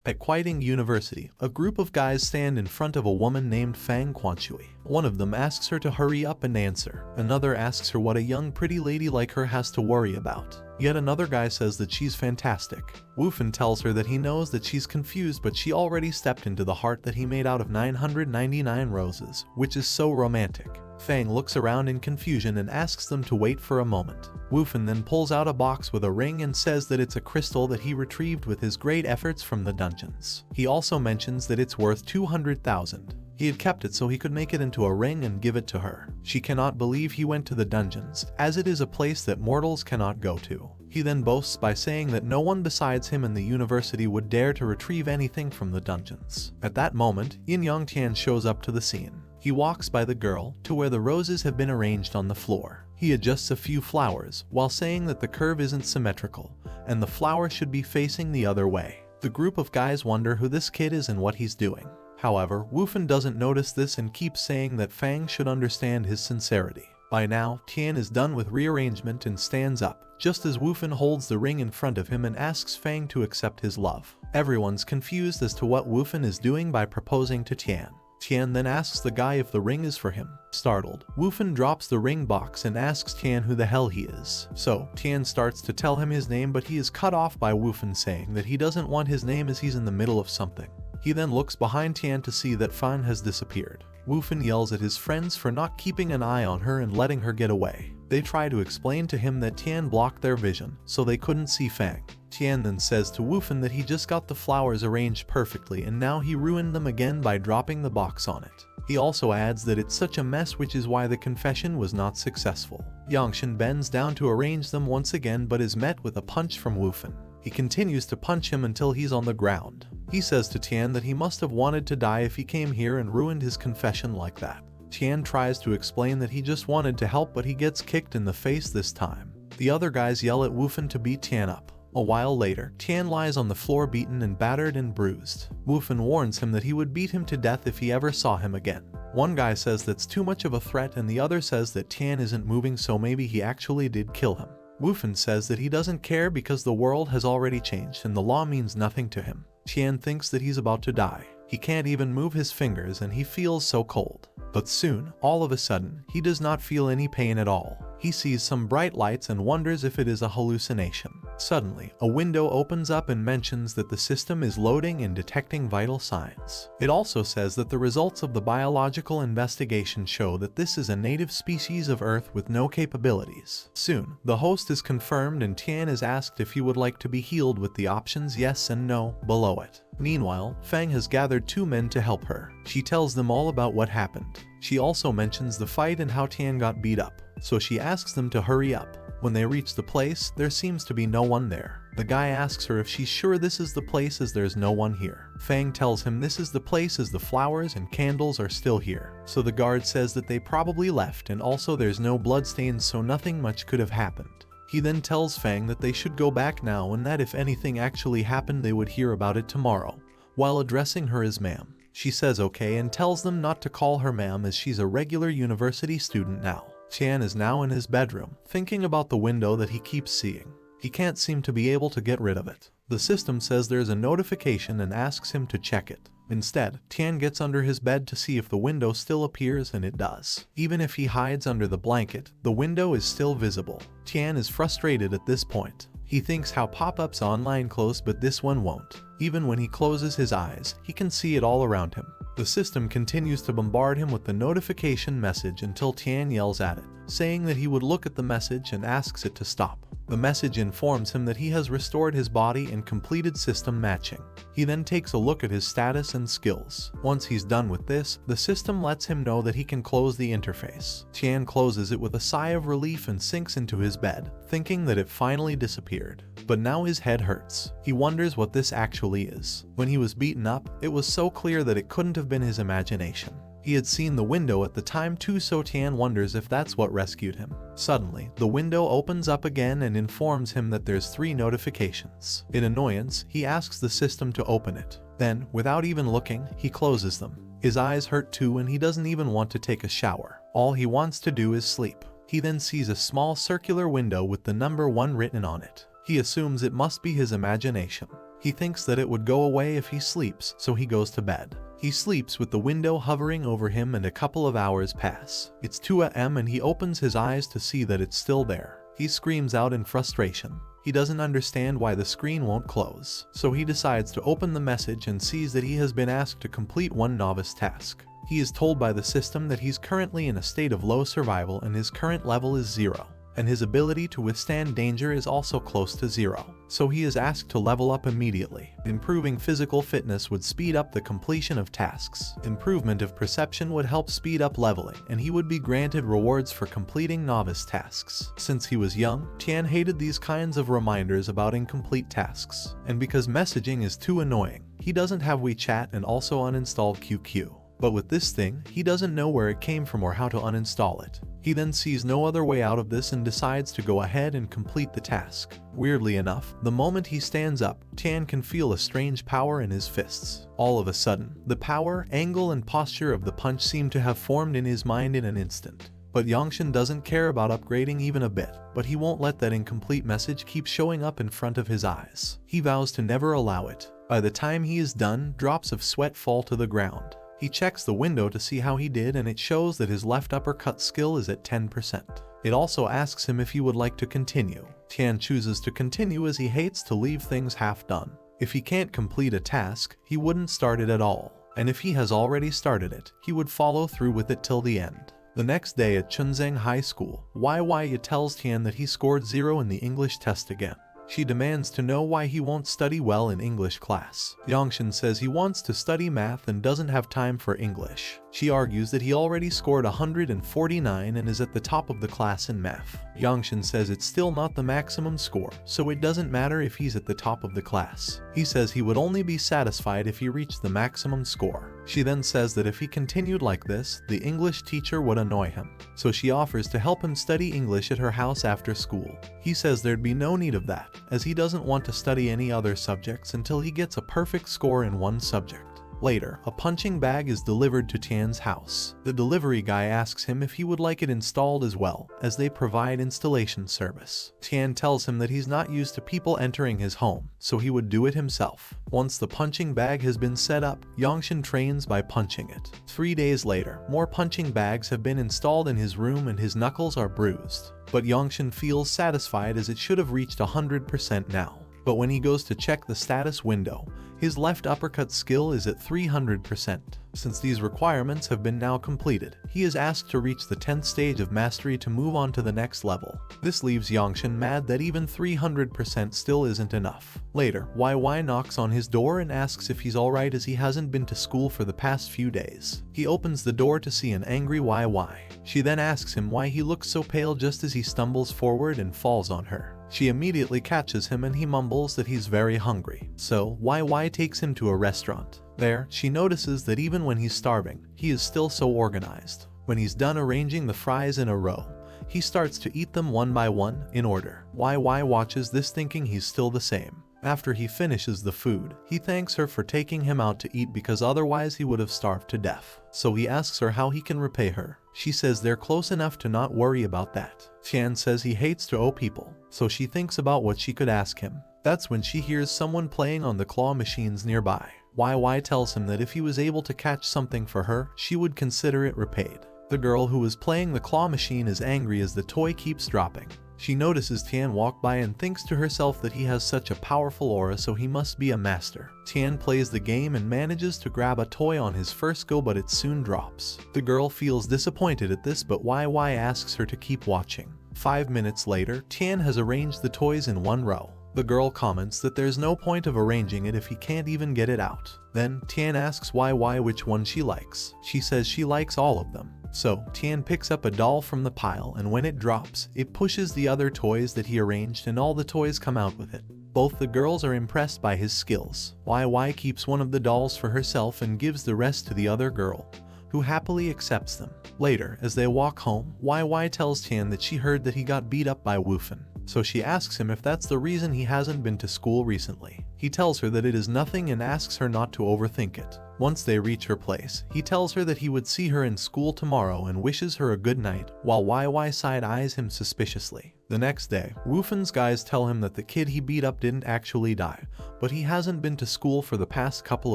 At Quiting University, a group of guys stand in front of a woman named Fang Quanshui. One of them asks her to hurry up and answer. Another asks her what a young pretty lady like her has to worry about. Yet another guy says that she's fantastic. Wufan tells her that he knows that she's confused, but she already stepped into the heart that he made out of 999 roses, which is so romantic. Fang looks around in confusion and asks them to wait for a moment. Wufan then pulls out a box with a ring and says that it's a crystal that he retrieved with his great efforts from the dungeons. He also mentions that it's worth 200,000. He had kept it so he could make it into a ring and give it to her. She cannot believe he went to the dungeons, as it is a place that mortals cannot go to. He then boasts by saying that no one besides him in the university would dare to retrieve anything from the dungeons. At that moment, Yin Yang Tian shows up to the scene. He walks by the girl to where the roses have been arranged on the floor. He adjusts a few flowers while saying that the curve isn't symmetrical and the flower should be facing the other way. The group of guys wonder who this kid is and what he's doing. However, Wufan doesn't notice this and keeps saying that Fang should understand his sincerity. By now, Tian is done with rearrangement and stands up, just as Wufan holds the ring in front of him and asks Fang to accept his love. Everyone's confused as to what Wufan is doing by proposing to Tian. Tian then asks the guy if the ring is for him. Startled, Wufan drops the ring box and asks Tian who the hell he is. So, Tian starts to tell him his name, but he is cut off by Wufan saying that he doesn't want his name as he's in the middle of something. He then looks behind Tian to see that Fan has disappeared. Wufan yells at his friends for not keeping an eye on her and letting her get away. They try to explain to him that Tian blocked their vision, so they couldn't see Fang. Tian then says to Wufan that he just got the flowers arranged perfectly and now he ruined them again by dropping the box on it. He also adds that it's such a mess, which is why the confession was not successful. Yangshan bends down to arrange them once again but is met with a punch from Wufan. He continues to punch him until he's on the ground. He says to Tian that he must have wanted to die if he came here and ruined his confession like that. Tian tries to explain that he just wanted to help, but he gets kicked in the face this time. The other guys yell at Wufan to beat Tian up. A while later, Tian lies on the floor beaten and battered and bruised. Wufan warns him that he would beat him to death if he ever saw him again. One guy says that's too much of a threat and the other says that Tian isn't moving, so maybe he actually did kill him. Wufan says that he doesn't care because the world has already changed and the law means nothing to him. Tian thinks that he's about to die. He can't even move his fingers and he feels so cold. But soon, all of a sudden, he does not feel any pain at all. He sees some bright lights and wonders if it is a hallucination. Suddenly, a window opens up and mentions that the system is loading and detecting vital signs. It also says that the results of the biological investigation show that this is a native species of Earth with no capabilities. Soon, the host is confirmed and Tian is asked if he would like to be healed with the options yes and no below it. Meanwhile, Fang has gathered two men to help her. She tells them all about what happened. She also mentions the fight and how Tian got beat up, so she asks them to hurry up. When they reach the place, there seems to be no one there. The guy asks her if she's sure this is the place as there's no one here. Fang tells him this is the place as the flowers and candles are still here. So the guard says that they probably left and also there's no bloodstains, so nothing much could have happened. He then tells Fang that they should go back now and that if anything actually happened they would hear about it tomorrow, while addressing her as ma'am. She says okay and tells them not to call her ma'am as she's a regular university student now. Tian is now in his bedroom, thinking about the window that he keeps seeing. He can't seem to be able to get rid of it. The system says there's a notification and asks him to check it. Instead, Tian gets under his bed to see if the window still appears, and it does. Even if he hides under the blanket, the window is still visible. Tian is frustrated at this point. He thinks how pop-ups online close, but this one won't. Even when he closes his eyes, he can see it all around him. The system continues to bombard him with the notification message until Tian yells at it, saying that he would look at the message and asks it to stop. The message informs him that he has restored his body and completed system matching. He then takes a look at his status and skills. Once he's done with this, the system lets him know that he can close the interface. Tian closes it with a sigh of relief and sinks into his bed, thinking that it finally disappeared. But now his head hurts. He wonders what this actually is. When he was beaten up, it was so clear that it couldn't have been his imagination. He had seen the window at the time too, so Tian wonders if that's what rescued him. Suddenly, the window opens up again and informs him that there's 3 notifications. In annoyance, he asks the system to open it. Then, without even looking, he closes them. His eyes hurt too and he doesn't even want to take a shower. All he wants to do is sleep. He then sees a small circular window with the number 1 written on it. He assumes it must be his imagination. He thinks that it would go away if he sleeps, so he goes to bed. He sleeps with the window hovering over him and a couple of hours pass. It's 2 a.m. and he opens his eyes to see that it's still there. He screams out in frustration. He doesn't understand why the screen won't close, so he decides to open the message and sees that he has been asked to complete one novice task. He is told by the system that he's currently in a state of low survival and his current level is 0. And his ability to withstand danger is also close to 0. So he is asked to level up immediately. Improving physical fitness would speed up the completion of tasks. Improvement of perception would help speed up leveling, and he would be granted rewards for completing novice tasks. Since he was young, Tian hated these kinds of reminders about incomplete tasks. And because messaging is too annoying, he doesn't have WeChat and also uninstalled QQ. But with this thing, he doesn't know where it came from or how to uninstall it. He then sees no other way out of this and decides to go ahead and complete the task. Weirdly enough, the moment he stands up, Tian can feel a strange power in his fists. All of a sudden, the power, angle and posture of the punch seem to have formed in his mind in an instant. But Yangshan doesn't care about upgrading even a bit, but he won't let that incomplete message keep showing up in front of his eyes. He vows to never allow it. By the time he is done, drops of sweat fall to the ground. He checks the window to see how he did and it shows that his left uppercut skill is at 10%. It also asks him if he would like to continue. Tian chooses to continue as he hates to leave things half done. If he can't complete a task, he wouldn't start it at all. And if he has already started it, he would follow through with it till the end. The next day at Chunzeng High School, Yi tells Tian that he scored 0 in the English test again. She demands to know why he won't study well in English class. Yangshan says he wants to study math and doesn't have time for English. She argues that he already scored 149 and is at the top of the class in math. Yangshan says it's still not the maximum score, so it doesn't matter if he's at the top of the class. He says he would only be satisfied if he reached the maximum score. She then says that if he continued like this, the English teacher would annoy him. So she offers to help him study English at her house after school. He says there'd be no need of that, as he doesn't want to study any other subjects until he gets a perfect score in one subject. Later, a punching bag is delivered to Tian's house. The delivery guy asks him if he would like it installed as well, as they provide installation service. Tian tells him that he's not used to people entering his home, so he would do it himself. Once the punching bag has been set up, Yangshan trains by punching it. 3 days later, more punching bags have been installed in his room and his knuckles are bruised. But Yangshan feels satisfied as it should have reached 100% now. But when he goes to check the status window, his left uppercut skill is at 300%. Since these requirements have been now completed, he is asked to reach the 10th stage of mastery to move on to the next level. This leaves Yangshan mad that even 300% still isn't enough. Later, YY knocks on his door and asks if he's alright as he hasn't been to school for the past few days. He opens the door to see an angry YY. She then asks him why he looks so pale just as he stumbles forward and falls on her. She immediately catches him and he mumbles that he's very hungry. So, YY takes him to a restaurant. There, she notices that even when he's starving, he is still so organized. When he's done arranging the fries in a row, he starts to eat them one by one, in order. YY watches this thinking he's still the same. After he finishes the food, he thanks her for taking him out to eat because otherwise he would have starved to death. So he asks her how he can repay her. She says they're close enough to not worry about that. Tian says he hates to owe people, so she thinks about what she could ask him. That's when she hears someone playing on the claw machines nearby. YY tells him that if he was able to catch something for her, she would consider it repaid. The girl who was playing the claw machine is angry as the toy keeps dropping. She notices Tian walk by and thinks to herself that he has such a powerful aura, so he must be a master. Tian plays the game and manages to grab a toy on his first go, but it soon drops. The girl feels disappointed at this, but YY asks her to keep watching. 5 minutes later, Tian has arranged the toys in one row. The girl comments that there's no point of arranging it if he can't even get it out. Then, Tian asks YY which one she likes. She says she likes all of them. So, Tian picks up a doll from the pile and when it drops, it pushes the other toys that he arranged and all the toys come out with it. Both the girls are impressed by his skills. YY keeps one of the dolls for herself and gives the rest to the other girl, who happily accepts them. Later, as they walk home, YY tells Tian that she heard that he got beat up by Wufan. so she asks him if that's the reason he hasn't been to school recently. He tells her that it is nothing and asks her not to overthink it. Once they reach her place, he tells her that he would see her in school tomorrow and wishes her a good night, while YY side-eyes him suspiciously. The next day, Woofin's guys tell him that the kid he beat up didn't actually die, but he hasn't been to school for the past couple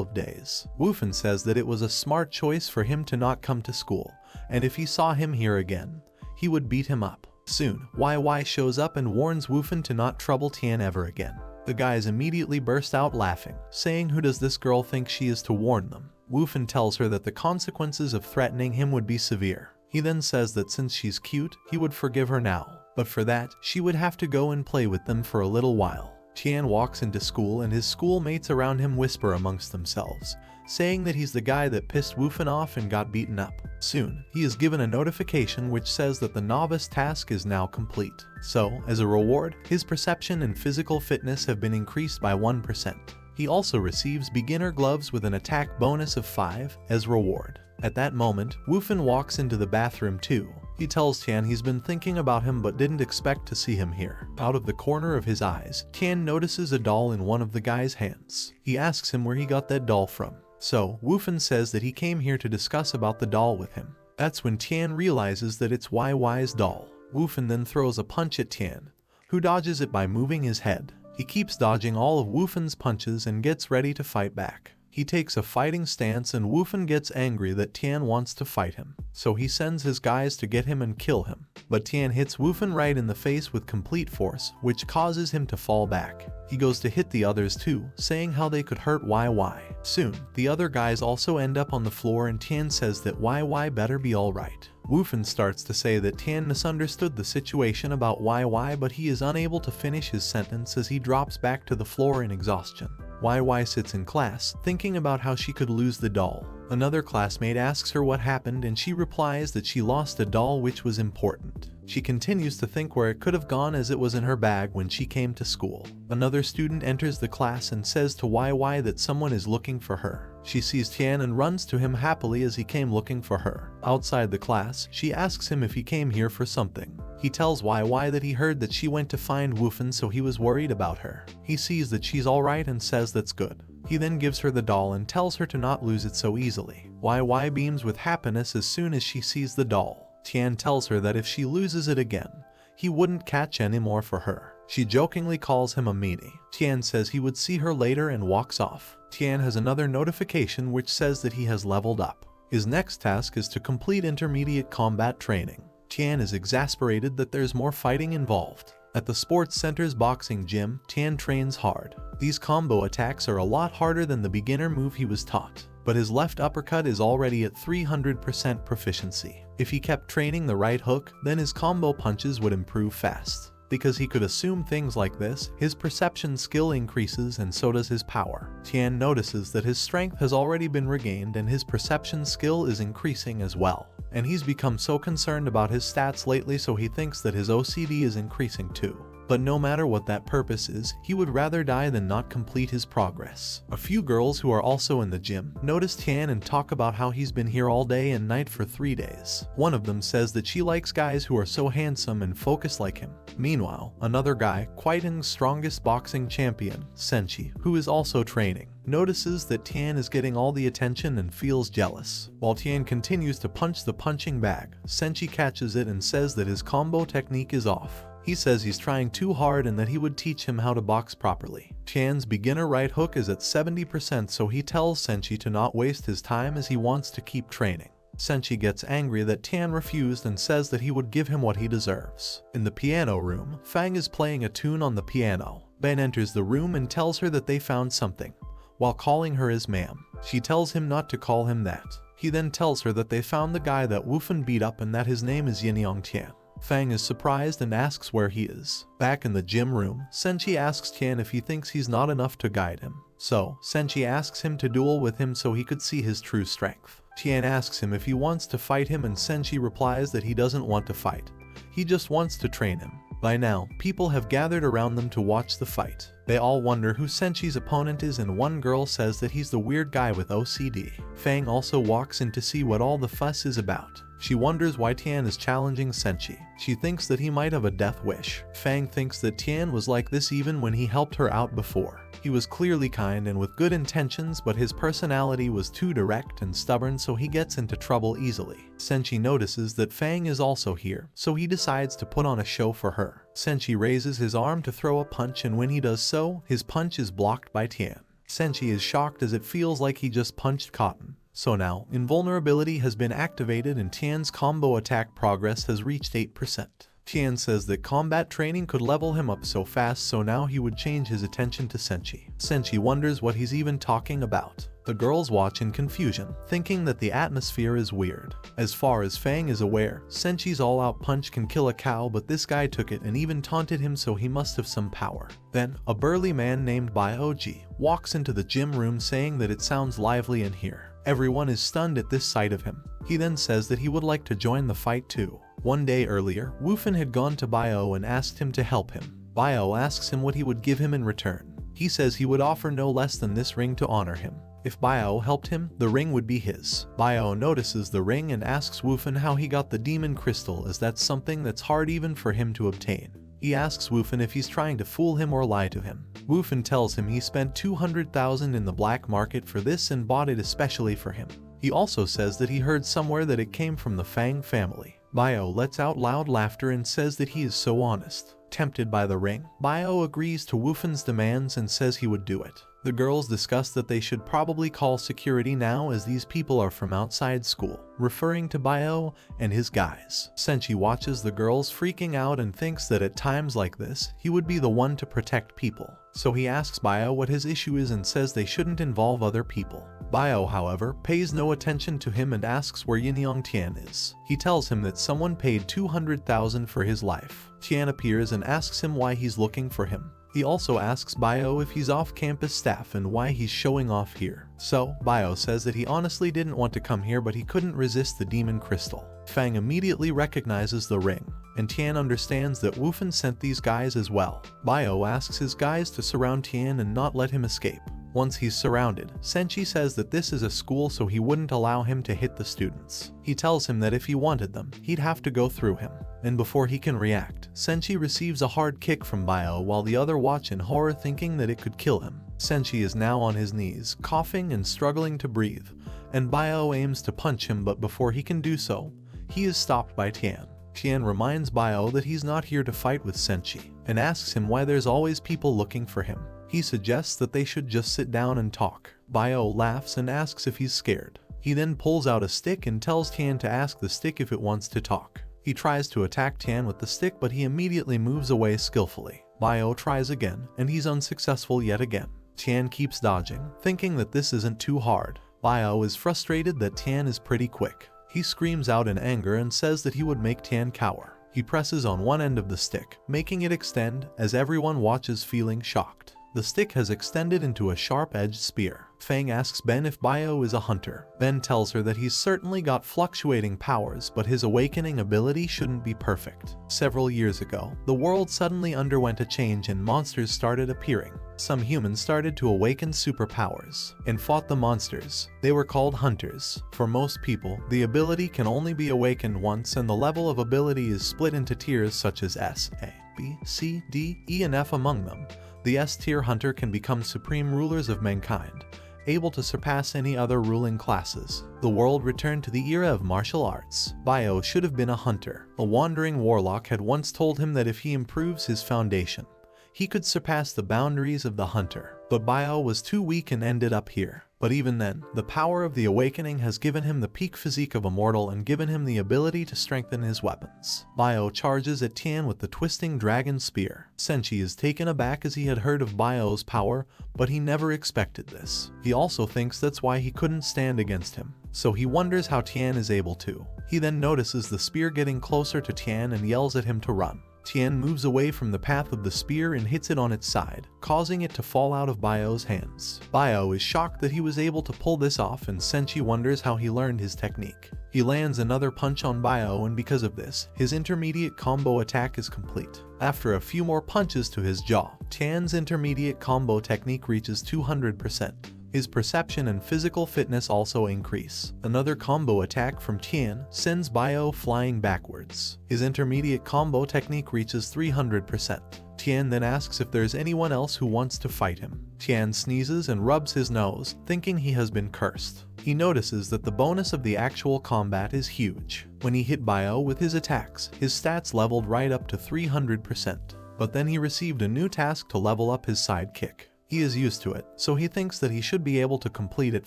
of days. Woofin says that it was a smart choice for him to not come to school, and if he saw him here again, he would beat him up. Soon, YY shows up and warns Woofin to not trouble Tian ever again. The guys immediately burst out laughing, saying who does this girl think she is to warn them. Woofin tells her that the consequences of threatening him would be severe. He then says that since she's cute, he would forgive her now, but for that, she would have to go and play with them for a little while. Tian walks into school and his schoolmates around him whisper amongst themselves, saying that he's the guy that pissed Woofin off and got beaten up. Soon, he is given a notification which says that the novice task is now complete. So, as a reward, his perception and physical fitness have been increased by 1%. He also receives beginner gloves with an attack bonus of 5 as reward. At that moment, Woofin walks into the bathroom too. He tells Tian he's been thinking about him but didn't expect to see him here. Out of the corner of his eyes, Tian notices a doll in one of the guy's hands. He asks him where he got that doll from. So, Woofin says that he came here to discuss about the doll with him. That's when Tian realizes that it's YY's doll. Woofin then throws a punch at Tian, who dodges it by moving his head. He keeps dodging all of Woofin's punches and gets ready to fight back. He takes a fighting stance and Woofin gets angry that Tian wants to fight him, so he sends his guys to get him and kill him. But Tian hits Woofin right in the face with complete force, which causes him to fall back. He goes to hit the others too, saying how they could hurt YY. Soon, the other guys also end up on the floor and Tian says that YY better be alright. Woofin starts to say that Tian misunderstood the situation about YY, but he is unable to finish his sentence as he drops back to the floor in exhaustion. YY sits in class, thinking about how she could lose the doll. Another classmate asks her what happened and she replies that she lost a doll which was important. She continues to think where it could have gone as it was in her bag when she came to school. Another student enters the class and says to YY that someone is looking for her. She sees Tian and runs to him happily as he came looking for her. Outside the class, she asks him if he came here for something. He tells YY that he heard that she went to find Woofin, so he was worried about her. He sees that she's alright and says that's good. He then gives her the doll and tells her to not lose it so easily. YY beams with happiness as soon as she sees the doll. Tian tells her that if she loses it again, he wouldn't catch any more for her. She jokingly calls him a meanie. Tian says he would see her later and walks off. Tian has another notification which says that he has leveled up. His next task is to complete intermediate combat training. Tian is exasperated that there's more fighting involved. At the sports center's boxing gym, Tian trains hard. These combo attacks are a lot harder than the beginner move he was taught, but his left uppercut is already at 300% proficiency. If he kept training the right hook, then his combo punches would improve fast. Because he could assume things like this, his perception skill increases and so does his power. Tian notices that his strength has already been regained and his perception skill is increasing as well. And he's become so concerned about his stats lately, so he thinks that his OCD is increasing too. But no matter what that purpose is, he would rather die than not complete his progress. A few girls who are also in the gym notice Tian and talk about how he's been here all day and night for 3 days. One of them says that she likes guys who are so handsome and focused like him. Meanwhile, another guy, Kwaiting's strongest boxing champion, Senchi, who is also training, notices that Tian is getting all the attention and feels jealous. While Tian continues to punch the punching bag, Senchi catches it and says that his combo technique is off. He says he's trying too hard and that he would teach him how to box properly. Tian's beginner right hook is at 70%, so he tells Senchi to not waste his time as he wants to keep training. Senchi gets angry that Tian refused and says that he would give him what he deserves. In the piano room, Fang is playing a tune on the piano. Ben enters the room and tells her that they found something, while calling her his ma'am. She tells him not to call him that. He then tells her that they found the guy that Woofin beat up and that his name is Yinyong Tian. Fang is surprised and asks where he is. Back in the gym room, Senchi asks Tian if he thinks he's not enough to guide him. So, Senchi asks him to duel with him so he could see his true strength. Tian asks him if he wants to fight him and Senchi replies that he doesn't want to fight. He just wants to train him. By now, people have gathered around them to watch the fight. They all wonder who Senchi's opponent is and one girl says that he's the weird guy with OCD. Fang also walks in to see what all the fuss is about. She wonders why Tian is challenging Senshi. She thinks that he might have a death wish. Fang thinks that Tian was like this even when he helped her out before. He was clearly kind and with good intentions, but his personality was too direct and stubborn, so he gets into trouble easily. Senshi notices that Fang is also here, so he decides to put on a show for her. Senshi raises his arm to throw a punch, and when he does so, his punch is blocked by Tian. Senshi is shocked as it feels like he just punched cotton. So now, invulnerability has been activated and Tian's combo attack progress has reached 8%. Tian says that combat training could level him up so fast, so now he would change his attention to Senshi. Senshi wonders what he's even talking about. The girls watch in confusion, thinking that the atmosphere is weird. As far as Fang is aware, Senshi's all-out punch can kill a cow, but this guy took it and even taunted him, so he must have some power. Then, a burly man named Bioji walks into the gym room saying that it sounds lively in here. Everyone is stunned at this sight of him. He then says that he would like to join the fight too. One day earlier, Wufan had gone to Bio and asked him to help him. Bio asks him what he would give him in return. He says he would offer no less than this ring to honor him. If Bio helped him, the ring would be his. Bio notices the ring and asks Wufan how he got the demon crystal, as that's something that's hard even for him to obtain. He asks Wufan if he's trying to fool him or lie to him. Wufan tells him he spent 200,000 in the black market for this and bought it especially for him. He also says that he heard somewhere that it came from the Fang family. Bio lets out loud laughter and says that he is so honest. Tempted by the ring, Bio agrees to Wufan's demands and says he would do it. The girls discuss that they should probably call security now, as these people are from outside school, referring to Bio and his guys. Senshi watches the girls freaking out and thinks that at times like this, he would be the one to protect people. So he asks Bio what his issue is and says they shouldn't involve other people. Bio, however, pays no attention to him and asks where Yinyang Tian is. He tells him that someone paid 200,000 for his life. Tian appears and asks him why he's looking for him. He also asks Bio if he's off-campus staff and why he's showing off here. So, Bio says that he honestly didn't want to come here, but he couldn't resist the demon crystal. Fang immediately recognizes the ring, and Tian understands that Wufan sent these guys as well. Bio asks his guys to surround Tian and not let him escape. Once he's surrounded, Senshi says that this is a school, so he wouldn't allow him to hit the students. He tells him that if he wanted them, he'd have to go through him. And before he can react, Senshi receives a hard kick from Bio while the other watch in horror, thinking that it could kill him. Senshi is now on his knees, coughing and struggling to breathe, and Bio aims to punch him, but before he can do so, he is stopped by Tian. Tian reminds Bio that he's not here to fight with Senshi, and asks him why there's always people looking for him. He suggests that they should just sit down and talk. Bio laughs and asks if he's scared. He then pulls out a stick and tells Tian to ask the stick if it wants to talk. He tries to attack Tian with the stick, but he immediately moves away skillfully. Bio tries again, and he's unsuccessful yet again. Tian keeps dodging, thinking that this isn't too hard. Bio is frustrated that Tian is pretty quick. He screams out in anger and says that he would make Tian cower. He presses on one end of the stick, making it extend, as everyone watches feeling shocked. The stick has extended into a sharp-edged spear. Fang asks Ben if Bio is a hunter. Ben tells her that he's certainly got fluctuating powers, but his awakening ability shouldn't be perfect. Several years ago, the world suddenly underwent a change and monsters started appearing. Some humans started to awaken superpowers and fought the monsters. They were called hunters. For most people, the ability can only be awakened once, and the level of ability is split into tiers such as S, A, B, C, D, E, and F. Among them, the S-tier hunter can become supreme rulers of mankind, able to surpass any other ruling classes. The world returned to the era of martial arts. Bio should have been a hunter. A wandering warlock had once told him that if he improves his foundation, he could surpass the boundaries of the hunter. But Bio was too weak and ended up here. But even then, the power of the awakening has given him the peak physique of a mortal and given him the ability to strengthen his weapons. Bio charges at Tian with the twisting dragon spear. Senshi is taken aback as he had heard of Bio's power, but he never expected this. He also thinks that's why he couldn't stand against him, so he wonders how Tian is able to. He then notices the spear getting closer to Tian and yells at him to run. Tian moves away from the path of the spear and hits it on its side, causing it to fall out of Bio's hands. Bio is shocked that he was able to pull this off, and Senshi wonders how he learned his technique. He lands another punch on Bio, and because of this, his intermediate combo attack is complete. After a few more punches to his jaw, Tian's intermediate combo technique reaches 200%. His perception and physical fitness also increase. Another combo attack from Tian sends Bio flying backwards. His intermediate combo technique reaches 300%. Tian then asks if there's anyone else who wants to fight him. Tian sneezes and rubs his nose, thinking he has been cursed. He notices that the bonus of the actual combat is huge. When he hit Bio with his attacks, his stats leveled right up to 300%. But then he received a new task to level up his sidekick. He is used to it, so he thinks that he should be able to complete it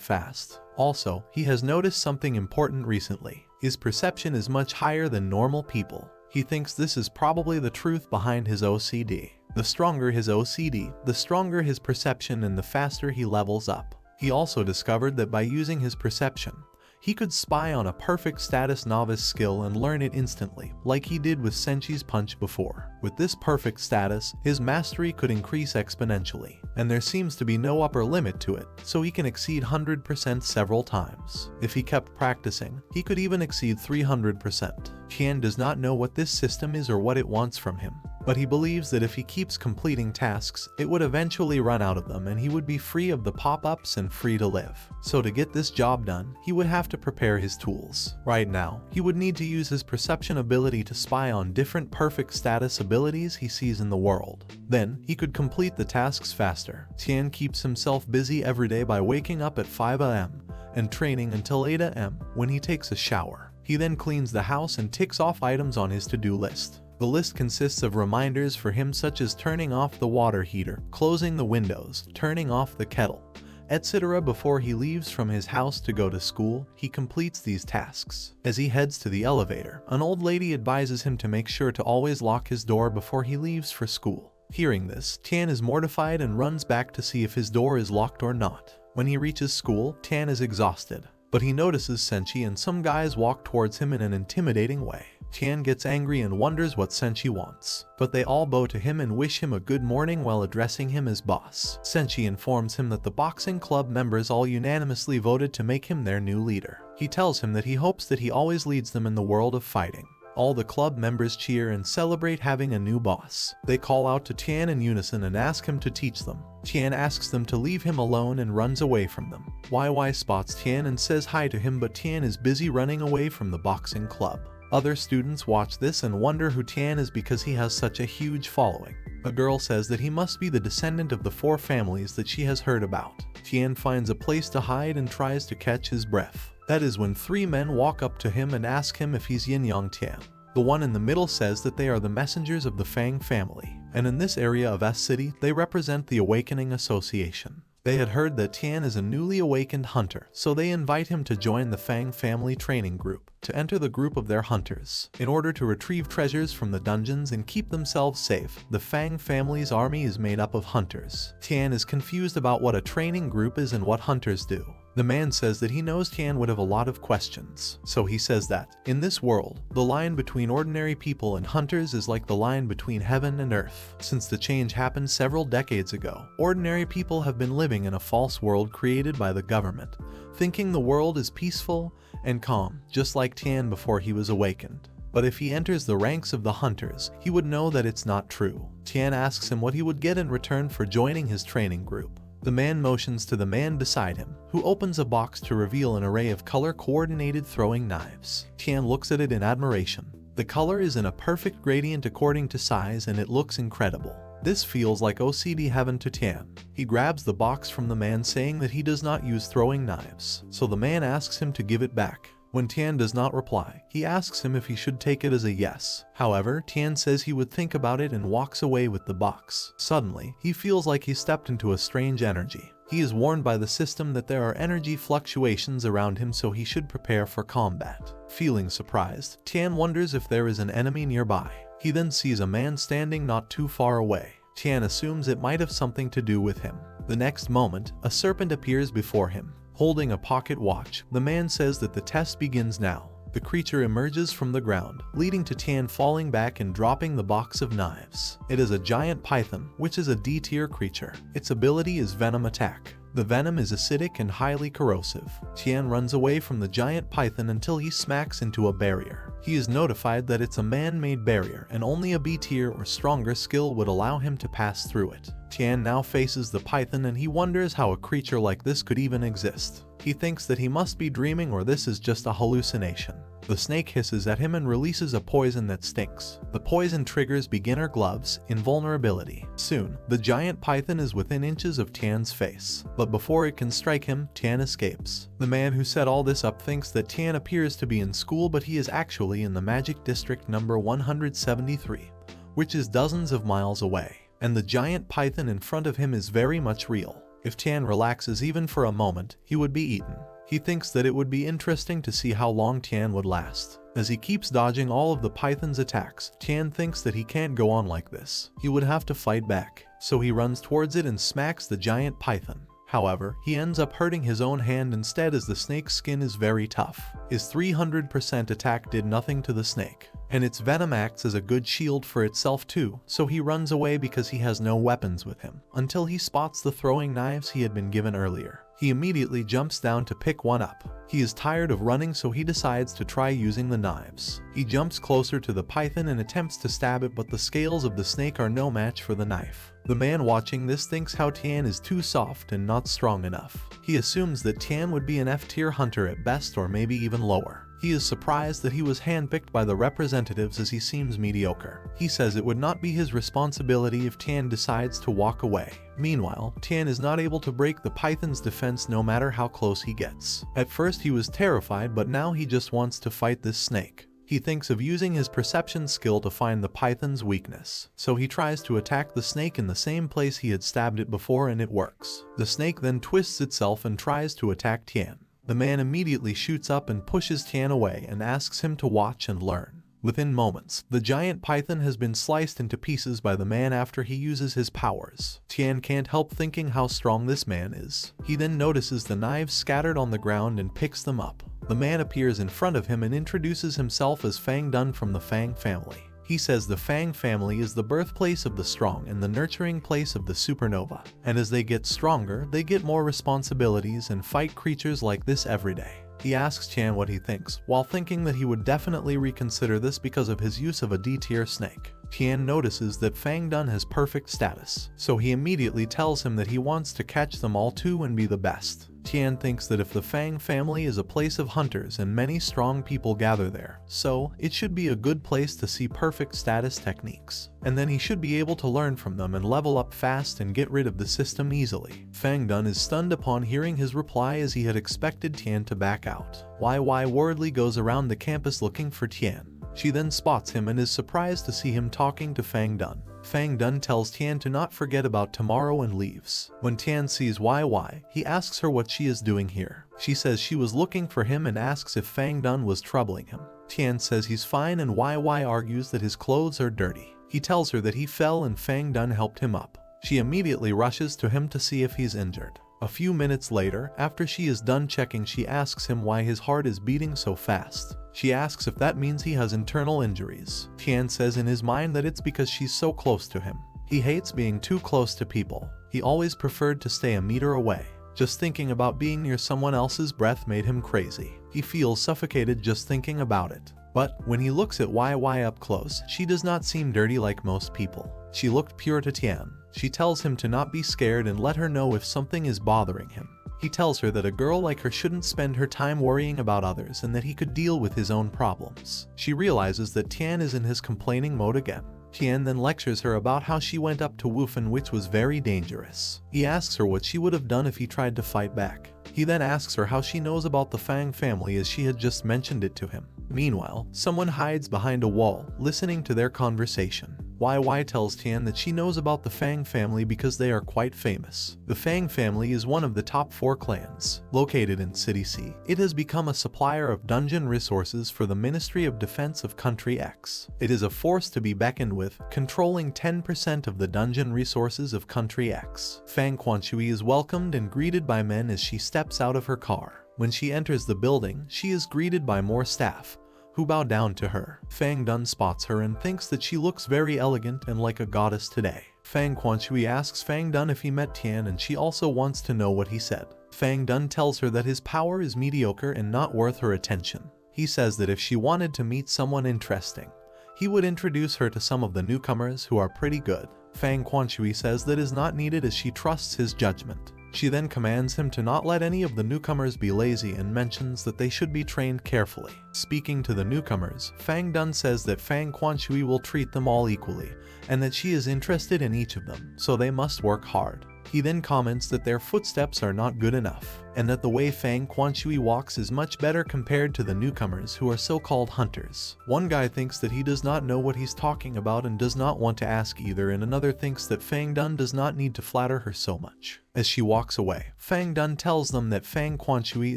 fast. Also, he has noticed something important recently. His perception is much higher than normal people. He thinks this is probably the truth behind his OCD. The stronger his OCD, the stronger his perception and the faster he levels up. He also discovered that by using his perception, he could spy on a perfect status novice skill and learn it instantly, like he did with Senchi's punch before. With this perfect status, his mastery could increase exponentially, and there seems to be no upper limit to it, so he can exceed 100% several times. If he kept practicing, he could even exceed 300%. Tian does not know what this system is or what it wants from him, but he believes that if he keeps completing tasks, it would eventually run out of them and he would be free of the pop-ups and free to live. So to get this job done, he would have to prepare his tools. Right now, he would need to use his perception ability to spy on different perfect status abilities he sees in the world. Then, he could complete the tasks faster. Tian keeps himself busy every day by waking up at 5 AM and training until 8 AM when he takes a shower. He then cleans the house and ticks off items on his to-do list. The list consists of reminders for him such as turning off the water heater, closing the windows, turning off the kettle, etc. Before he leaves from his house to go to school, he completes these tasks. As he heads to the elevator, an old lady advises him to make sure to always lock his door before he leaves for school. Hearing this, Tian is mortified and runs back to see if his door is locked or not. When he reaches school, Tian is exhausted, but he notices Senchi and some guys walk towards him in an intimidating way. Tian gets angry and wonders what Senchi wants, but they all bow to him and wish him a good morning while addressing him as boss. Senchi informs him that the boxing club members all unanimously voted to make him their new leader. He tells him that he hopes that he always leads them in the world of fighting. All the club members cheer and celebrate having a new boss. They call out to Tian in unison and ask him to teach them. Tian asks them to leave him alone and runs away from them. YY spots Tian and says hi to him, but Tian is busy running away from the boxing club. Other students watch this and wonder who Tian is because he has such a huge following. A girl says that he must be the descendant of the 4 families that she has heard about. Tian finds a place to hide and tries to catch his breath. That is when 3 men walk up to him and ask him if he's Yin Yang Tian. The one in the middle says that they are the messengers of the Fang family, and in this area of S City, they represent the Awakening Association. They had heard that Tian is a newly awakened hunter, so they invite him to join the Fang family training group, to enter the group of their hunters. In order to retrieve treasures from the dungeons and keep themselves safe, the Fang family's army is made up of hunters. Tian is confused about what a training group is and what hunters do. The man says that he knows Tian would have a lot of questions, so he says that, in this world, the line between ordinary people and hunters is like the line between heaven and earth. Since the change happened several decades ago, ordinary people have been living in a false world created by the government, thinking the world is peaceful and calm, just like Tian before he was awakened. But if he enters the ranks of the hunters, he would know that it's not true. Tian asks him what he would get in return for joining his training group. The man motions to the man beside him, who opens a box to reveal an array of color-coordinated throwing knives. Tian looks at it in admiration. The color is in a perfect gradient according to size and it looks incredible. This feels like OCD heaven to Tian. He grabs the box from the man saying that he does not use throwing knives, so the man asks him to give it back. When Tian does not reply, he asks him if he should take it as a yes. However, Tian says he would think about it and walks away with the box. Suddenly, he feels like he stepped into a strange energy. He is warned by the system that there are energy fluctuations around him, so he should prepare for combat. Feeling surprised, Tian wonders if there is an enemy nearby. He then sees a man standing not too far away. Tian assumes it might have something to do with him. The next moment, a serpent appears before him. Holding a pocket watch, the man says that the test begins now. The creature emerges from the ground, leading to Tian falling back and dropping the box of knives. It is a giant python, which is a D-tier creature. Its ability is Venom Attack. The venom is acidic and highly corrosive. Tian runs away from the giant python until he smacks into a barrier. He is notified that it's a man-made barrier and only a B tier or stronger skill would allow him to pass through it. Tian now faces the python and he wonders how a creature like this could even exist. He thinks that he must be dreaming or this is just a hallucination. The snake hisses at him and releases a poison that stinks. The poison triggers beginner gloves, invulnerability. Soon, the giant python is within inches of Tian's face, but before it can strike him, Tian escapes. The man who set all this up thinks that Tian appears to be in school, but he is actually in the Magic District number 173, which is dozens of miles away, and the giant python in front of him is very much real. If Tian relaxes even for a moment, he would be eaten. He thinks that it would be interesting to see how long Tian would last. As he keeps dodging all of the python's attacks, Tian thinks that he can't go on like this. He would have to fight back. So he runs towards it and smacks the giant python. However, he ends up hurting his own hand instead as the snake's skin is very tough. His 300% attack did nothing to the snake, and its venom acts as a good shield for itself too, so he runs away because he has no weapons with him, until he spots the throwing knives he had been given earlier. He immediately jumps down to pick one up. He is tired of running, so he decides to try using the knives. He jumps closer to the python and attempts to stab it, but the scales of the snake are no match for the knife. The man watching this thinks how Tian is too soft and not strong enough. He assumes that Tian would be an F-tier hunter at best or maybe even lower. He is surprised that he was handpicked by the representatives as he seems mediocre. He says it would not be his responsibility if Tian decides to walk away. Meanwhile, Tian is not able to break the python's defense no matter how close he gets. At first he was terrified, but now he just wants to fight this snake. He thinks of using his perception skill to find the python's weakness, so he tries to attack the snake in the same place he had stabbed it before and it works. The snake then twists itself and tries to attack Tian. The man immediately shoots up and pushes Tian away and asks him to watch and learn. Within moments, the giant python has been sliced into pieces by the man after he uses his powers. Tian can't help thinking how strong this man is. He then notices the knives scattered on the ground and picks them up. The man appears in front of him and introduces himself as Fang Dun from the Fang family. He says the Fang family is the birthplace of the strong and the nurturing place of the supernova, and as they get stronger, they get more responsibilities and fight creatures like this every day. He asks Tian what he thinks, while thinking that he would definitely reconsider this because of his use of a D-tier snake. Tian notices that Fang Dun has perfect status, so he immediately tells him that he wants to catch them all too and be the best. Tian thinks that if the Fang family is a place of hunters and many strong people gather there, so it should be a good place to see perfect status techniques. And then he should be able to learn from them and level up fast and get rid of the system easily. Fang Dun is stunned upon hearing his reply as he had expected Tian to back out. YY worriedly goes around the campus looking for Tian. She then spots him and is surprised to see him talking to Fang Dun. Fang Dun tells Tian to not forget about tomorrow and leaves. When Tian sees YY, he asks her what she is doing here. She says she was looking for him and asks if Fang Dun was troubling him. Tian says he's fine and YY argues that his clothes are dirty. He tells her that he fell and Fang Dun helped him up. She immediately rushes to him to see if he's injured. A few minutes later, after she is done checking, she asks him why his heart is beating so fast. She asks if that means he has internal injuries. Tian says in his mind that it's because she's so close to him. He hates being too close to people. He always preferred to stay a meter away. Just thinking about being near someone else's breath made him crazy. He feels suffocated just thinking about it. But when he looks at YY up close, she does not seem dirty like most people. She looked pure to Tian. She tells him to not be scared and let her know if something is bothering him. He tells her that a girl like her shouldn't spend her time worrying about others and that he could deal with his own problems. She realizes that Tian is in his complaining mode again. Tian then lectures her about how she went up to Wufan, which was very dangerous. He asks her what she would have done if he tried to fight back. He then asks her how she knows about the Fang family as she had just mentioned it to him. Meanwhile, someone hides behind a wall, listening to their conversation. YY tells Tian that she knows about the Fang family because they are quite famous. The Fang family is one of the top 4 clans. Located in City C, it has become a supplier of dungeon resources for the Ministry of Defense of Country X. It is a force to be beckoned with, controlling 10% of the dungeon resources of Country X. Fang Quanshui is welcomed and greeted by men as she steps out of her car. When she enters the building, she is greeted by more staff, who bow down to her. Fang Dun spots her and thinks that she looks very elegant and like a goddess today. Fang Quanshui asks Fang Dun if he met Tian and she also wants to know what he said. Fang Dun tells her that his power is mediocre and not worth her attention. He He says that if she wanted to meet someone interesting, he would introduce her to some of the newcomers who are pretty good. Fang Quanshui says that is not needed as she trusts his judgment. She then commands him to not let any of the newcomers be lazy and mentions that they should be trained carefully. Speaking to the newcomers, Fang Dun says that Fang Quanshui will treat them all equally, and that she is interested in each of them, so they must work hard. He then comments that their footsteps are not good enough, and that the way Fang Quanshui walks is much better compared to the newcomers who are so-called hunters. One guy thinks that he does not know what he's talking about and does not want to ask either, and another thinks that Fang Dun does not need to flatter her so much. As she walks away, Fang Dun tells them that Fang Quanshui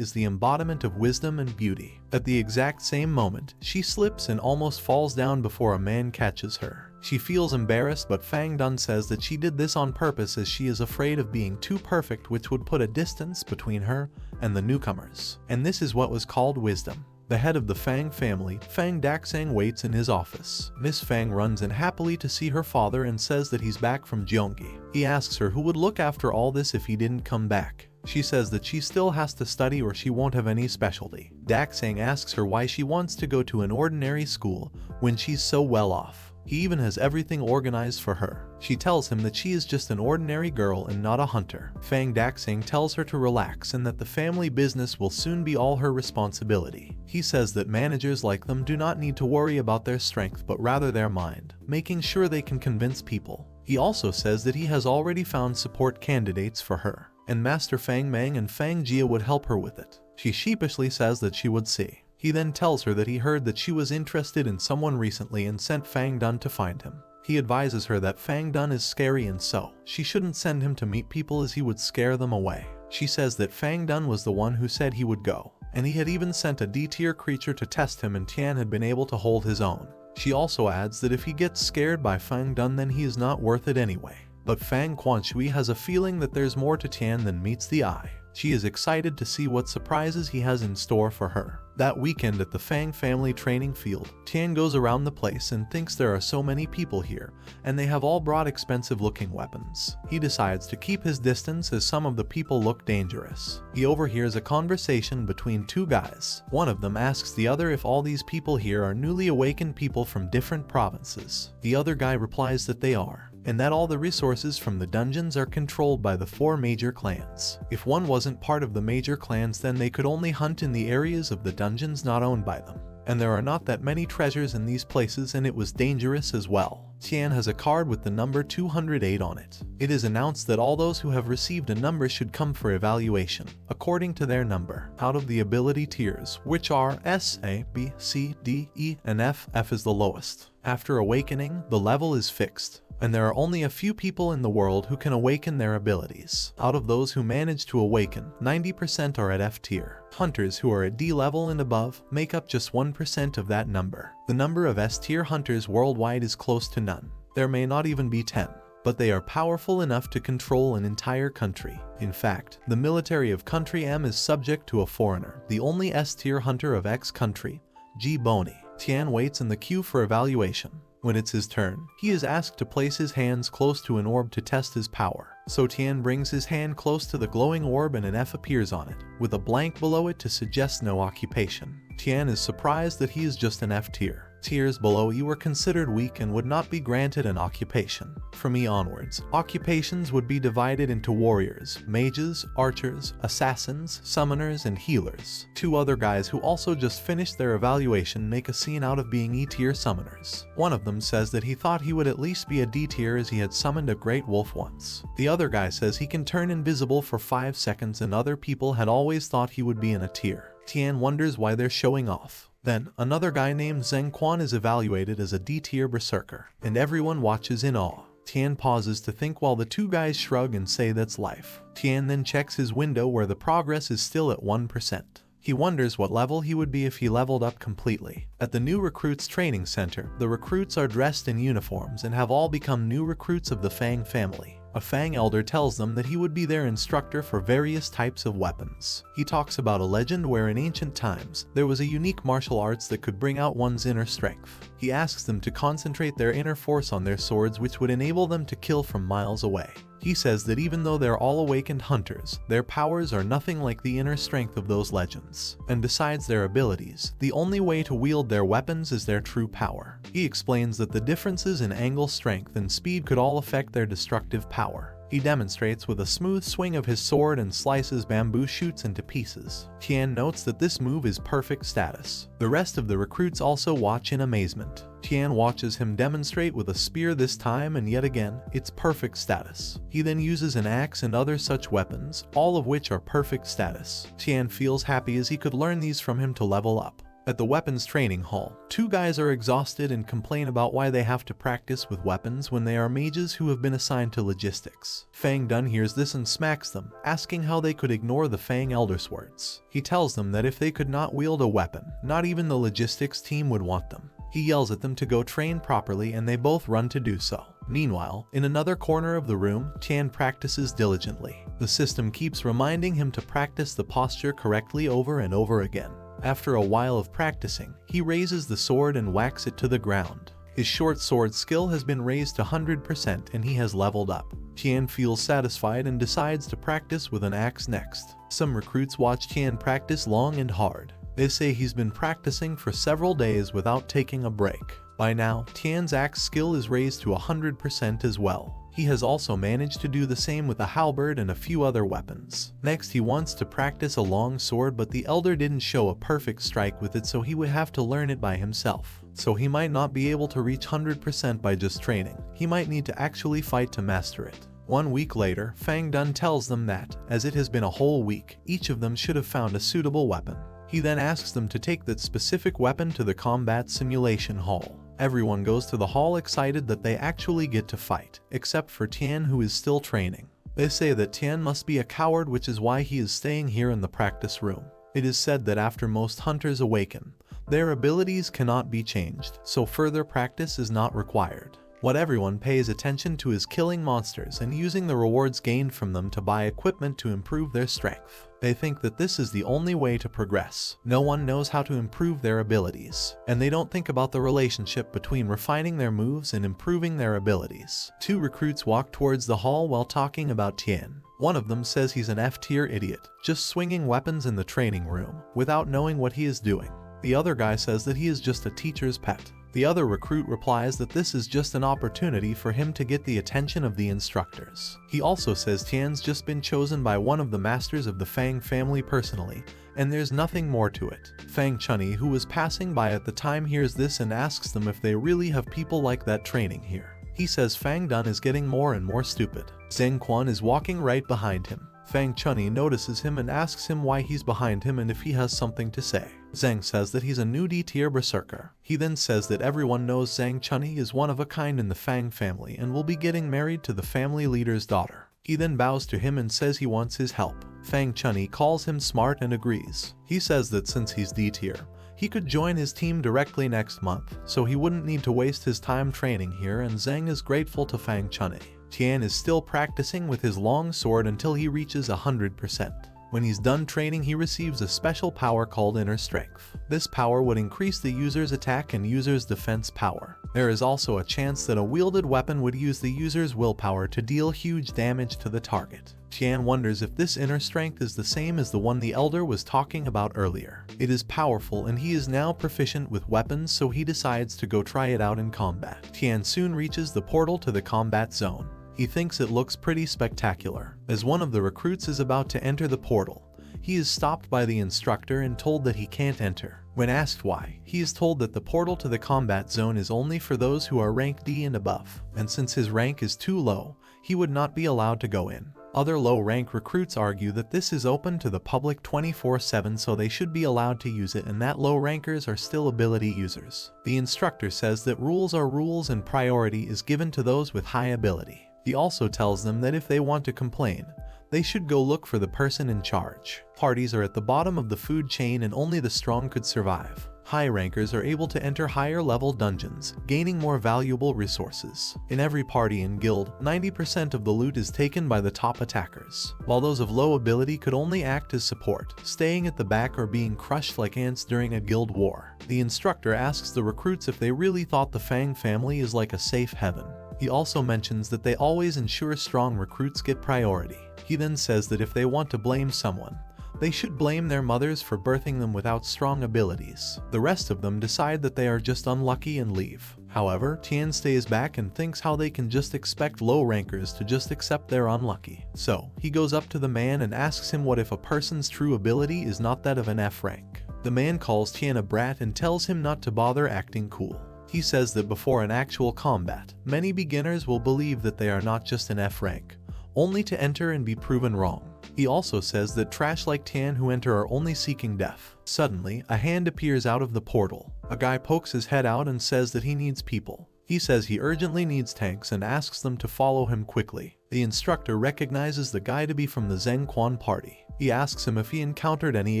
is the embodiment of wisdom and beauty. At the exact same moment, she slips and almost falls down before a man catches her. She feels embarrassed, but Fang Dun says that she did this on purpose as she is afraid of being too perfect, which would put a distance between her and the newcomers. And this is what was called wisdom. The head of the Fang family, Fang Daxang, waits in his office. Miss Fang runs in happily to see her father and says that he's back from Gyeonggi. He asks her who would look after all this if he didn't come back. She says that she still has to study or she won't have any specialty. Daxang asks her why she wants to go to an ordinary school when she's so well off. He even has everything organized for her. She tells him that she is just an ordinary girl and not a hunter. Fang Daxing tells her to relax and that the family business will soon be all her responsibility. He says that managers like them do not need to worry about their strength but rather their mind, making sure they can convince people. He also says that he has already found support candidates for her, and Master Fang Mang and Fang Jia would help her with it. She sheepishly says that she would see. He then tells her that he heard that she was interested in someone recently and sent Fang Dun to find him. He advises her that Fang Dun is scary and so she shouldn't send him to meet people as he would scare them away. She says that Fang Dun was the one who said he would go, and he had even sent a D-tier creature to test him and Tian had been able to hold his own. She also adds that if he gets scared by Fang Dun then he is not worth it anyway. But Fang Quanshui has a feeling that there's more to Tian than meets the eye. She is excited to see what surprises he has in store for her. That weekend at the Fang family training field, Tian goes around the place and thinks there are so many people here, and they have all brought expensive-looking weapons. He decides to keep his distance as some of the people look dangerous. He overhears a conversation between two guys. One of them asks the other if all these people here are newly awakened people from different provinces. The other guy replies that they are, and that all the resources from the dungeons are controlled by the 4 major clans. If one wasn't part of the major clans then they could only hunt in the areas of the dungeons not owned by them. And there are not that many treasures in these places and it was dangerous as well. Tian has a card with the number 208 on it. It is announced that all those who have received a number should come for evaluation, according to their number, out of the ability tiers, which are S, A, B, C, D, E, and F. F is the lowest. After awakening, the level is fixed, and there are only a few people in the world who can awaken their abilities. Out of those who manage to awaken, 90% are at F tier. Hunters who are at D level and above make up just 1% of that number. The number of S tier hunters worldwide is close to none. There may not even be 10. But they are powerful enough to control an entire country. In fact, the military of country M is subject to a foreigner, the only S tier hunter of X country, G Boni. Tian waits in the queue for evaluation. When it's his turn, he is asked to place his hands close to an orb to test his power. So Tian brings his hand close to the glowing orb and an F appears on it, with a blank below it to suggest no occupation. Tian is surprised that he is just an F tier. Tiers below E were considered weak and would not be granted an occupation. From E onwards, occupations would be divided into warriors, mages, archers, assassins, summoners, and healers. 2 other guys who also just finished their evaluation make a scene out of being E tier summoners. One of them says that he thought he would at least be a D tier as he had summoned a great wolf once. The other guy says he can turn invisible for 5 seconds and other people had always thought he would be in a tier. Tian wonders why they're showing off. Then, another guy named Zheng Quan is evaluated as a D-tier berserker, and everyone watches in awe. Tian pauses to think while the 2 guys shrug and say that's life. Tian then checks his window where the progress is still at 1%. He wonders what level he would be if he leveled up completely. At the new recruits training center, the recruits are dressed in uniforms and have all become new recruits of the Fang family. A Fang elder tells them that he would be their instructor for various types of weapons. He talks about a legend where in ancient times, there was a unique martial arts that could bring out one's inner strength. He asks them to concentrate their inner force on their swords which would enable them to kill from miles away. He says that even though they're all awakened hunters, their powers are nothing like the inner strength of those legends. And besides their abilities, the only way to wield their weapons is their true power. He explains that the differences in angle strength and speed could all affect their destructive power. He demonstrates with a smooth swing of his sword and slices bamboo shoots into pieces. Tian notes that this move is perfect status. The rest of the recruits also watch in amazement. Tian watches him demonstrate with a spear this time, and yet again, it's perfect status. He then uses an axe and other such weapons, all of which are perfect status. Tian feels happy as he could learn these from him to level up. At the weapons training hall, two guys are exhausted and complain about why they have to practice with weapons when they are mages who have been assigned to logistics. Fang Dun hears this and smacks them, asking how they could ignore the Fang Elder Swords. He tells them that if they could not wield a weapon, not even the logistics team would want them. He yells at them to go train properly, and they both run to do so. Meanwhile, in another corner of the room, Tian practices diligently. The system keeps reminding him to practice the posture correctly over and over again. After a while of practicing, he raises the sword and whacks it to the ground. His short sword skill has been raised to 100% and he has leveled up. Tian feels satisfied and decides to practice with an axe next. Some recruits watch Tian practice long and hard. They say he's been practicing for several days without taking a break. By now, Tian's axe skill is raised to 100% as well. He has also managed to do the same with a halberd and a few other weapons. Next, he wants to practice a long sword, but the elder didn't show a perfect strike with it, so he would have to learn it by himself. So he might not be able to reach 100% by just training. He might need to actually fight to master it. 1 week later, Fang Dun tells them that, as it has been a whole week, each of them should have found a suitable weapon. He then asks them to take that specific weapon to the combat simulation hall. Everyone goes to the hall excited that they actually get to fight, except for Tian, who is still training. They say that Tian must be a coward, which is why he is staying here in the practice room. It is said that after most hunters awaken, their abilities cannot be changed, so further practice is not required. What everyone pays attention to is killing monsters and using the rewards gained from them to buy equipment to improve their strength. They think that this is the only way to progress. No one knows how to improve their abilities, and they don't think about the relationship between refining their moves and improving their abilities. Two recruits walk towards the hall while talking about Tian. One of them says he's an F-tier idiot, just swinging weapons in the training room, without knowing what he is doing. The other guy says that he is just a teacher's pet. The other recruit replies that this is just an opportunity for him to get the attention of the instructors. He also says Tian's just been chosen by one of the masters of the Fang family personally, and there's nothing more to it. Fang Chunyi, who was passing by at the time, hears this and asks them if they really have people like that training here. He says Fang Dun is getting more and more stupid. Zheng Quan is walking right behind him. Fang Chunyi notices him and asks him why he's behind him and if he has something to say. Zhang says that he's a new D-tier berserker. He then says that everyone knows Zhang Chunyi is one of a kind in the Fang family and will be getting married to the family leader's daughter. He then bows to him and says he wants his help. Fang Chunyi calls him smart and agrees. He says that since he's D-tier, he could join his team directly next month, so he wouldn't need to waste his time training here, and Zhang is grateful to Fang Chunyi. Tian is still practicing with his long sword until he reaches 100%. When he's done training, he receives a special power called Inner Strength. This power would increase the user's attack and user's defense power. There is also a chance that a wielded weapon would use the user's willpower to deal huge damage to the target. Tian wonders if this inner strength is the same as the one the elder was talking about earlier. It is powerful and he is now proficient with weapons, so he decides to go try it out in combat. Tian soon reaches the portal to the combat zone. He thinks it looks pretty spectacular. As one of the recruits is about to enter the portal, he is stopped by the instructor and told that he can't enter. When asked why, he is told that the portal to the combat zone is only for those who are rank D and above, and since his rank is too low, he would not be allowed to go in. Other low-rank recruits argue that this is open to the public 24/7, so they should be allowed to use it, and that low rankers are still ability users. The instructor says that rules are rules and priority is given to those with high ability. He also tells them that if they want to complain, they should go look for the person in charge. Parties are at the bottom of the food chain and only the strong could survive. High rankers are able to enter higher level dungeons, gaining more valuable resources. In every party and guild, 90% of the loot is taken by the top attackers, while those of low ability could only act as support, staying at the back or being crushed like ants during a guild war. The instructor asks the recruits if they really thought the Fang family is like a safe haven. He also mentions that they always ensure strong recruits get priority. He then says that if they want to blame someone, they should blame their mothers for birthing them without strong abilities. The rest of them decide that they are just unlucky and leave. However, Tian stays back and thinks how they can just expect low rankers to just accept they're unlucky. So, he goes up to the man and asks him what if a person's true ability is not that of an F rank. The man calls Tian a brat and tells him not to bother acting cool. He says that before an actual combat, many beginners will believe that they are not just an F rank, only to enter and be proven wrong. He also says that trash like Tian who enter are only seeking death. Suddenly, a hand appears out of the portal. A guy pokes his head out and says that he needs people. He says he urgently needs tanks and asks them to follow him quickly. The instructor recognizes the guy to be from the Zheng Quan party. He asks him if he encountered any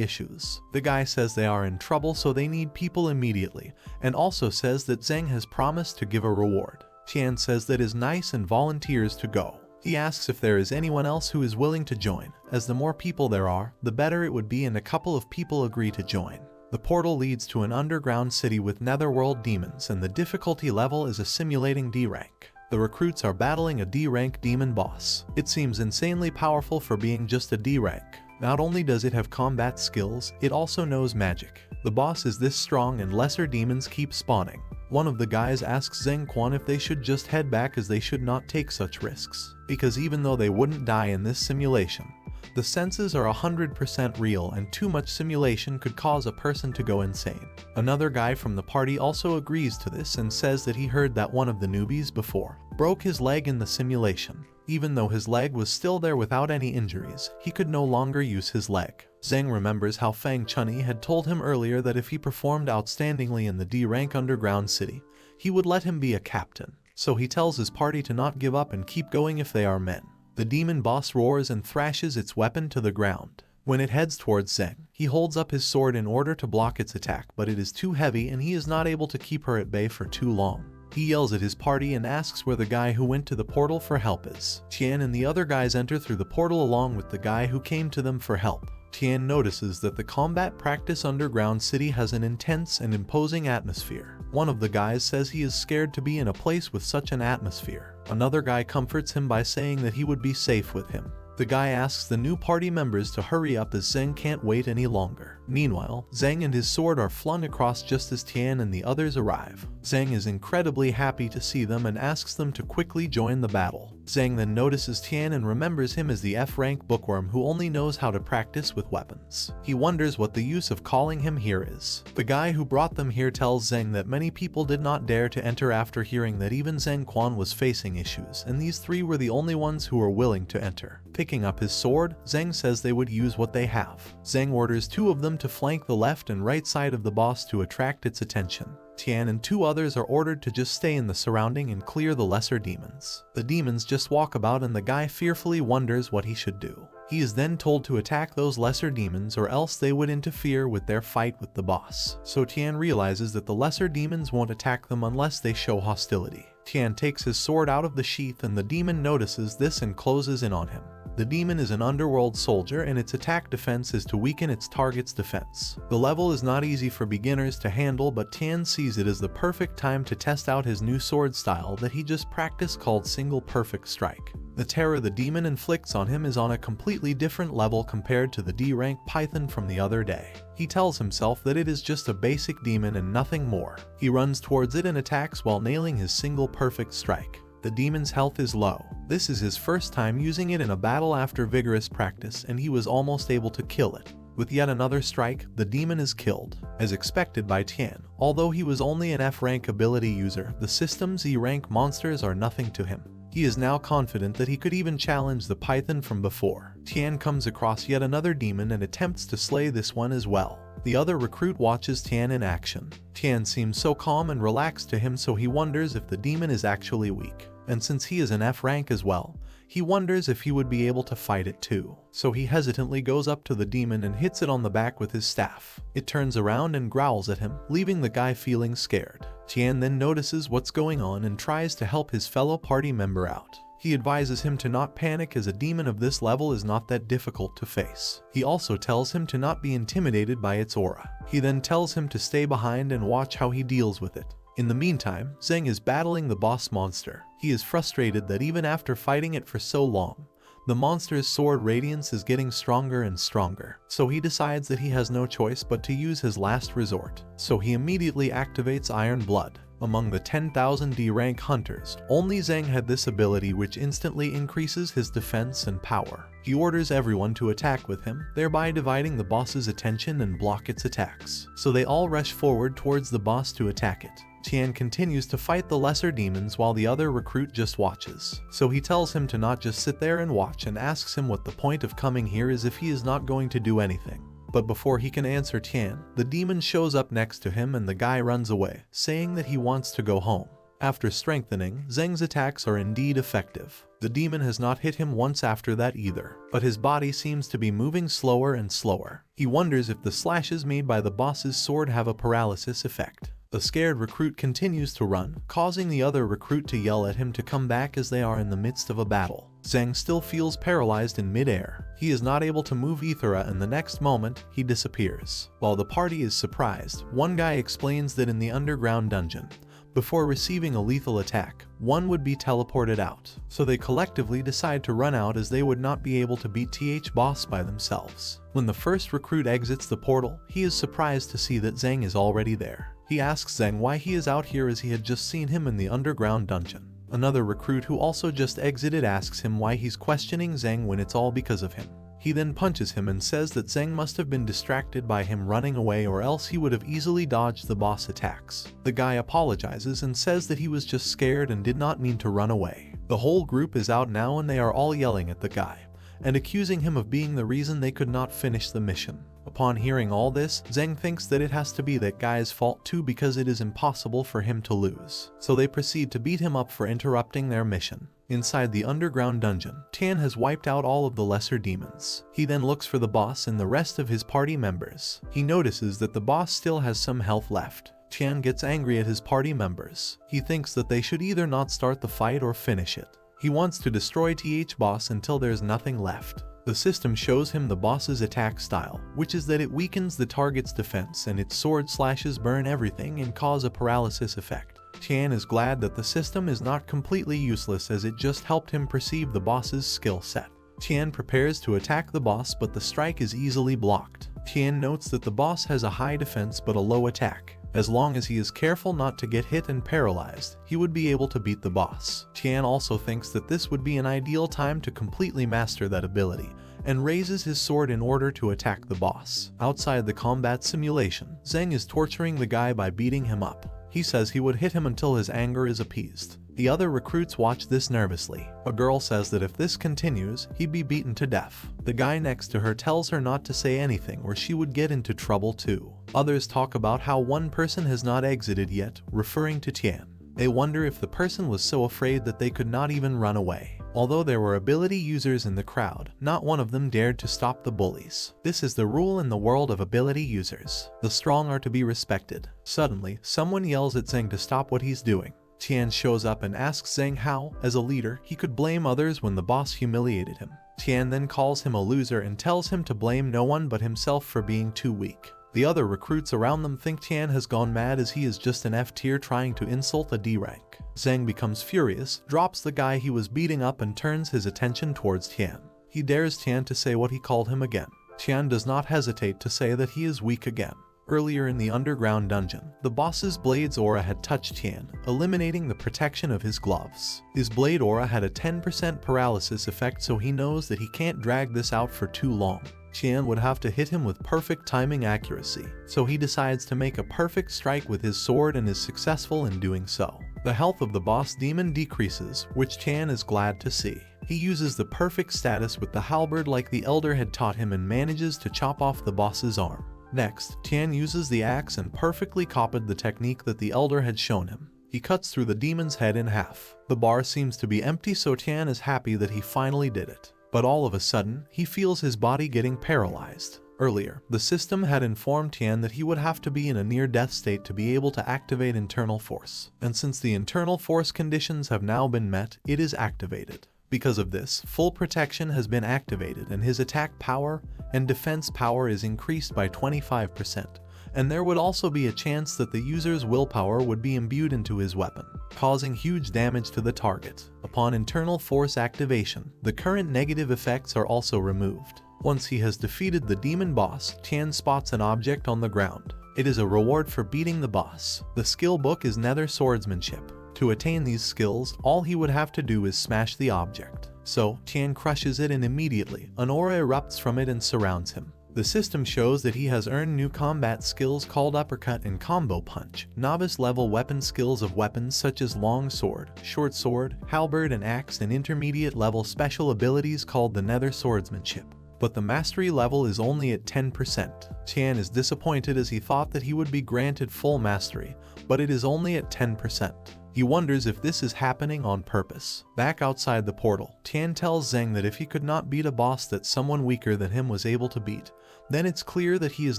issues. The guy says they are in trouble so they need people immediately, and also says that Zheng has promised to give a reward. Tian says that is nice and volunteers to go. He asks if there is anyone else who is willing to join, as the more people there are, the better it would be, and a couple of people agree to join. The portal leads to an underground city with netherworld demons, and the difficulty level is a simulating D rank. The recruits are battling a D rank demon boss. It seems insanely powerful for being just a D rank. Not only does it have combat skills, it also knows magic. The boss is this strong and lesser demons keep spawning. One of the guys asks Zheng Quan if they should just head back as they should not take such risks, because even though they wouldn't die in this simulation, the senses are 100% real and too much simulation could cause a person to go insane. Another guy from the party also agrees to this and says that he heard that one of the newbies before broke his leg in the simulation. Even though his leg was still there without any injuries, he could no longer use his leg. Zheng remembers how Fang Chunyi had told him earlier that if he performed outstandingly in the D-rank underground city, he would let him be a captain. So he tells his party to not give up and keep going if they are men. The demon boss roars and thrashes its weapon to the ground. When it heads towards Zheng, he holds up his sword in order to block its attack, but it is too heavy and he is not able to keep her at bay for too long. He yells at his party and asks where the guy who went to the portal for help is. Tian and the other guys enter through the portal along with the guy who came to them for help. Tian notices that the combat practice underground city has an intense and imposing atmosphere. One of the guys says he is scared to be in a place with such an atmosphere. Another guy comforts him by saying that he would be safe with him. The guy asks the new party members to hurry up as Zheng can't wait any longer. Meanwhile, Zheng and his sword are flung across just as Tian and the others arrive. Zheng is incredibly happy to see them and asks them to quickly join the battle. Zheng then notices Tian and remembers him as the F-rank bookworm who only knows how to practice with weapons. He wonders what the use of calling him here is. The guy who brought them here tells Zheng that many people did not dare to enter after hearing that even Zheng Quan was facing issues, and these three were the only ones who were willing to enter. Picking up his sword, Zheng says they would use what they have. Zheng orders two of them to flank the left and right side of the boss to attract its attention. Tian and two others are ordered to just stay in the surrounding and clear the lesser demons. The demons just walk about and the guy fearfully wonders what he should do. He is then told to attack those lesser demons or else they would interfere with their fight with the boss. So Tian realizes that the lesser demons won't attack them unless they show hostility. Tian takes his sword out of the sheath and the demon notices this and closes in on him. The demon is an underworld soldier and its attack defense is to weaken its target's defense. The level is not easy for beginners to handle, but Tian sees it as the perfect time to test out his new sword style that he just practiced called Single Perfect Strike. The terror the demon inflicts on him is on a completely different level compared to the D-rank Python from the other day. He tells himself that it is just a basic demon and nothing more. He runs towards it and attacks while nailing his Single Perfect Strike. The demon's health is low. This is his first time using it in a battle after vigorous practice, and he was almost able to kill it. With yet another strike, the demon is killed, as expected by Tian. Although he was only an F-rank ability user, the system's E-rank monsters are nothing to him. He is now confident that he could even challenge the Python from before. Tian comes across yet another demon and attempts to slay this one as well. The other recruit watches Tian in action. Tian seems so calm and relaxed to him, so he wonders if the demon is actually weak. And since he is an F rank as well, he wonders if he would be able to fight it too. So he hesitantly goes up to the demon and hits it on the back with his staff. It turns around and growls at him, leaving the guy feeling scared. Tian then notices what's going on and tries to help his fellow party member out. He advises him to not panic as a demon of this level is not that difficult to face. He also tells him to not be intimidated by its aura. He then tells him to stay behind and watch how he deals with it. In the meantime, Zheng is battling the boss monster. He is frustrated that even after fighting it for so long, the monster's sword radiance is getting stronger and stronger, so he decides that he has no choice but to use his last resort. So he immediately activates Iron Blood. Among the 10,000 D rank hunters, only Zheng had this ability, which instantly increases his defense and power. He orders everyone to attack with him, thereby dividing the boss's attention and block its attacks. So they all rush forward towards the boss to attack it. Tian continues to fight the lesser demons while the other recruit just watches. So he tells him to not just sit there and watch, and asks him what the point of coming here is if he is not going to do anything. But before he can answer Tian, the demon shows up next to him and the guy runs away, saying that he wants to go home. After strengthening, Zheng's attacks are indeed effective. The demon has not hit him once after that either, but his body seems to be moving slower and slower. He wonders if the slashes made by the boss's sword have a paralysis effect. The scared recruit continues to run, causing the other recruit to yell at him to come back as they are in the midst of a battle. Zheng still feels paralyzed in midair. He is not able to move Ithera, and the next moment, he disappears. While the party is surprised, one guy explains that in the underground dungeon, before receiving a lethal attack, one would be teleported out. So they collectively decide to run out as they would not be able to beat TH boss by themselves. When the first recruit exits the portal, he is surprised to see that Zheng is already there. He asks Zheng why he is out here as he had just seen him in the underground dungeon. Another recruit who also just exited asks him why he's questioning Zheng when it's all because of him. He then punches him and says that Zheng must have been distracted by him running away, or else he would have easily dodged the boss attacks. The guy apologizes and says that he was just scared and did not mean to run away. The whole group is out now and they are all yelling at the guy and accusing him of being the reason they could not finish the mission. Upon hearing all this, Zheng thinks that it has to be that guy's fault too, because it is impossible for him to lose. So they proceed to beat him up for interrupting their mission. Inside the underground dungeon, Tian has wiped out all of the lesser demons. He then looks for the boss and the rest of his party members. He notices that the boss still has some health left. Tian gets angry at his party members. He thinks that they should either not start the fight or finish it. He wants to destroy TH boss until there's nothing left. The system shows him the boss's attack style, which is that it weakens the target's defense and its sword slashes burn everything and cause a paralysis effect. Tian is glad that the system is not completely useless, as it just helped him perceive the boss's skill set. Tian prepares to attack the boss, but the strike is easily blocked. Tian notes that the boss has a high defense but a low attack. As long as he is careful not to get hit and paralyzed, he would be able to beat the boss. Tian also thinks that this would be an ideal time to completely master that ability, and raises his sword in order to attack the boss. Outside the combat simulation, Zheng is torturing the guy by beating him up. He says he would hit him until his anger is appeased. The other recruits watch this nervously. A girl says that if this continues, he'd be beaten to death. The guy next to her tells her not to say anything or she would get into trouble too. Others talk about how one person has not exited yet, referring to Tian. They wonder if the person was so afraid that they could not even run away. Although there were ability users in the crowd, not one of them dared to stop the bullies. This is the rule in the world of ability users. The strong are to be respected. Suddenly, someone yells at Zheng to stop what he's doing. Tian shows up and asks Zheng how, as a leader, he could blame others when the boss humiliated him. Tian then calls him a loser and tells him to blame no one but himself for being too weak. The other recruits around them think Tian has gone mad, as he is just an F tier trying to insult a D rank. Zheng becomes furious, drops the guy he was beating up and turns his attention towards Tian. He dares Tian to say what he called him again. Tian does not hesitate to say that he is weak again. Earlier in the underground dungeon, the boss's blade's aura had touched Tian, eliminating the protection of his gloves. His blade aura had a 10% paralysis effect, so he knows that he can't drag this out for too long. Tian would have to hit him with perfect timing accuracy, so he decides to make a perfect strike with his sword and is successful in doing so. The health of the boss demon decreases, which Tian is glad to see. He uses the perfect status with the halberd like the elder had taught him and manages to chop off the boss's arm. Next, Tian uses the axe and perfectly copied the technique that the elder had shown him. He cuts through the demon's head in half. The bar seems to be empty, so Tian is happy that he finally did it. But all of a sudden, he feels his body getting paralyzed. Earlier, the system had informed Tian that he would have to be in a near-death state to be able to activate internal force. And since the internal force conditions have now been met, it is activated. Because of this, full protection has been activated and his attack power and defense power is increased by 25%, and there would also be a chance that the user's willpower would be imbued into his weapon, causing huge damage to the target. Upon internal force activation, the current negative effects are also removed. Once he has defeated the demon boss, Tian spots an object on the ground. It is a reward for beating the boss. The skill book is Nether Swordsmanship. To attain these skills, all he would have to do is smash the object. So, Tian crushes it and immediately, an aura erupts from it and surrounds him. The system shows that he has earned new combat skills called Uppercut and Combo Punch, novice-level weapon skills of weapons such as Long Sword, Short Sword, Halberd and Axe, and intermediate-level special abilities called the Nether Swordsmanship. But the mastery level is only at 10%. Tian is disappointed as he thought that he would be granted full mastery, but it is only at 10%. He wonders if this is happening on purpose. Back outside the portal, Tian tells Zheng that if he could not beat a boss that someone weaker than him was able to beat, then it's clear that he is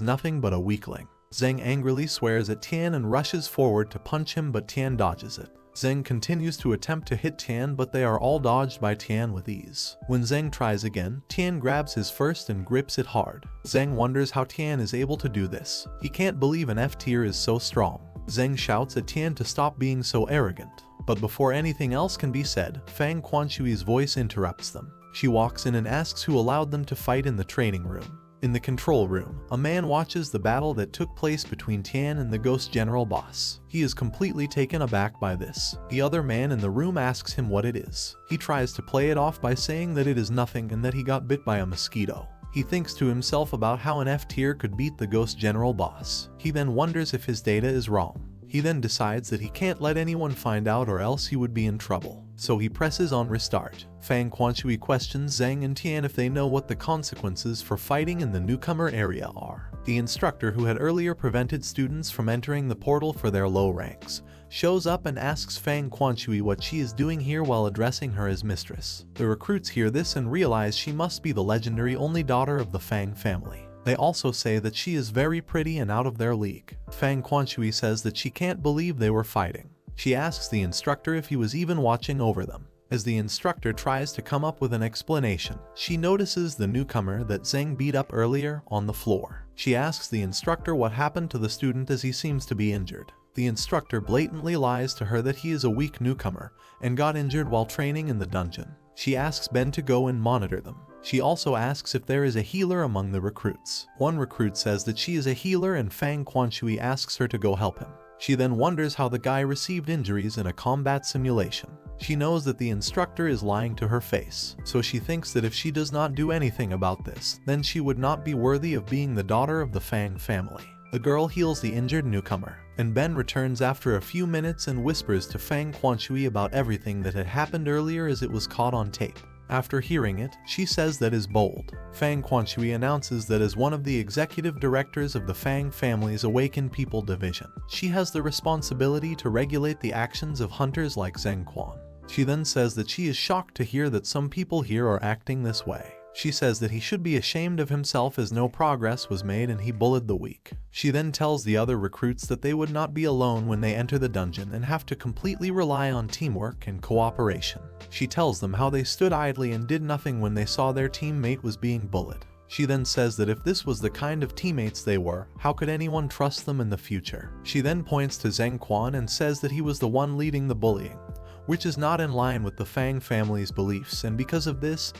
nothing but a weakling. Zheng angrily swears at Tian and rushes forward to punch him, but Tian dodges it. Zheng continues to attempt to hit Tian, but they are all dodged by Tian with ease. When Zheng tries again, Tian grabs his first and grips it hard. Zheng wonders how Tian is able to do this. He can't believe an F tier is so strong. Zheng shouts at Tian to stop being so arrogant. But before anything else can be said, Fang Quanshui's voice interrupts them. She walks in and asks who allowed them to fight in the training room. In the control room, a man watches the battle that took place between Tian and the Ghost General boss. He is completely taken aback by this. The other man in the room asks him what it is. He tries to play it off by saying that it is nothing and that he got bit by a mosquito. He thinks to himself about how an F tier could beat the Ghost General boss. He then wonders if his data is wrong. He then decides that he can't let anyone find out or else he would be in trouble. So he presses on restart. Fang Quanshui questions Zheng and Tian if they know what the consequences for fighting in the newcomer area are. The instructor who had earlier prevented students from entering the portal for their low ranks shows up and asks Fang Quanshui what she is doing here while addressing her as mistress. The recruits hear this and realize she must be the legendary only daughter of the Fang family. They also say that she is very pretty and out of their league. Fang Quanshui says that she can't believe they were fighting. She asks the instructor if he was even watching over them. As the instructor tries to come up with an explanation, she notices the newcomer that Zheng beat up earlier on the floor. She asks the instructor what happened to the student as he seems to be injured. The instructor blatantly lies to her that he is a weak newcomer and got injured while training in the dungeon. She asks Ben to go and monitor them. She also asks if there is a healer among the recruits. One recruit says that she is a healer and Fang Quanshui asks her to go help him. She then wonders how the guy received injuries in a combat simulation. She knows that the instructor is lying to her face, so she thinks that if she does not do anything about this, then she would not be worthy of being the daughter of the Fang family. The girl heals the injured newcomer, and Ben returns after a few minutes and whispers to Fang Quanshui about everything that had happened earlier as it was caught on tape. After hearing it, she says that is bold. Fang Quanshui announces that as one of the executive directors of the Fang family's Awakened People division, she has the responsibility to regulate the actions of hunters like Zheng Quan. She then says that she is shocked to hear that some people here are acting this way. She says that he should be ashamed of himself as no progress was made and he bullied the weak. She then tells the other recruits that they would not be alone when they enter the dungeon and have to completely rely on teamwork and cooperation. She tells them how they stood idly and did nothing when they saw their teammate was being bullied. She then says that if this was the kind of teammates they were, how could anyone trust them in the future? She then points to Zheng Quan and says that he was the one leading the bullying, which is not in line with the Fang family's beliefs, and because of this,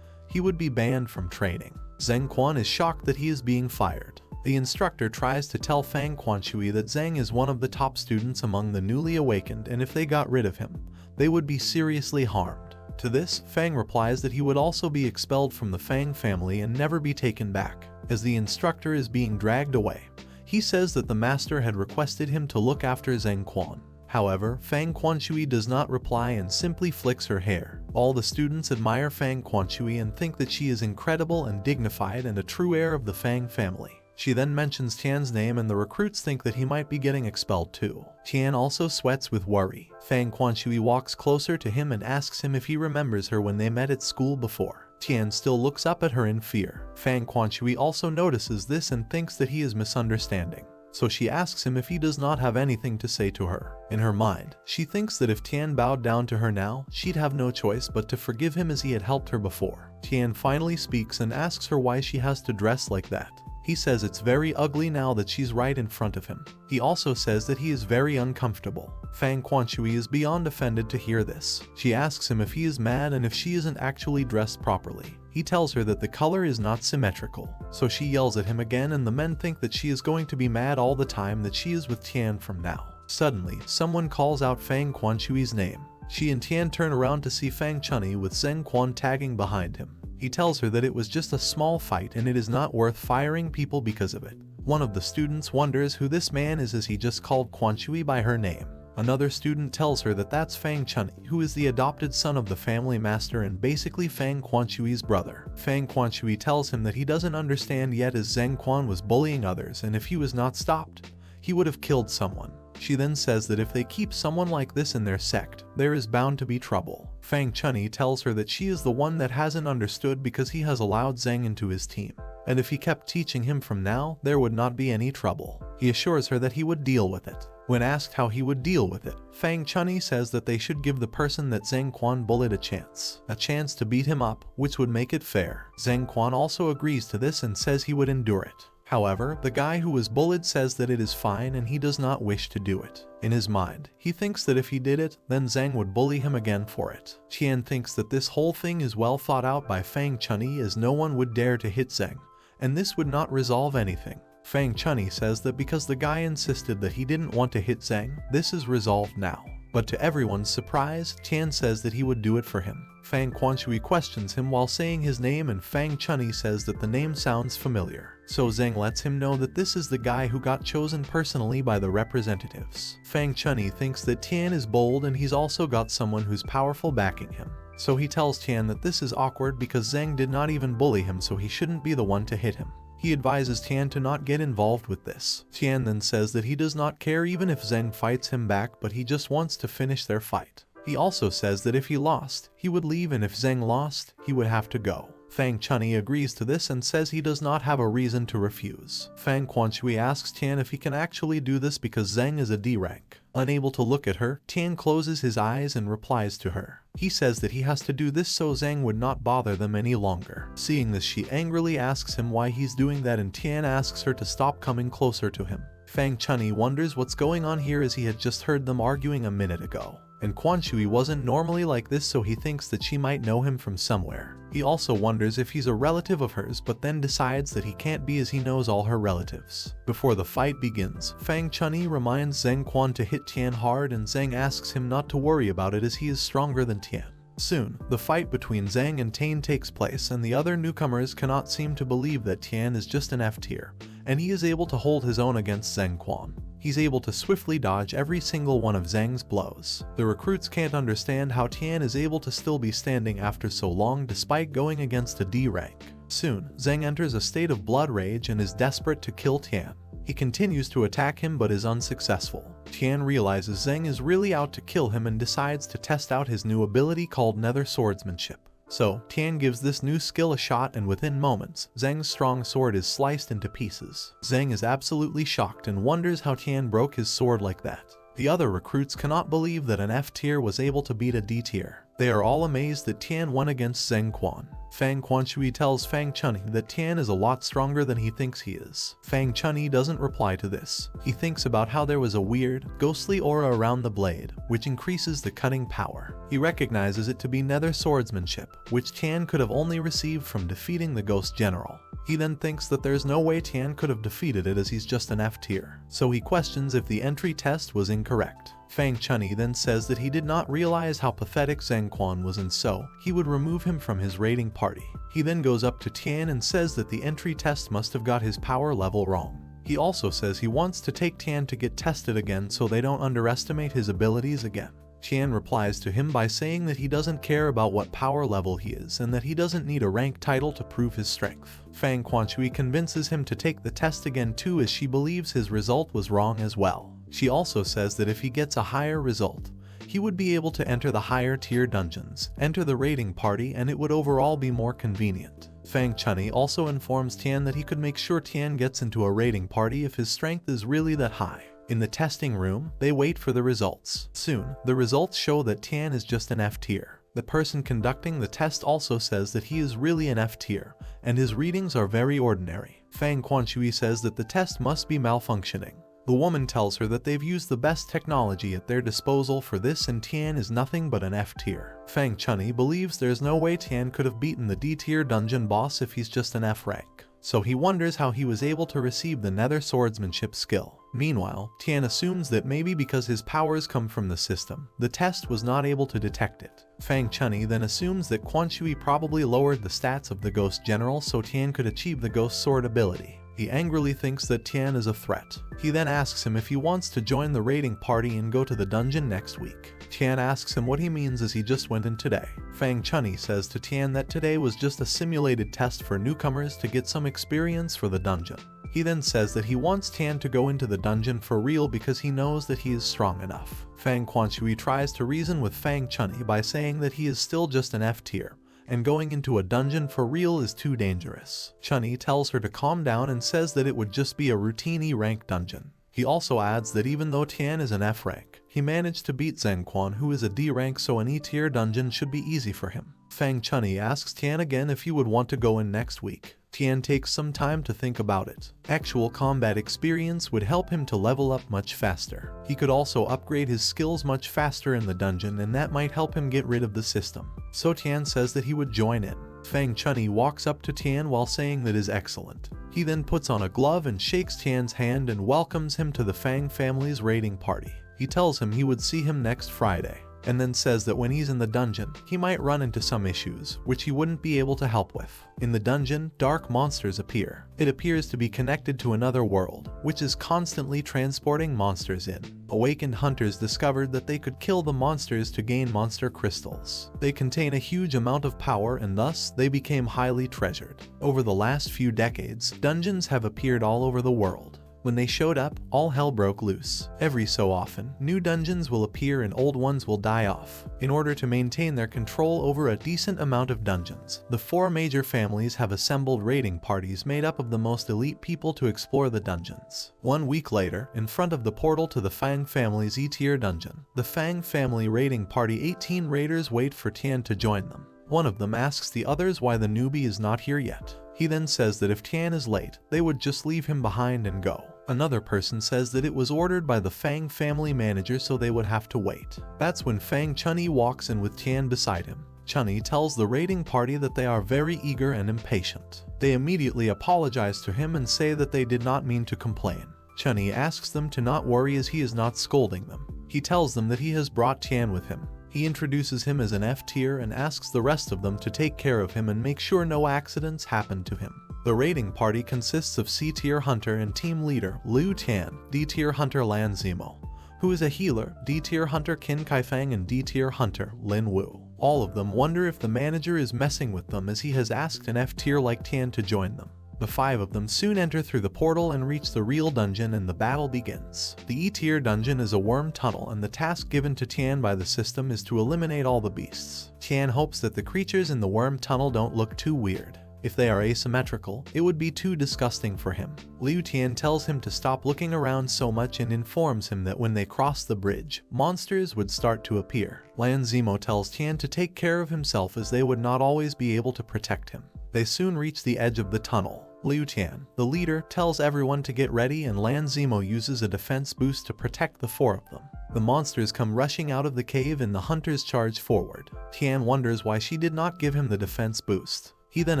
he would be banned from training. Zheng Quan is shocked that he is being fired. The instructor tries to tell Fang Quanshui that Zheng is one of the top students among the newly awakened and if they got rid of him, they would be seriously harmed. To this, Fang replies that he would also be expelled from the Fang family and never be taken back. As the instructor is being dragged away, he says that the master had requested him to look after Zheng Quan. However, Fang Quanshui does not reply and simply flicks her hair. All the students admire Fang Quanshui and think that she is incredible and dignified and a true heir of the Fang family. She then mentions Tian's name and the recruits think that he might be getting expelled too. Tian also sweats with worry. Fang Quanshui walks closer to him and asks him if he remembers her when they met at school before. Tian still looks up at her in fear. Fang Quanshui also notices this and thinks that he is misunderstanding. So she asks him if he does not have anything to say to her. In her mind, she thinks that if Tian bowed down to her now, she'd have no choice but to forgive him as he had helped her before. Tian finally speaks and asks her why she has to dress like that. He says it's very ugly now that she's right in front of him. He also says that he is very uncomfortable. Fang Quanshui is beyond offended to hear this. She asks him if he is mad and if she isn't actually dressed properly. He tells her that the color is not symmetrical, so she yells at him again, and the men think that she is going to be mad all the time that she is with Tian from now. Suddenly, someone calls out Fang Quanshui's name. She and Tian turn around to see Fang Chunyi with Zheng Quan tagging behind him. He tells her that it was just a small fight and it is not worth firing people because of it. One of the students wonders who this man is as he just called Quanshui by her name. Another student tells her that that's Fang Chunyi, who is the adopted son of the family master and basically Fang Quanshui's brother. Fang Quanshui tells him that he doesn't understand yet as Zheng Quan was bullying others, and if he was not stopped, he would have killed someone. She then says that if they keep someone like this in their sect, there is bound to be trouble. Fang Chunyi tells her that she is the one that hasn't understood because he has allowed Zheng into his team, and if he kept teaching him from now, there would not be any trouble. He assures her that he would deal with it. When asked how he would deal with it, Fang Chunyi says that they should give the person that Zheng Quan bullied a chance to beat him up, which would make it fair. Zheng Quan also agrees to this and says he would endure it. However, the guy who was bullied says that it is fine and he does not wish to do it. In his mind, he thinks that if he did it, then Zheng would bully him again for it. Tian thinks that this whole thing is well thought out by Fang Chunyi, as no one would dare to hit Zheng, and this would not resolve anything. Fang Chunyi says that because the guy insisted that he didn't want to hit Zheng, this is resolved now. But to everyone's surprise, Tian says that he would do it for him. Fang Quanshui questions him while saying his name, and Fang Chunyi says that the name sounds familiar. So Zheng lets him know that this is the guy who got chosen personally by the representatives. Fang Chunyi thinks that Tian is bold and he's also got someone who's powerful backing him. So he tells Tian that this is awkward because Zheng did not even bully him, so he shouldn't be the one to hit him. He advises Tian to not get involved with this. Tian then says that he does not care even if Zheng fights him back, but he just wants to finish their fight. He also says that if he lost, he would leave, and if Zheng lost, he would have to go. Fang Chunyi agrees to this and says he does not have a reason to refuse. Fang Quanshui asks Tian if he can actually do this because Zheng is a D rank. Unable to look at her, Tian closes his eyes and replies to her. He says that he has to do this so Zheng would not bother them any longer. Seeing this, she angrily asks him why he's doing that, and Tian asks her to stop coming closer to him. Fang Chunyi wonders what's going on here as he had just heard them arguing a minute ago. And Quanshui wasn't normally like this, so he thinks that she might know him from somewhere. He also wonders if he's a relative of hers, but then decides that he can't be as he knows all her relatives. Before the fight begins, Fang Chunyi reminds Zheng Quan to hit Tian hard, and Zheng asks him not to worry about it as he is stronger than Tian. Soon, the fight between Zheng and Tian takes place, and the other newcomers cannot seem to believe that Tian is just an F tier, and he is able to hold his own against Zheng Quan. He's able to swiftly dodge every single one of Zheng's blows. The recruits can't understand how Tian is able to still be standing after so long despite going against a D rank. Soon, Zheng enters a state of blood rage and is desperate to kill Tian. He continues to attack him but is unsuccessful. Tian realizes Zheng is really out to kill him and decides to test out his new ability called Nether Swordsmanship. So, Tian gives this new skill a shot, and within moments, Zheng's strong sword is sliced into pieces. Zheng is absolutely shocked and wonders how Tian broke his sword like that. The other recruits cannot believe that an F tier was able to beat a D tier. They are all amazed that Tian won against Zheng Quan. Fang Quanshui tells Fang Chunyi that Tian is a lot stronger than he thinks he is. Fang Chunyi doesn't reply to this. He thinks about how there was a weird, ghostly aura around the blade, which increases the cutting power. He recognizes it to be Nether Swordsmanship, which Tian could have only received from defeating the Ghost General. He then thinks that there's no way Tian could have defeated it as he's just an F tier, so he questions if the entry test was incorrect. Fang Chunyi then says that he did not realize how pathetic Zheng Quan was, and so he would remove him from his raiding party. He then goes up to Tian and says that the entry test must have got his power level wrong. He also says he wants to take Tian to get tested again so they don't underestimate his abilities again. Tian replies to him by saying that he doesn't care about what power level he is and that he doesn't need a rank title to prove his strength. Fang Quanshui convinces him to take the test again too, as she believes his result was wrong as well. She also says that if he gets a higher result, he would be able to enter the higher tier dungeons, enter the raiding party, and it would overall be more convenient. Fang Chunyi also informs Tian that he could make sure Tian gets into a raiding party if his strength is really that high. In the testing room, they wait for the results. Soon, the results show that Tian is just an F tier. The person conducting the test also says that he is really an F tier, and his readings are very ordinary. Fang Quanshui says that the test must be malfunctioning. The woman tells her that they've used the best technology at their disposal for this and Tian is nothing but an F tier. Fang Chunni believes there's no way Tian could have beaten the D tier dungeon boss if he's just an F rank. So he wonders how he was able to receive the nether swordsmanship skill. Meanwhile, Tian assumes that maybe because his powers come from the system, the test was not able to detect it. Fang Chunni then assumes that Quanshui probably lowered the stats of the Ghost General so Tian could achieve the Ghost Sword ability. He angrily thinks that Tian is a threat. He then asks him if he wants to join the raiding party and go to the dungeon next week. Tian asks him what he means as he just went in today. Fang Chunni says to Tian that today was just a simulated test for newcomers to get some experience for the dungeon. He then says that he wants Tian to go into the dungeon for real because he knows that he is strong enough. Fang Quanshui tries to reason with Fang Chunni by saying that he is still just an F tier, and going into a dungeon for real is too dangerous. Chunni tells her to calm down and says that it would just be a routine E rank dungeon. He also adds that even though Tian is an F rank, he managed to beat Zhengquan who is a D rank, so an E tier dungeon should be easy for him. Fang Chunni asks Tian again if he would want to go in next week. Tian takes some time to think about it. Actual combat experience would help him to level up much faster. He could also upgrade his skills much faster in the dungeon and that might help him get rid of the system. So Tian says that he would join in. Fang Chunni walks up to Tian while saying that is excellent. He then puts on a glove and shakes Tian's hand and welcomes him to the Fang family's raiding party. He tells him he would see him next Friday, and then says that when he's in the dungeon, he might run into some issues, which he wouldn't be able to help with. In the dungeon, dark monsters appear. It appears to be connected to another world, which is constantly transporting monsters in. Awakened hunters discovered that they could kill the monsters to gain monster crystals. They contain a huge amount of power and thus, they became highly treasured. Over the last few decades, dungeons have appeared all over the world. When they showed up, all hell broke loose. Every so often, new dungeons will appear and old ones will die off. In order to maintain their control over a decent amount of dungeons, the 4 major families have assembled raiding parties made up of the most elite people to explore the dungeons. 1 week later, in front of the portal to the Fang family's E-tier dungeon, the Fang family raiding party 18 raiders wait for Tian to join them. One of them asks the others why the newbie is not here yet. He then says that if Tian is late, they would just leave him behind and go. Another person says that it was ordered by the Fang family manager so they would have to wait. That's when Fang Chunni walks in with Tian beside him. Chunni tells the raiding party that they are very eager and impatient. They immediately apologize to him and say that they did not mean to complain. Chunni asks them to not worry as he is not scolding them. He tells them that he has brought Tian with him. He introduces him as an F tier and asks the rest of them to take care of him and make sure no accidents happen to him. The raiding party consists of C-tier hunter and team leader Liu Tian, D-tier hunter Lan Zimo, who is a healer, D-tier hunter Qin Kaifang and D-tier hunter Lin Wu. All of them wonder if the manager is messing with them as he has asked an F tier like Tian to join them. The 5 of them soon enter through the portal and reach the real dungeon and the battle begins. The E-tier dungeon is a worm tunnel and the task given to Tian by the system is to eliminate all the beasts. Tian hopes that the creatures in the worm tunnel don't look too weird. If they are asymmetrical, it would be too disgusting for him. Liu Tian tells him to stop looking around so much and informs him that when they cross the bridge, monsters would start to appear. Lan Zimo tells Tian to take care of himself as they would not always be able to protect him. They soon reach the edge of the tunnel. Liu Tian, the leader, tells everyone to get ready and Lan Zimo uses a defense boost to protect the 4 of them. The monsters come rushing out of the cave and the hunters charge forward. Tian wonders why she did not give him the defense boost. He then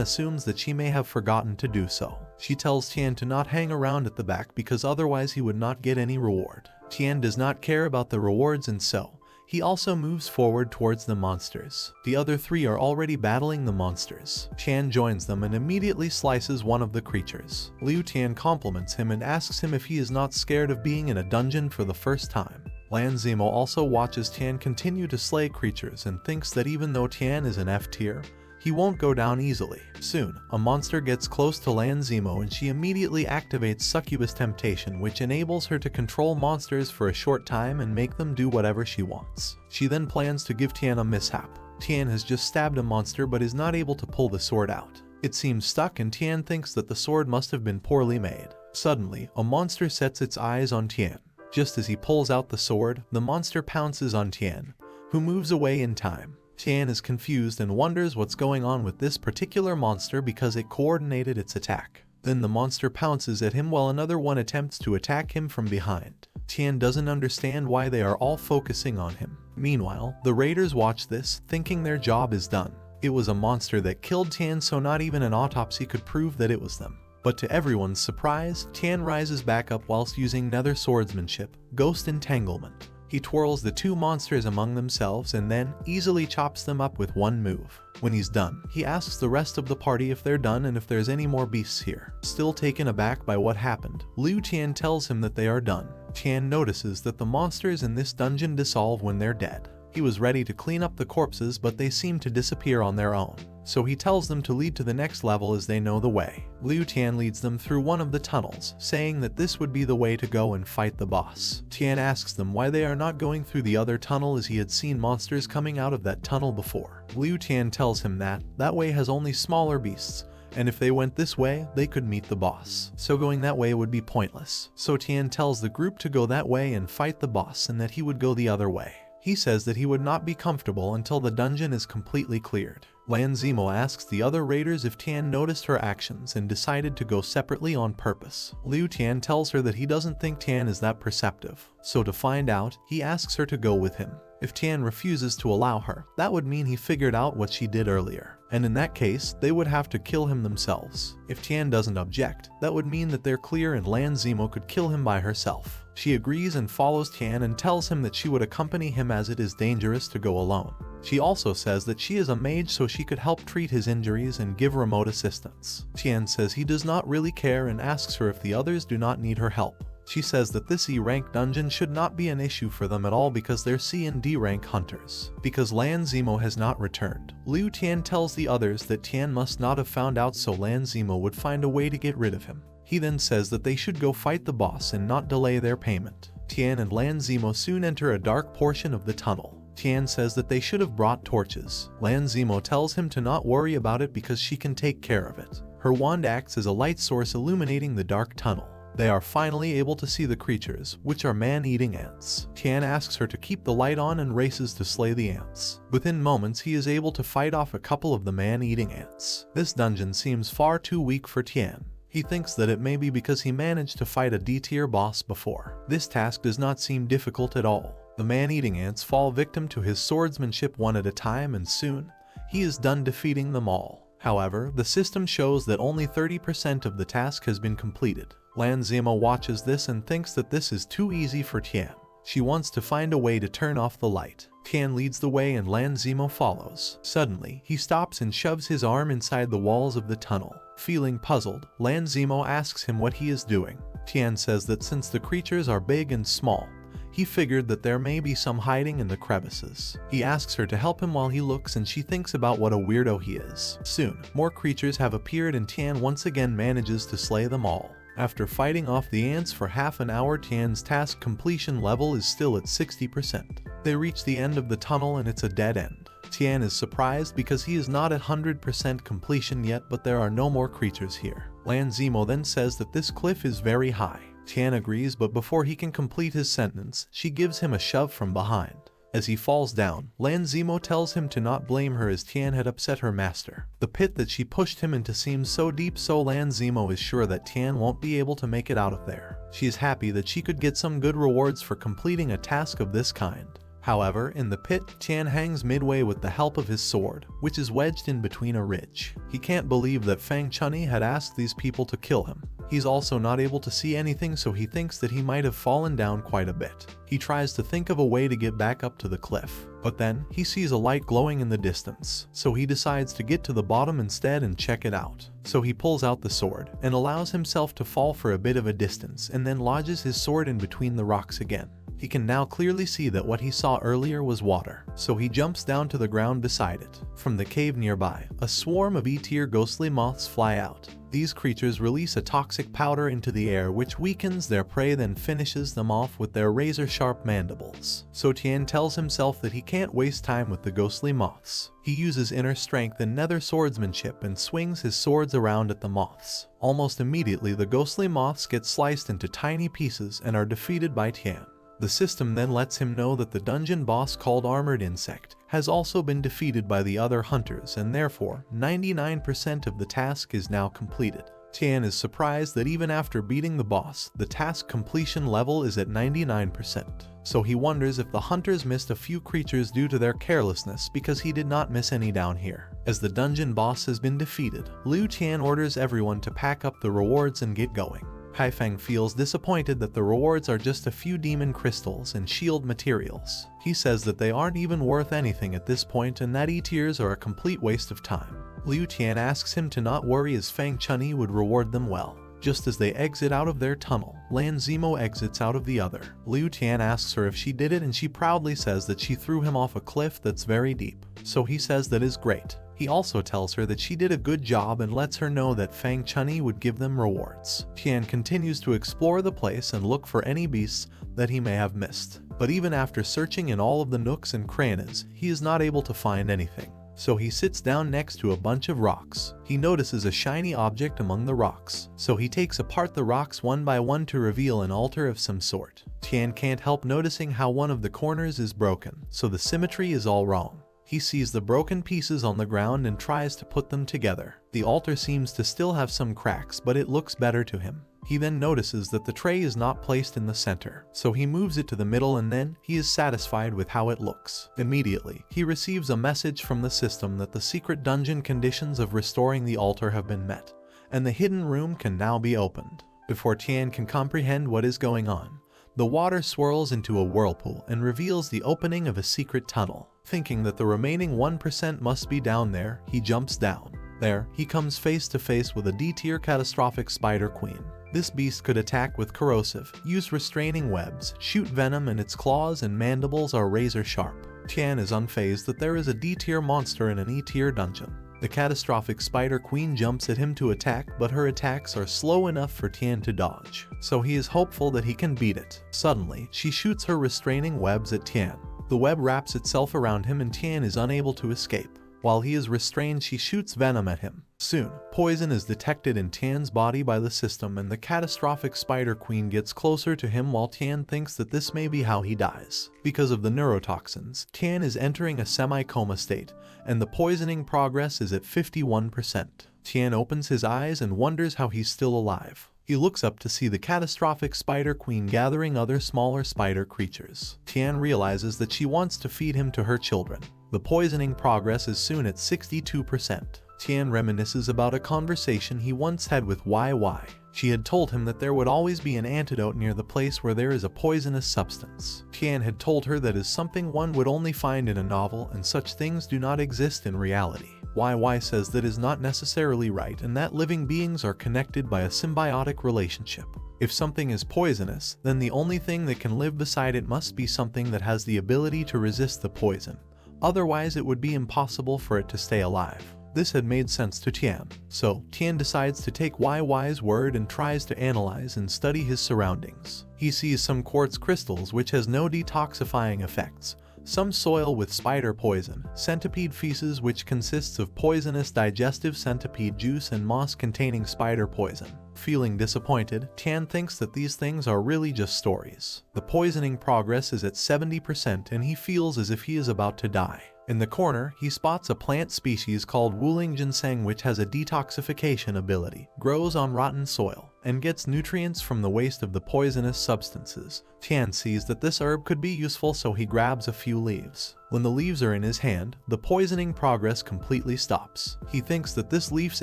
assumes that she may have forgotten to do so. She tells Tian to not hang around at the back because otherwise he would not get any reward. Tian does not care about the rewards and so, he also moves forward towards the monsters. The other 3 are already battling the monsters. Tian joins them and immediately slices one of the creatures. Liu Tian compliments him and asks him if he is not scared of being in a dungeon for the first time. Lan Zimo also watches Tian continue to slay creatures and thinks that even though Tian is an F tier, he won't go down easily. Soon, a monster gets close to Lan Zimo and she immediately activates Succubus Temptation, which enables her to control monsters for a short time and make them do whatever she wants. She then plans to give Tian a mishap. Tian has just stabbed a monster but is not able to pull the sword out. It seems stuck and Tian thinks that the sword must have been poorly made. Suddenly, a monster sets its eyes on Tian. Just as he pulls out the sword, the monster pounces on Tian, who moves away in time. Tian is confused and wonders what's going on with this particular monster because it coordinated its attack. Then the monster pounces at him while another one attempts to attack him from behind. Tian doesn't understand why they are all focusing on him. Meanwhile, the raiders watch this, thinking their job is done. It was a monster that killed Tian, so not even an autopsy could prove that it was them. But to everyone's surprise, Tian rises back up whilst using nether swordsmanship, ghost entanglement. He twirls the two monsters among themselves and then easily chops them up with one move. When he's done, he asks the rest of the party if they're done and if there's any more beasts here. Still taken aback by what happened, Liu Tian tells him that they are done. Tian notices that the monsters in this dungeon dissolve when they're dead. He was ready to clean up the corpses, but they seem to disappear on their own. So he tells them to lead to the next level as they know the way. Liu Tian leads them through one of the tunnels, saying that this would be the way to go and fight the boss. Tian asks them why they are not going through the other tunnel, as he had seen monsters coming out of that tunnel before. Liu Tian tells him that way has only smaller beasts, and if they went this way, they could meet the boss. So going that way would be pointless. So Tian tells the group to go that way and fight the boss, and that he would go the other way. He says that he would not be comfortable until the dungeon is completely cleared. Lan Zimo asks the other raiders if Tian noticed her actions and decided to go separately on purpose. Liu Tian tells her that he doesn't think Tian is that perceptive. So to find out, he asks her to go with him. If Tian refuses to allow her, that would mean he figured out what she did earlier. And in that case, they would have to kill him themselves. If Tian doesn't object, that would mean that they're clear and Lan Zimo could kill him by herself. She agrees and follows Tian and tells him that she would accompany him as it is dangerous to go alone. She also says that she is a mage, so she could help treat his injuries and give remote assistance. Tian says he does not really care and asks her if the others do not need her help. She says that this E-rank dungeon should not be an issue for them at all because they're C and D rank hunters. Because Lan Zimo has not returned, Liu Tian tells the others that Tian must not have found out, so Lan Zimo would find a way to get rid of him. He then says that they should go fight the boss and not delay their payment. Tian and Lan Zimo soon enter a dark portion of the tunnel. Tian says that they should have brought torches. Lan Zimo tells him to not worry about it because she can take care of it. Her wand acts as a light source illuminating the dark tunnel. They are finally able to see the creatures, which are man-eating ants. Tian asks her to keep the light on and races to slay the ants. Within moments, he is able to fight off a couple of the man-eating ants. This dungeon seems far too weak for Tian. He thinks that it may be because he managed to fight a D-tier boss before. This task does not seem difficult at all. The man-eating ants fall victim to his swordsmanship one at a time, and soon, he is done defeating them all. However, the system shows that only 30% of the task has been completed. Lan Zimo watches this and thinks that this is too easy for Tian. She wants to find a way to turn off the light. Tian leads the way and Lan Zimo follows. Suddenly, he stops and shoves his arm inside the walls of the tunnel. Feeling puzzled, Lan Zimo asks him what he is doing. Tian says that since the creatures are big and small, he figured that there may be some hiding in the crevices. He asks her to help him while he looks, and she thinks about what a weirdo he is. Soon, more creatures have appeared and Tian once again manages to slay them all. After fighting off the ants for half an hour, Tian's task completion level is still at 60%. They reach the end of the tunnel and it's a dead end. Tian is surprised because he is not at 100% completion yet, but there are no more creatures here. Lan Zimo then says that this cliff is very high. Tian agrees, but before he can complete his sentence, she gives him a shove from behind. As he falls down, Lan Zimo tells him to not blame her as Tian had upset her master. The pit that she pushed him into seems so deep, so Lan Zimo is sure that Tian won't be able to make it out of there. She is happy that she could get some good rewards for completing a task of this kind. However, in the pit, Tian hangs midway with the help of his sword, which is wedged in between a ridge. He can't believe that Fang Chunni had asked these people to kill him. He's also not able to see anything, so he thinks that he might have fallen down quite a bit. He tries to think of a way to get back up to the cliff, but then he sees a light glowing in the distance, so he decides to get to the bottom instead and check it out. So he pulls out the sword and allows himself to fall for a bit of a distance and then lodges his sword in between the rocks again. He can now clearly see that what he saw earlier was water, so he jumps down to the ground beside it. From the cave nearby, a swarm of E-tier ghostly moths fly out. These creatures release a toxic powder into the air which weakens their prey, then finishes them off with their razor-sharp mandibles. So Tian tells himself that he can't waste time with the ghostly moths. He uses inner strength and nether swordsmanship and swings his swords around at the moths. Almost immediately, the ghostly moths get sliced into tiny pieces and are defeated by Tian. The system then lets him know that the dungeon boss called Armored Insect has also been defeated by the other hunters, and therefore 99% of the task is now completed. Tian is surprised that even after beating the boss, the task completion level is at 99%. So he wonders if the hunters missed a few creatures due to their carelessness because he did not miss any down here. As the dungeon boss has been defeated, Liu Tian orders everyone to pack up the rewards and get going. Haifeng feels disappointed that the rewards are just a few demon crystals and shield materials. He says that they aren't even worth anything at this point and that E-tiers are a complete waste of time. Liu Tian asks him to not worry as Fang Chunyi would reward them well. Just as they exit out of their tunnel, Lan Zimo exits out of the other. Liu Tian asks her if she did it and she proudly says that she threw him off a cliff that's very deep. So he says that is great. He also tells her that she did a good job and lets her know that Fang Chunyi would give them rewards. Tian continues to explore the place and look for any beasts that he may have missed. But even after searching in all of the nooks and crannies, he is not able to find anything. So he sits down next to a bunch of rocks. He notices a shiny object among the rocks. So he takes apart the rocks one by one to reveal an altar of some sort. Tian can't help noticing how one of the corners is broken, so the symmetry is all wrong. He sees the broken pieces on the ground and tries to put them together. The altar seems to still have some cracks, but it looks better to him. He then notices that the tray is not placed in the center, so he moves it to the middle and then he is satisfied with how it looks. Immediately, he receives a message from the system that the secret dungeon conditions of restoring the altar have been met, and the hidden room can now be opened. Before Tian can comprehend what is going on, the water swirls into a whirlpool and reveals the opening of a secret tunnel. Thinking that the remaining 1% must be down there, he jumps down. There, he comes face to face with a D-tier catastrophic spider queen. This beast could attack with corrosive, use restraining webs, shoot venom, and its claws and mandibles are razor sharp. Tian is unfazed that there is a D-tier monster in an E-tier dungeon. The catastrophic spider queen jumps at him to attack, but her attacks are slow enough for Tian to dodge, so he is hopeful that he can beat it. Suddenly, she shoots her restraining webs at Tian. The web wraps itself around him and Tian is unable to escape. While he is restrained, she shoots venom at him. Soon, poison is detected in Tian's body by the system and the catastrophic spider queen gets closer to him while Tian thinks that this may be how he dies. Because of the neurotoxins, Tian is entering a semi-coma state, and the poisoning progress is at 51%. Tian opens his eyes and wonders how he's still alive. He looks up to see the catastrophic spider queen gathering other smaller spider creatures. Tian realizes that she wants to feed him to her children. The poisoning progress is soon at 62%. Tian reminisces about a conversation he once had with YY. She had told him that there would always be an antidote near the place where there is a poisonous substance. Tian had told her that is something one would only find in a novel and such things do not exist in reality. YY says that is not necessarily right and that living beings are connected by a symbiotic relationship. If something is poisonous, then the only thing that can live beside it must be something that has the ability to resist the poison. Otherwise, it would be impossible for it to stay alive. This had made sense to Tian, so Tian decides to take YY's word and tries to analyze and study his surroundings. He sees some quartz crystals which has no detoxifying effects, some soil with spider poison, centipede feces which consists of poisonous digestive centipede juice and moss containing spider poison. Feeling disappointed, Tian thinks that these things are really just stories. The poisoning progress is at 70% and he feels as if he is about to die. In the corner, he spots a plant species called Wuling Ginseng which has a detoxification ability, grows on rotten soil, and gets nutrients from the waste of the poisonous substances. Tian sees that this herb could be useful so he grabs a few leaves. When the leaves are in his hand, the poisoning progress completely stops. He thinks that this leaf's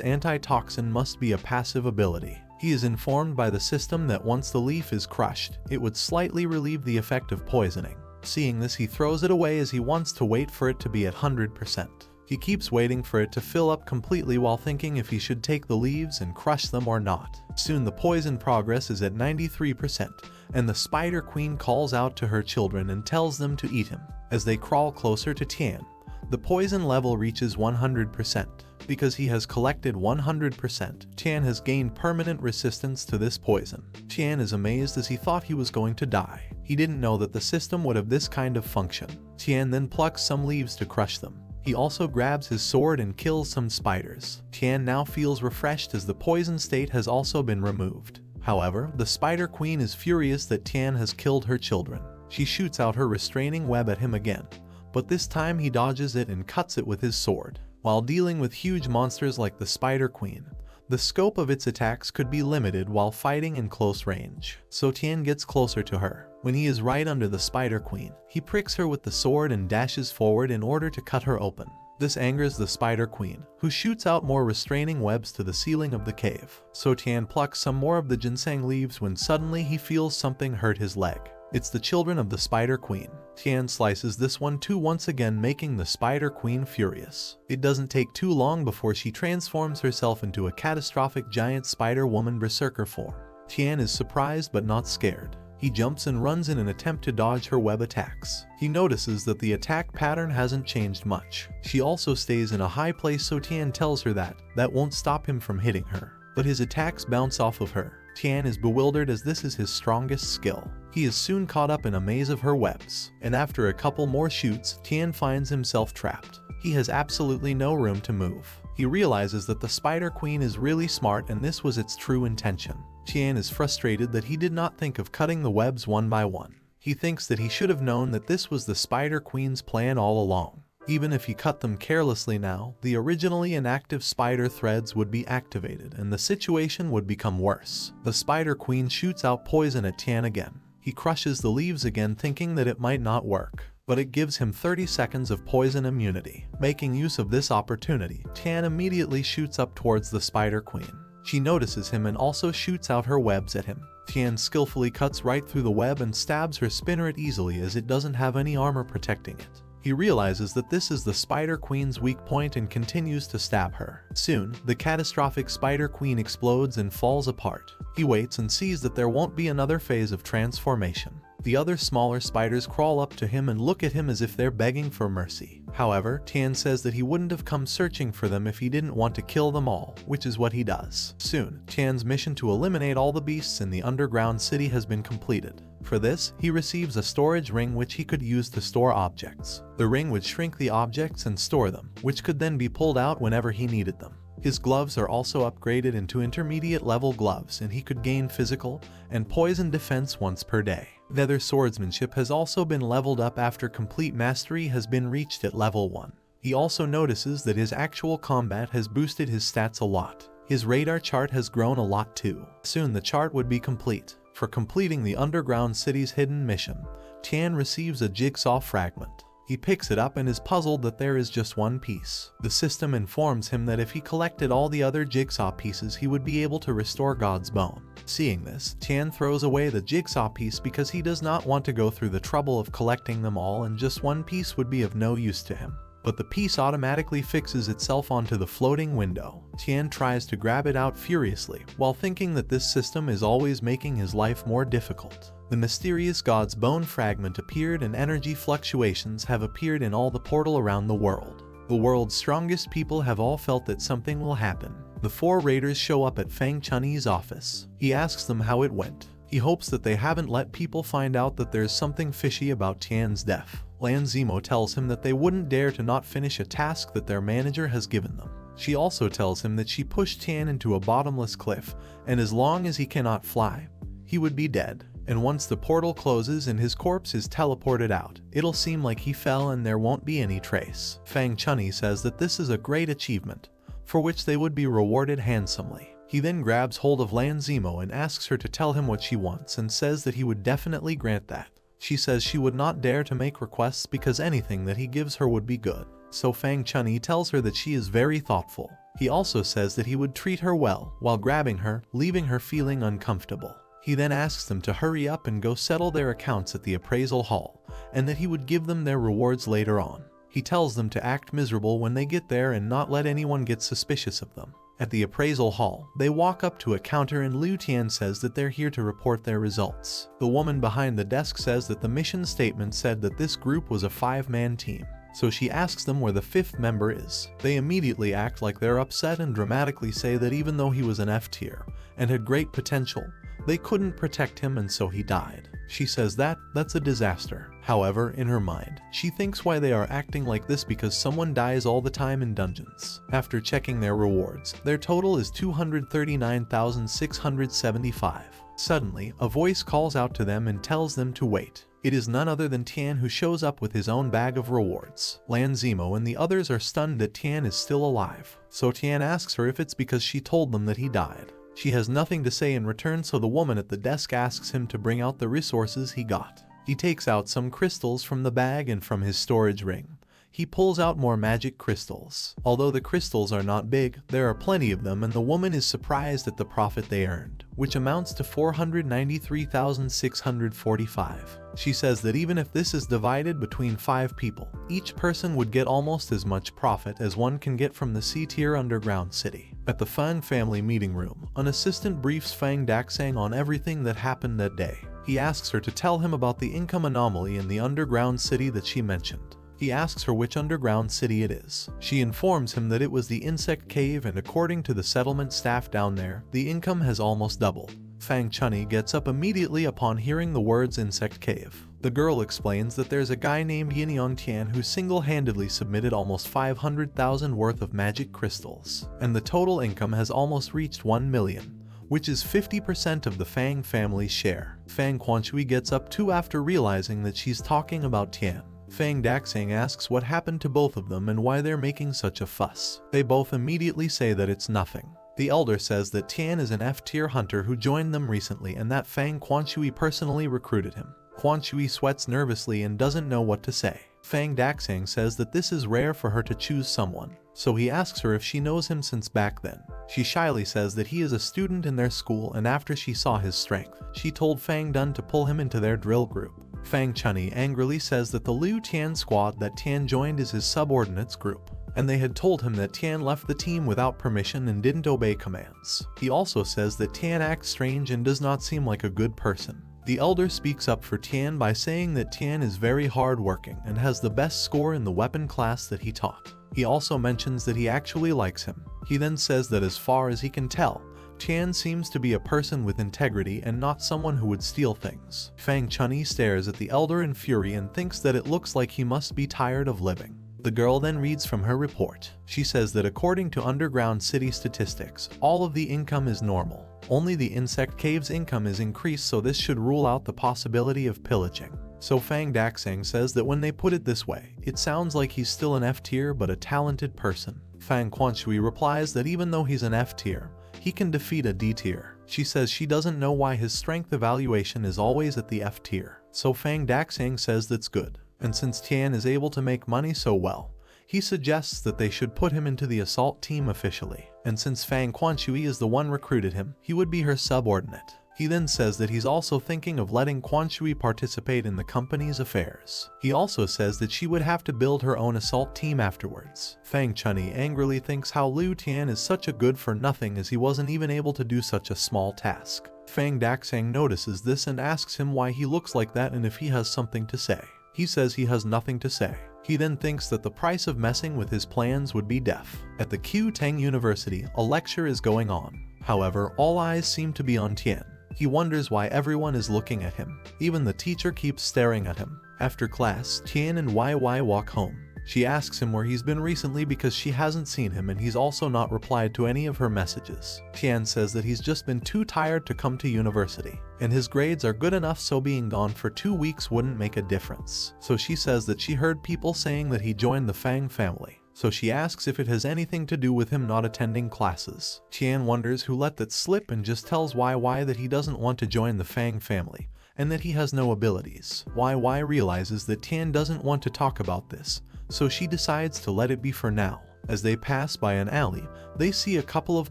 antitoxin must be a passive ability. He is informed by the system that once the leaf is crushed, it would slightly relieve the effect of poisoning. Seeing this, he throws it away as he wants to wait for it to be at 100%. He keeps waiting for it to fill up completely while thinking if he should take the leaves and crush them or not. Soon the poison progress is at 93%, and the spider queen calls out to her children and tells them to eat him. As they crawl closer to Tian, the poison level reaches 100%. Because he has collected 100%, Tian has gained permanent resistance to this poison. Tian is amazed as he thought he was going to die. He didn't know that the system would have this kind of function. Tian then plucks some leaves to crush them. He also grabs his sword and kills some spiders. Tian now feels refreshed as the poison state has also been removed. However, the spider queen is furious that Tian has killed her children. She shoots out her restraining web at him again, but this time he dodges it and cuts it with his sword. While dealing with huge monsters like the Spider Queen, The scope of its attacks could be limited while fighting in close range, so Tian gets closer to her. When he is right under the Spider Queen, he pricks her with the sword and dashes forward in order to cut her open. This angers the Spider Queen, who shoots out more restraining webs to the ceiling of the cave. So Tian plucks some more of the ginseng leaves when suddenly he feels something hurt his leg. It's the children of the Spider Queen. Tian slices this one too, once again making the Spider Queen furious. It doesn't take too long before she transforms herself into a catastrophic giant spider woman berserker form. Tian is surprised but not scared. He jumps and runs in an attempt to dodge her web attacks. He notices that the attack pattern hasn't changed much. She also stays in a high place, so Tian tells her that won't stop him from hitting her. But his attacks bounce off of her. Tian is bewildered as this is his strongest skill. He is soon caught up in a maze of her webs, and after a couple more shoots, Tian finds himself trapped. He has absolutely no room to move. He realizes that the Spider Queen is really smart and this was its true intention. Tian is frustrated that he did not think of cutting the webs one by one. He thinks that he should have known that this was the Spider Queen's plan all along. Even if he cut them carelessly now, the originally inactive spider threads would be activated and the situation would become worse. The Spider Queen shoots out poison at Tian again. He crushes the leaves again, thinking that it might not work, but it gives him 30 seconds of poison immunity. Making use of this opportunity, Tian immediately shoots up towards the Spider Queen. She notices him and also shoots out her webs at him. Tian skillfully cuts right through the web and stabs her spinneret easily as it doesn't have any armor protecting it. He realizes that this is the Spider Queen's weak point and continues to stab her. Soon, the catastrophic Spider Queen explodes and falls apart. He waits and sees that there won't be another phase of transformation. The other smaller spiders crawl up to him and look at him as if they're begging for mercy. However, Tian says that he wouldn't have come searching for them if he didn't want to kill them all, which is what he does. Soon, Tian's mission to eliminate all the beasts in the underground city has been completed. For this, he receives a storage ring which he could use to store objects. The ring would shrink the objects and store them, which could then be pulled out whenever he needed them. His gloves are also upgraded into intermediate level gloves, and he could gain physical and poison defense once per day. Nether swordsmanship has also been leveled up after complete mastery has been reached at level 1. He also notices that his actual combat has boosted his stats a lot. His radar chart has grown a lot too. Soon the chart would be complete. For completing the underground city's hidden mission, Tian receives a jigsaw fragment. He picks it up and is puzzled that there is just one piece. The system informs him that if he collected all the other jigsaw pieces, he would be able to restore God's bone. Seeing this, Tian throws away the jigsaw piece because he does not want to go through the trouble of collecting them all, and just one piece would be of no use to him. But the piece automatically fixes itself onto the floating window. Tian tries to grab it out furiously, while thinking that this system is always making his life more difficult. The mysterious God's bone fragment appeared and energy fluctuations have appeared in all the portal around the world. The world's strongest people have all felt that something will happen. The 4 raiders show up at Fang Chunyi's office. He asks them how it went. He hopes that they haven't let people find out that there's something fishy about Tian's death. Lan Zimo tells him that they wouldn't dare to not finish a task that their manager has given them. She also tells him that she pushed Tian into a bottomless cliff, and as long as he cannot fly, he would be dead. And once the portal closes and his corpse is teleported out, it'll seem like he fell and there won't be any trace. Fang Chunyi says that this is a great achievement, for which they would be rewarded handsomely. He then grabs hold of Lan Zimo and asks her to tell him what she wants, and says that he would definitely grant that. She says she would not dare to make requests because anything that he gives her would be good. So Fang Chunyi tells her that she is very thoughtful. He also says that he would treat her well while grabbing her, leaving her feeling uncomfortable. He then asks them to hurry up and go settle their accounts at the appraisal hall, and that he would give them their rewards later on. He tells them to act miserable when they get there and not let anyone get suspicious of them. At the appraisal hall, they walk up to a counter and Liu Tian says that they're here to report their results. The woman behind the desk says that the mission statement said that this group was a 5-man team. So she asks them where the 5th member is. They immediately act like they're upset and dramatically say that even though he was an F tier and had great potential, they couldn't protect him and so he died. She says that's a disaster. However, in her mind, she thinks why they are acting like this because someone dies all the time in dungeons. After checking their rewards, their total is 239,675. Suddenly, a voice calls out to them and tells them to wait. It is none other than Tian, who shows up with his own bag of rewards. Lan Zimo and the others are stunned that Tian is still alive, so Tian asks her if it's because she told them that he died. She has nothing to say in return, so the woman at the desk asks him to bring out the resources he got. He takes out some crystals from the bag, and from his storage ring he pulls out more magic crystals. Although the crystals are not big, there are plenty of them, and the woman is surprised at the profit they earned, which amounts to 493,645. She says that even if this is divided between 5 people, each person would get almost as much profit as one can get from the C-tier underground city. At the Fang family meeting room, an assistant briefs Fang Daxang on everything that happened that day. He asks her to tell him about the income anomaly in the underground city that she mentioned. He asks her which underground city it is. She informs him that it was the insect cave, and according to the settlement staff down there, the income has almost doubled. Fang Chunny gets up immediately upon hearing the words insect cave. The girl explains that there's a guy named Yin Tian who single-handedly submitted almost 500,000 worth of magic crystals, and the total income has almost reached 1 million, which is 50% of the Fang family's share. Fang Quanshui gets up too after realizing that she's talking about Tian. Fang Daxang asks what happened to both of them and why they're making such a fuss. They both immediately say that it's nothing. The elder says that Tian is an F-tier hunter who joined them recently and that Fang Quanshui personally recruited him. Quanshui sweats nervously and doesn't know what to say. Fang Daxang says that this is rare for her to choose someone, so he asks her if she knows him since back then. She shyly says that he is a student in their school, and after she saw his strength, she told Fang Dun to pull him into their drill group. Fang Chunny angrily says that the Liu Tian squad that Tian joined is his subordinates group, and they had told him that Tian left the team without permission and didn't obey commands. He also says that Tian acts strange and does not seem like a good person. The elder speaks up for Tian by saying that Tian is very hard-working and has the best score in the weapon class that he taught. He also mentions that he actually likes him. He then says that as far as he can tell, Tian seems to be a person with integrity and not someone who would steal things. Fang Chunny stares at the elder in fury and thinks that it looks like he must be tired of living. The girl then reads from her report. She says that according to underground city statistics, all of the income is normal. Only the insect cave's income is increased, so this should rule out the possibility of pillaging. So Fang Daxang says that when they put it this way, it sounds like he's still an F-tier but a talented person. Fang Quanshui replies that even though he's an F-tier, he can defeat a D-tier. She says she doesn't know why his strength evaluation is always at the F-tier. So Fang Daxang says that's good. And since Tian is able to make money so well, he suggests that they should put him into the assault team officially. And since Fang Quanshui is the one recruited him, he would be her subordinate. He then says that he's also thinking of letting Quanshui participate in the company's affairs. He also says that she would have to build her own assault team afterwards. Fang Chunny angrily thinks how Liu Tian is such a good for nothing, as he wasn't even able to do such a small task. Fang Daxang notices this and asks him why he looks like that and if he has something to say. He says he has nothing to say. He then thinks that the price of messing with his plans would be death. At the Q Tang University, a lecture is going on. However, all eyes seem to be on Tian. He wonders why everyone is looking at him. Even the teacher keeps staring at him. After class, Tian and YY walk home. She asks him where he's been recently because she hasn't seen him, and he's also not replied to any of her messages. Tian says that he's just been too tired to come to university, and his grades are good enough, so being gone for 2 weeks wouldn't make a difference. So she says that she heard people saying that he joined the Fang family. So she asks if it has anything to do with him not attending classes. Tian wonders who let that slip and just tells YY that he doesn't want to join the Fang family and that he has no abilities. YY realizes that Tian doesn't want to talk about this, so she decides to let it be for now. As they pass by an alley, they see a couple of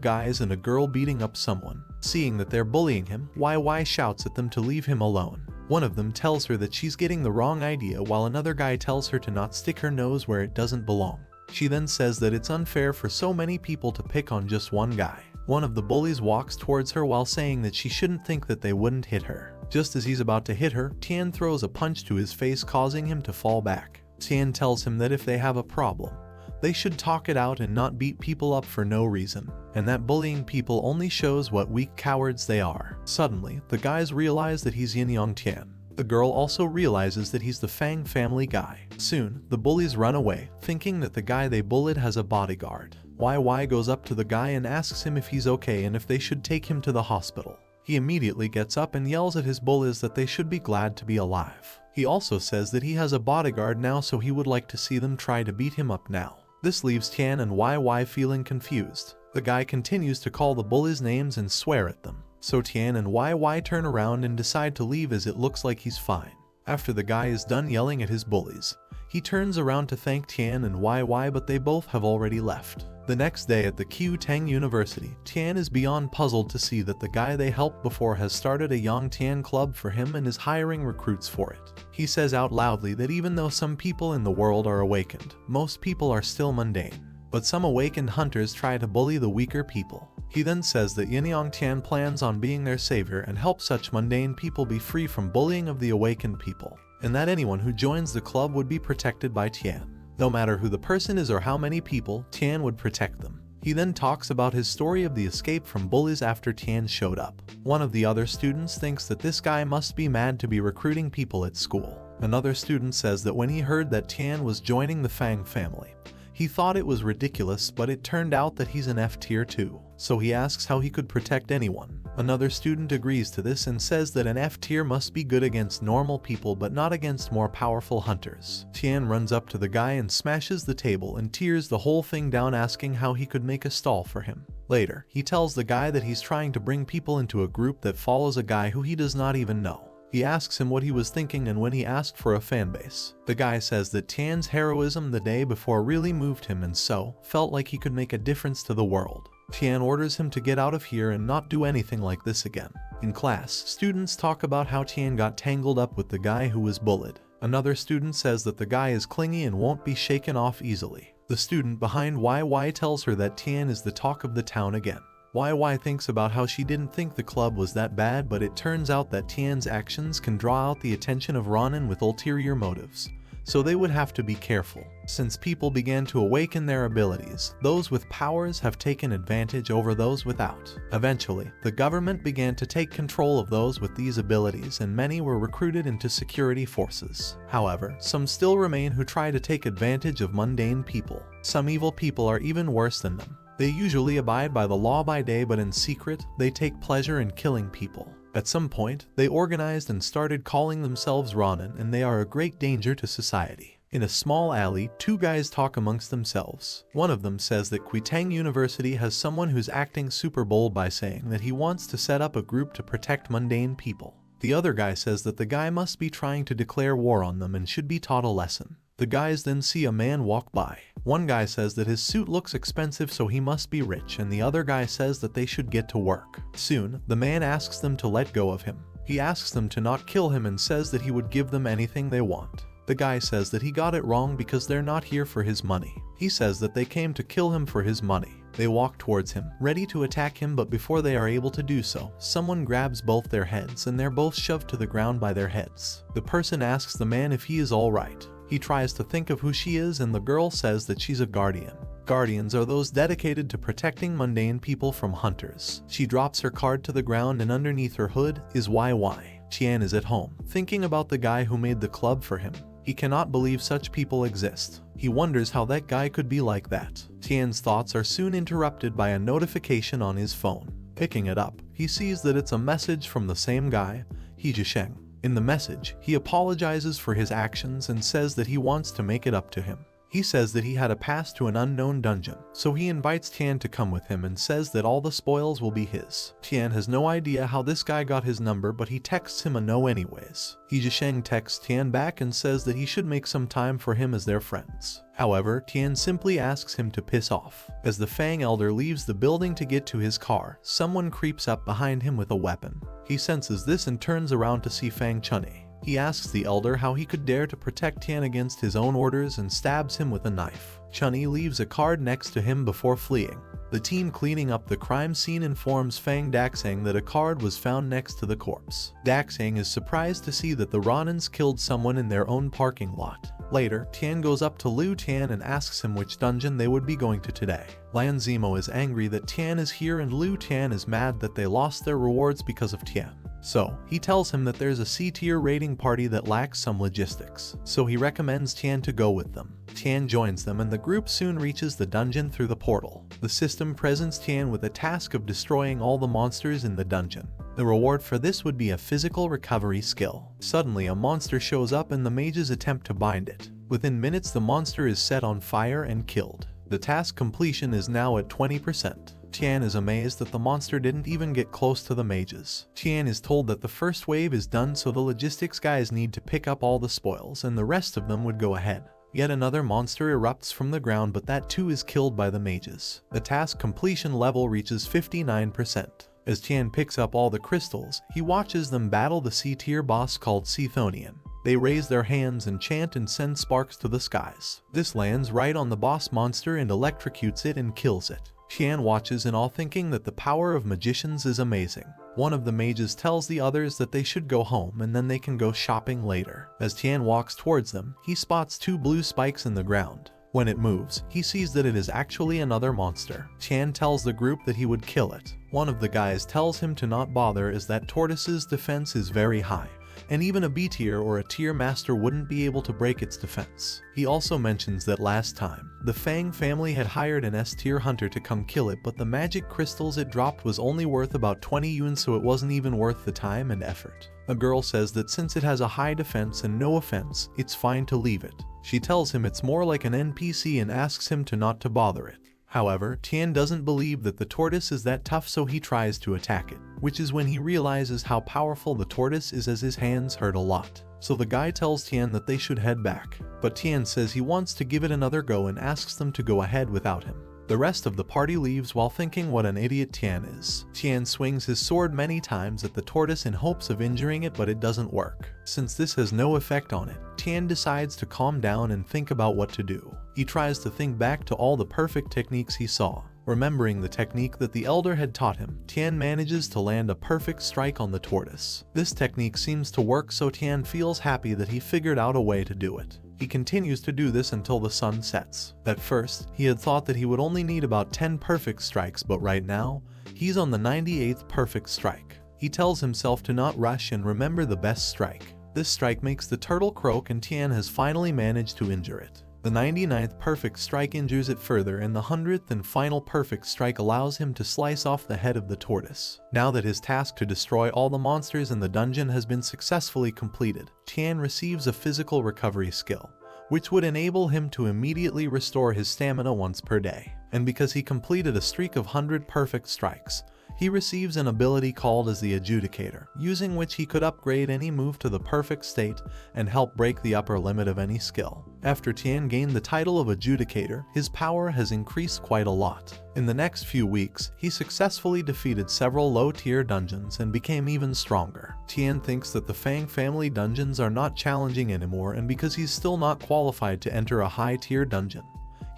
guys and a girl beating up someone. Seeing that they're bullying him, YY shouts at them to leave him alone. One of them tells her that she's getting the wrong idea, while another guy tells her to not stick her nose where it doesn't belong. She then says that it's unfair for so many people to pick on just one guy. One of the bullies walks towards her while saying that she shouldn't think that they wouldn't hit her. Just as he's about to hit her, Tian throws a punch to his face, causing him to fall back. Tian tells him that if they have a problem, they should talk it out and not beat people up for no reason, and that bullying people only shows what weak cowards they are. Suddenly, the guys realize that he's Yin Tian. The girl also realizes that he's the Fang family guy. Soon, the bullies run away, thinking that the guy they bullied has a bodyguard. YY goes up to the guy and asks him if he's okay and if they should take him to the hospital. He immediately gets up and yells at his bullies that they should be glad to be alive. He also says that he has a bodyguard now, so he would like to see them try to beat him up now. This leaves Tian and YY feeling confused. The guy continues to call the bullies names and swear at them. So Tian and YY turn around and decide to leave as it looks like he's fine. After the guy is done yelling at his bullies, he turns around to thank Tian and YY, but they both have already left. The next day at the Q-Tang University, Tian is beyond puzzled to see that the guy they helped before has started a Yongtian club for him and is hiring recruits for it. He says out loudly that even though some people in the world are awakened, most people are still mundane. But some awakened hunters try to bully the weaker people. He then says that Yin Yongtian plans on being their savior and help such mundane people be free from bullying of the awakened people, and that anyone who joins the club would be protected by Tian. No matter who the person is or how many people, Tian would protect them. He then talks about his story of the escape from bullies after Tian showed up. One of the other students thinks that this guy must be mad to be recruiting people at school. Another student says that when he heard that Tian was joining the Fang family, he thought it was ridiculous, but it turned out that he's an F tier too, so he asks how he could protect anyone. Another student agrees to this and says that an F tier must be good against normal people but not against more powerful hunters. Tian runs up to the guy and smashes the table and tears the whole thing down, asking how he could make a stall for him. Later, he tells the guy that he's trying to bring people into a group that follows a guy who he does not even know. He asks him what he was thinking and when he asked for a fanbase. The guy says that Tian's heroism the day before really moved him and so felt like he could make a difference to the world. Tian orders him to get out of here and not do anything like this again. In class, students talk about how Tian got tangled up with the guy who was bullied. Another student says that the guy is clingy and won't be shaken off easily. The student behind YY tells her that Tian is the talk of the town again. YY thinks about how she didn't think the club was that bad, but it turns out that Tian's actions can draw out the attention of Ronin with ulterior motives, so they would have to be careful. Since people began to awaken their abilities, those with powers have taken advantage over those without. Eventually, the government began to take control of those with these abilities and many were recruited into security forces. However, some still remain who try to take advantage of mundane people. Some evil people are even worse than them. They usually abide by the law by day, but in secret, they take pleasure in killing people. At some point, they organized and started calling themselves Ronin, and they are a great danger to society. In a small alley, two guys talk amongst themselves. One of them says that Q-Tang University has someone who's acting super bold by saying that he wants to set up a group to protect mundane people. The other guy says that the guy must be trying to declare war on them and should be taught a lesson. The guys then see a man walk by. One guy says that his suit looks expensive, so he must be rich, and the other guy says that they should get to work. Soon, the man asks them to let go of him. He asks them to not kill him and says that he would give them anything they want. The guy says that he got it wrong because they're not here for his money. He says that they came to kill him for his money. They walk towards him, ready to attack him, but before they are able to do so, someone grabs both their heads and they're both shoved to the ground by their heads. The person asks the man if he is alright. He tries to think of who she is and the girl says that she's a guardian. Guardians are those dedicated to protecting mundane people from hunters. She drops her card to the ground and underneath her hood is YY. Tian is at home, thinking about the guy who made the club for him. He cannot believe such people exist. He wonders how that guy could be like that. Tian's thoughts are soon interrupted by a notification on his phone. Picking it up, he sees that it's a message from the same guy, He Jisheng. In the message, he apologizes for his actions and says that he wants to make it up to him. He says that he had a pass to an unknown dungeon, so he invites Tian to come with him and says that all the spoils will be his. Tian has no idea how this guy got his number, but he texts him a no anyways. He Jisheng texts Tian back and says that he should make some time for him as their friends. However, Tian simply asks him to piss off. As the Fang Elder leaves the building to get to his car, someone creeps up behind him with a weapon. He senses this and turns around to see Fang Chunyi. He asks the elder how he could dare to protect Tian against his own orders and stabs him with a knife. Chunyi leaves a card next to him before fleeing. The team cleaning up the crime scene informs Fang Daxang that a card was found next to the corpse. Daxang is surprised to see that the Ronins killed someone in their own parking lot. Later, Tian goes up to Liu Tian and asks him which dungeon they would be going to today. Lan Zimo is angry that Tian is here and Liu Tian is mad that they lost their rewards because of Tian. So, he tells him that there's a C-tier raiding party that lacks some logistics, so he recommends Tian to go with them. Tian joins them and the group soon reaches the dungeon through the portal. The system presents Tian with a task of destroying all the monsters in the dungeon. The reward for this would be a physical recovery skill. Suddenly, a monster shows up and the mages attempt to bind it. Within minutes, the monster is set on fire and killed. The task completion is now at 20%. Tian is amazed that the monster didn't even get close to the mages. Tian is told that the first wave is done, so the logistics guys need to pick up all the spoils and the rest of them would go ahead. Yet another monster erupts from the ground, but that too is killed by the mages. The task completion level reaches 59%. As Tian picks up all the crystals, he watches them battle the C-tier boss called Chthonian. They raise their hands and chant and send sparks to the skies. This lands right on the boss monster and electrocutes it and kills it. Tian watches in awe, thinking that the power of magicians is amazing. One of the mages tells the others that they should go home and then they can go shopping later. As Tian walks towards them, he spots two blue spikes in the ground. When it moves, he sees that it is actually another monster. Tian tells the group that he would kill it. One of the guys tells him to not bother, as that tortoise's defense is very high, and even a B tier or a tier master wouldn't be able to break its defense. He also mentions that last time, the Fang family had hired an S tier hunter to come kill it, but the magic crystals it dropped was only worth about 20 yuan, so it wasn't even worth the time and effort. A girl says that since it has a high defense and no offense, it's fine to leave it. She tells him it's more like an NPC and asks him to not to bother it. However, Tian doesn't believe that the tortoise is that tough, so he tries to attack it, which is when he realizes how powerful the tortoise is, as his hands hurt a lot. So the guy tells Tian that they should head back, but Tian says he wants to give it another go and asks them to go ahead without him. The rest of the party leaves while thinking what an idiot Tian is. Tian swings his sword many times at the tortoise in hopes of injuring it, but it doesn't work. Since this has no effect on it, Tian decides to calm down and think about what to do. He tries to think back to all the perfect techniques he saw. Remembering the technique that the elder had taught him, Tian manages to land a perfect strike on the tortoise. This technique seems to work, so Tian feels happy that he figured out a way to do it. He continues to do this until the sun sets. At first, he had thought that he would only need about 10 perfect strikes, but right now, he's on the 98th perfect strike. He tells himself to not rush and remember the best strike. This strike makes the turtle croak, and Tian has finally managed to injure it. The 99th perfect strike injures it further, and the 100th and final perfect strike allows him to slice off the head of the tortoise. Now that his task to destroy all the monsters in the dungeon has been successfully completed, Tian receives a physical recovery skill, which would enable him to immediately restore his stamina once per day. And because he completed a streak of 100 perfect strikes, he receives an ability called as the Adjudicator, using which he could upgrade any move to the perfect state and help break the upper limit of any skill. After Tian gained the title of Adjudicator, his power has increased quite a lot. In the next few weeks, he successfully defeated several low-tier dungeons and became even stronger. Tian thinks that the Fang family dungeons are not challenging anymore, and because he's still not qualified to enter a high-tier dungeon,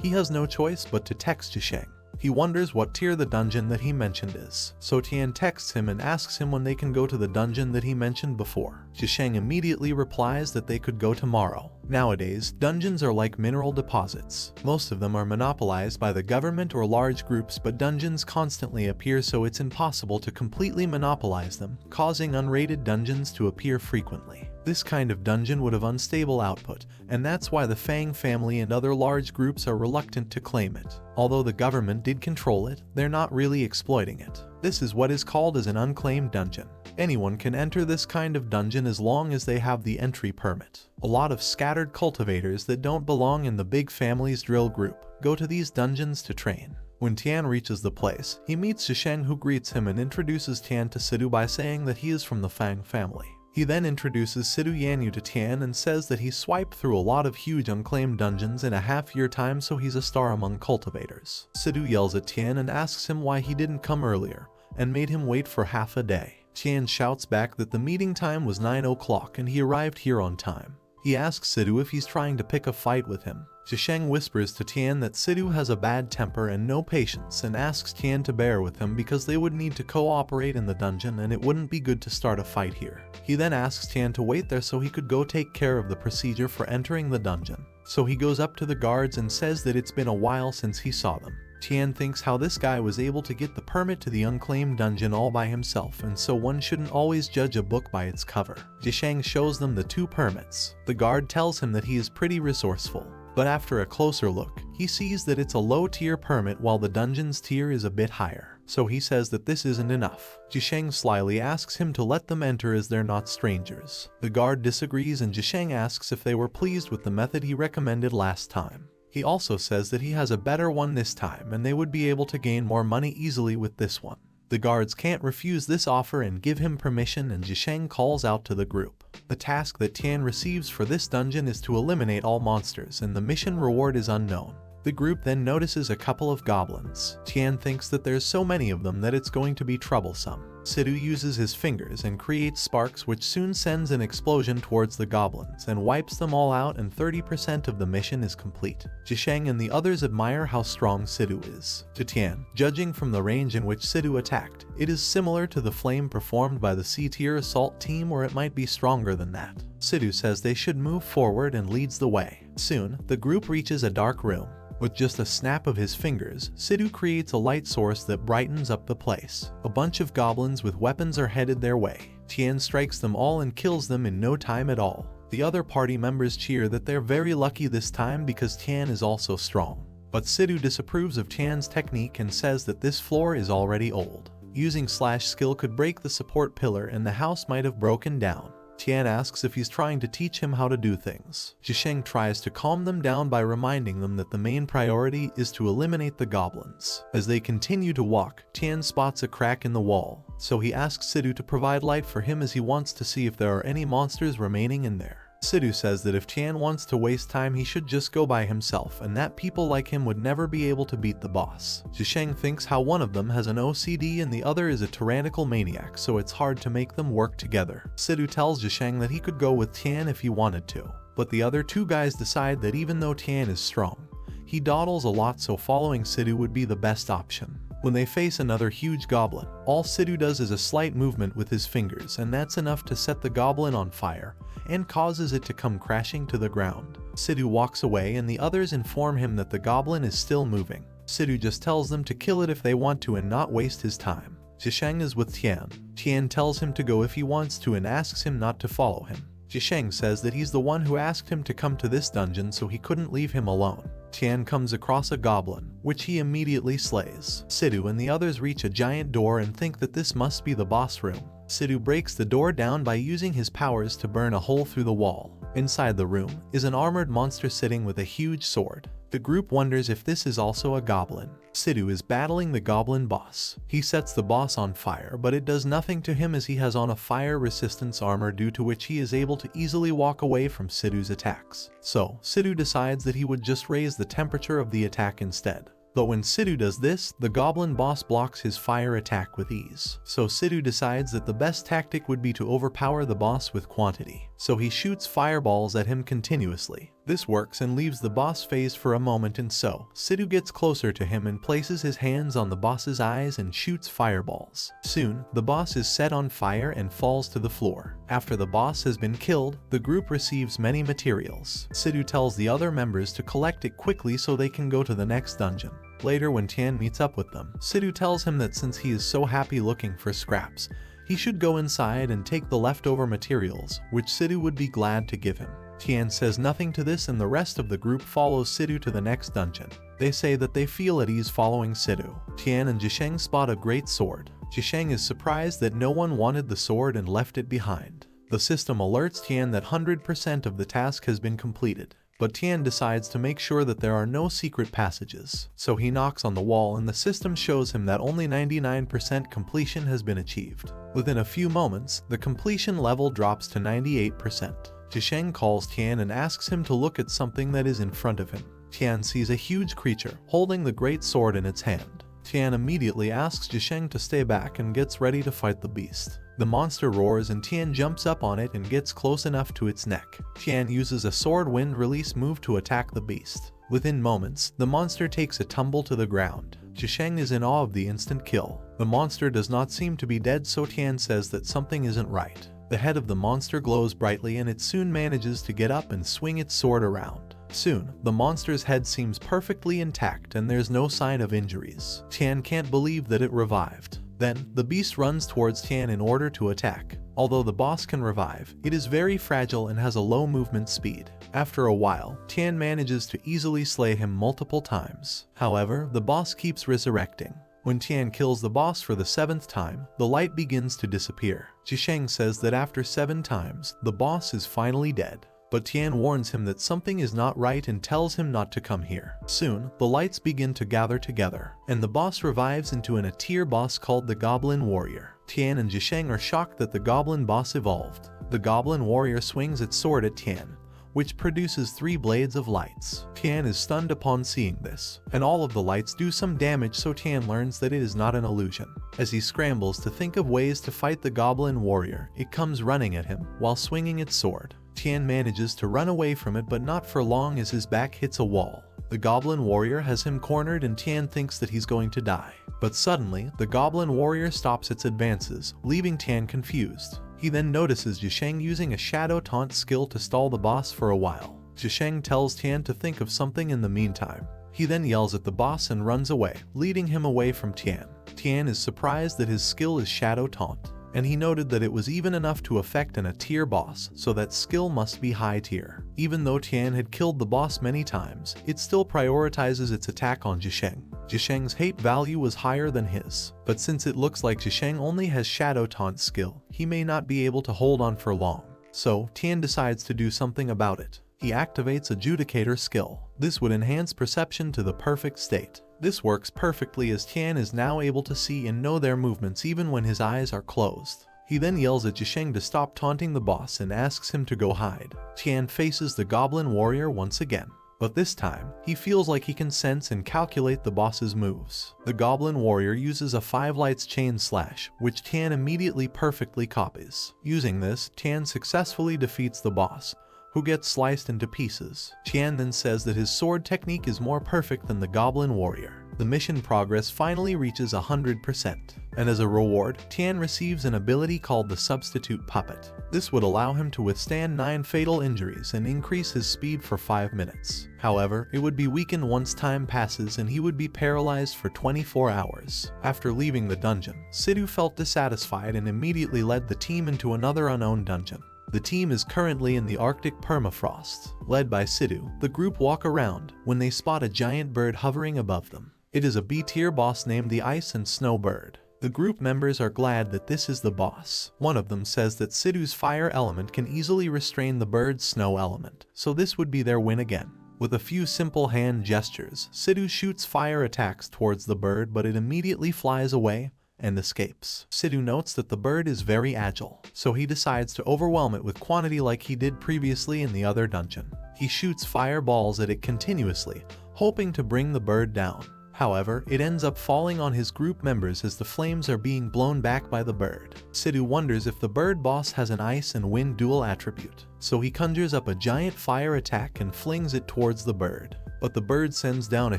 he has no choice but to text Zhisheng. He wonders what tier the dungeon that he mentioned is, so Tian texts him and asks him when they can go to the dungeon that he mentioned before. Zhisheng immediately replies that they could go tomorrow. Nowadays, dungeons are like mineral deposits. Most of them are monopolized by the government or large groups, but dungeons constantly appear, so it's impossible to completely monopolize them, causing unrated dungeons to appear frequently. This kind of dungeon would have unstable output, and that's why the Fang family and other large groups are reluctant to claim it. Although the government did control it, they're not really exploiting it. This is what is called as an unclaimed dungeon. Anyone can enter this kind of dungeon as long as they have the entry permit. A lot of scattered cultivators that don't belong in the big family's drill group go to these dungeons to train. When Tian reaches the place, he meets Zhisheng, who greets him and introduces Tian to Sidu by saying that he is from the Fang family. He then introduces Sidu Yanyu to Tian and says that he swiped through a lot of huge unclaimed dungeons in a half-year time, so he's a star among cultivators. Sidu yells at Tian and asks him why he didn't come earlier, and made him wait for half a day. Tian shouts back that the meeting time was 9 o'clock and he arrived here on time. He asks Sidu if he's trying to pick a fight with him. Zhisheng whispers to Tian that Sidu has a bad temper and no patience, and asks Tian to bear with him because they would need to cooperate in the dungeon and it wouldn't be good to start a fight here. He then asks Tian to wait there so he could go take care of the procedure for entering the dungeon. So he goes up to the guards and says that it's been a while since he saw them. Tian thinks how this guy was able to get the permit to the unclaimed dungeon all by himself, and so one shouldn't always judge a book by its cover. Zhisheng shows them the 2 permits. The guard tells him that he is pretty resourceful. but after a closer look, he sees that it's a low-tier permit while the dungeon's tier is a bit higher, so he says that this isn't enough. Jisheng slyly asks him to let them enter as they're not strangers. The guard disagrees and Jisheng asks if they were pleased with the method he recommended last time. He also says that he has a better one this time and they would be able to gain more money easily with this one. The guards can't refuse this offer and give him permission, and Jisheng calls out to the group. The task that Tian receives for this dungeon is to eliminate all monsters, and the mission reward is unknown. The group then notices a couple of goblins. Tian thinks that there's so many of them that it's going to be troublesome. Sidhu uses his fingers and creates sparks, which soon sends an explosion towards the goblins and wipes them all out, and 30% of the mission is complete. Jisheng and the others admire how strong Sidhu is. To Tian, judging from the range in which Sidhu attacked, it is similar to the flame performed by the C-tier assault team, or it might be stronger than that. Sidhu says they should move forward and leads the way. Soon, the group reaches a dark room. With just a snap of his fingers, Sidhu creates a light source that brightens up the place. A bunch of goblins with weapons are headed their way. Tian strikes them all and kills them in no time at all. The other party members cheer that they're very lucky this time because Tian is also strong. But Sidhu disapproves of Tian's technique and says that this floor is already old. Using slash skill could break the support pillar and the house might have broken down. Tian asks if he's trying to teach him how to do things. Jisheng tries to calm them down by reminding them that the main priority is to eliminate the goblins. As they continue to walk, Tian spots a crack in the wall, so he asks Sidhu to provide light for him as he wants to see if there are any monsters remaining in there. Sidhu says that if Tian wants to waste time, he should just go by himself, and that people like him would never be able to beat the boss. Jisheng thinks how one of them has an OCD and the other is a tyrannical maniac, so it's hard to make them work together. Sidhu tells Jisheng that he could go with Tian if he wanted to, but the other two guys decide that even though Tian is strong, he dawdles a lot, so following Sidhu would be the best option. When they face another huge goblin, all Sidhu does is a slight movement with his fingers, and that's enough to set the goblin on fire and causes it to come crashing to the ground. Sidhu walks away and the others inform him that the goblin is still moving. Sidhu just tells them to kill it if they want to and not waste his time. Jisheng is with Tian. Tian tells him to go if he wants to and asks him not to follow him. Jisheng says that he's the one who asked him to come to this dungeon, so he couldn't leave him alone. Tian comes across a goblin, which he immediately slays. Sidhu and the others reach a giant door and think that this must be the boss room. Sidhu breaks the door down by using his powers to burn a hole through the wall. Inside the room is an armored monster sitting with a huge sword. The group wonders if this is also a goblin. Sidhu is battling the goblin boss. He sets the boss on fire, but it does nothing to him as he has on a fire resistance armor, due to which he is able to easily walk away from Sidhu's attacks. So, Sidhu decides that he would just raise the temperature of the attack instead. But when Sidhu does this, the goblin boss blocks his fire attack with ease. So Sidhu decides that the best tactic would be to overpower the boss with quantity. So he shoots fireballs at him continuously. This works and leaves the boss phase for a moment, and so Sidhu gets closer to him and places his hands on the boss's eyes and shoots fireballs. Soon, the boss is set on fire and falls to the floor. After the boss has been killed, the group receives many materials. Sidhu tells the other members to collect it quickly so they can go to the next dungeon. Later, when Tian meets up with them, Sidhu tells him that since he is so happy looking for scraps, he should go inside and take the leftover materials, which Sidhu would be glad to give him. Tian says nothing to this, and the rest of the group follows Sidhu to the next dungeon. They say that they feel at ease following Sidhu. Tian and Jisheng spot a great sword. Jisheng is surprised that no one wanted the sword and left it behind. The system alerts Tian that 100% of the task has been completed. But Tian decides to make sure that there are no secret passages. So he knocks on the wall and the system shows him that only 99% completion has been achieved. Within a few moments, the completion level drops to 98%. Jisheng calls Tian and asks him to look at something that is in front of him. Tian sees a huge creature holding the great sword in its hand. Tian immediately asks Jisheng to stay back and gets ready to fight the beast. The monster roars and Tian jumps up on it and gets close enough to its neck. Tian uses a sword wind release move to attack the beast. Within moments, the monster takes a tumble to the ground. Jisheng is in awe of the instant kill. The monster does not seem to be dead, so Tian says that something isn't right. The head of the monster glows brightly and it soon manages to get up and swing its sword around. Soon, the monster's head seems perfectly intact and there's no sign of injuries. Tian can't believe that it revived. Then, the beast runs towards Tian in order to attack. Although the boss can revive, it is very fragile and has a low movement speed. After a while, Tian manages to easily slay him multiple times. However, the boss keeps resurrecting. When Tian kills the boss for the 7th time, the light begins to disappear. Zhisheng says that after 7 times, the boss is finally dead. But Tian warns him that something is not right and tells him not to come here. Soon, the lights begin to gather together, and the boss revives into a tier boss called the Goblin Warrior. Tian and Zhisheng are shocked that the Goblin boss evolved. The Goblin Warrior swings its sword at Tian, which produces 3 blades of lights. Tian is stunned upon seeing this, and all of the lights do some damage, so Tian learns that it is not an illusion. As he scrambles to think of ways to fight the Goblin Warrior, it comes running at him while swinging its sword. Tian manages to run away from it, but not for long as his back hits a wall. The Goblin Warrior has him cornered and Tian thinks that he's going to die. But suddenly, the Goblin Warrior stops its advances, leaving Tian confused. He then notices Zhisheng using a shadow taunt skill to stall the boss for a while. Zhisheng tells Tian to think of something in the meantime. He then yells at the boss and runs away, leading him away from Tian. Tian is surprised that his skill is shadow taunt, and he noted that it was even enough to affect a tier boss, so that skill must be high tier. Even though Tian had killed the boss many times, it still prioritizes its attack on Zhisheng. Zhisheng's hate value was higher than his, but since it looks like Zhisheng only has shadow taunt skill, he may not be able to hold on for long. So, Tian decides to do something about it. He activates Adjudicator skill. This would enhance perception to the perfect state. This works perfectly as Tian is now able to see and know their movements even when his eyes are closed. He then yells at Zhisheng to stop taunting the boss and asks him to go hide. Tian faces the Goblin Warrior once again, but this time, he feels like he can sense and calculate the boss's moves. The Goblin Warrior uses a 5 lights chain slash, which Tian immediately perfectly copies. Using this, Tian successfully defeats the boss, who gets sliced into pieces. Tian then says that his sword technique is more perfect than the Goblin Warrior. The mission progress finally reaches 100%, and as a reward, Tian receives an ability called the Substitute Puppet. This would allow him to withstand 9 fatal injuries and increase his speed for 5 minutes. However, it would be weakened once time passes and he would be paralyzed for 24 hours. After leaving the dungeon, Sidhu felt dissatisfied and immediately led the team into another unknown dungeon. The team is currently in the Arctic permafrost. Led by Sidhu, the group walk around when they spot a giant bird hovering above them. It is a B-tier boss named the Ice and Snow Bird. The group members are glad that this is the boss. One of them says that Sidhu's fire element can easily restrain the bird's snow element, so this would be their win again. With a few simple hand gestures, Sidhu shoots fire attacks towards the bird, but it immediately flies away and escapes. Sidhu notes that the bird is very agile, so he decides to overwhelm it with quantity like he did previously in the other dungeon. He shoots fireballs at it continuously, hoping to bring the bird down. However, it ends up falling on his group members as the flames are being blown back by the bird. Sidhu wonders if the bird boss has an ice and wind dual attribute, so he conjures up a giant fire attack and flings it towards the bird. But the bird sends down a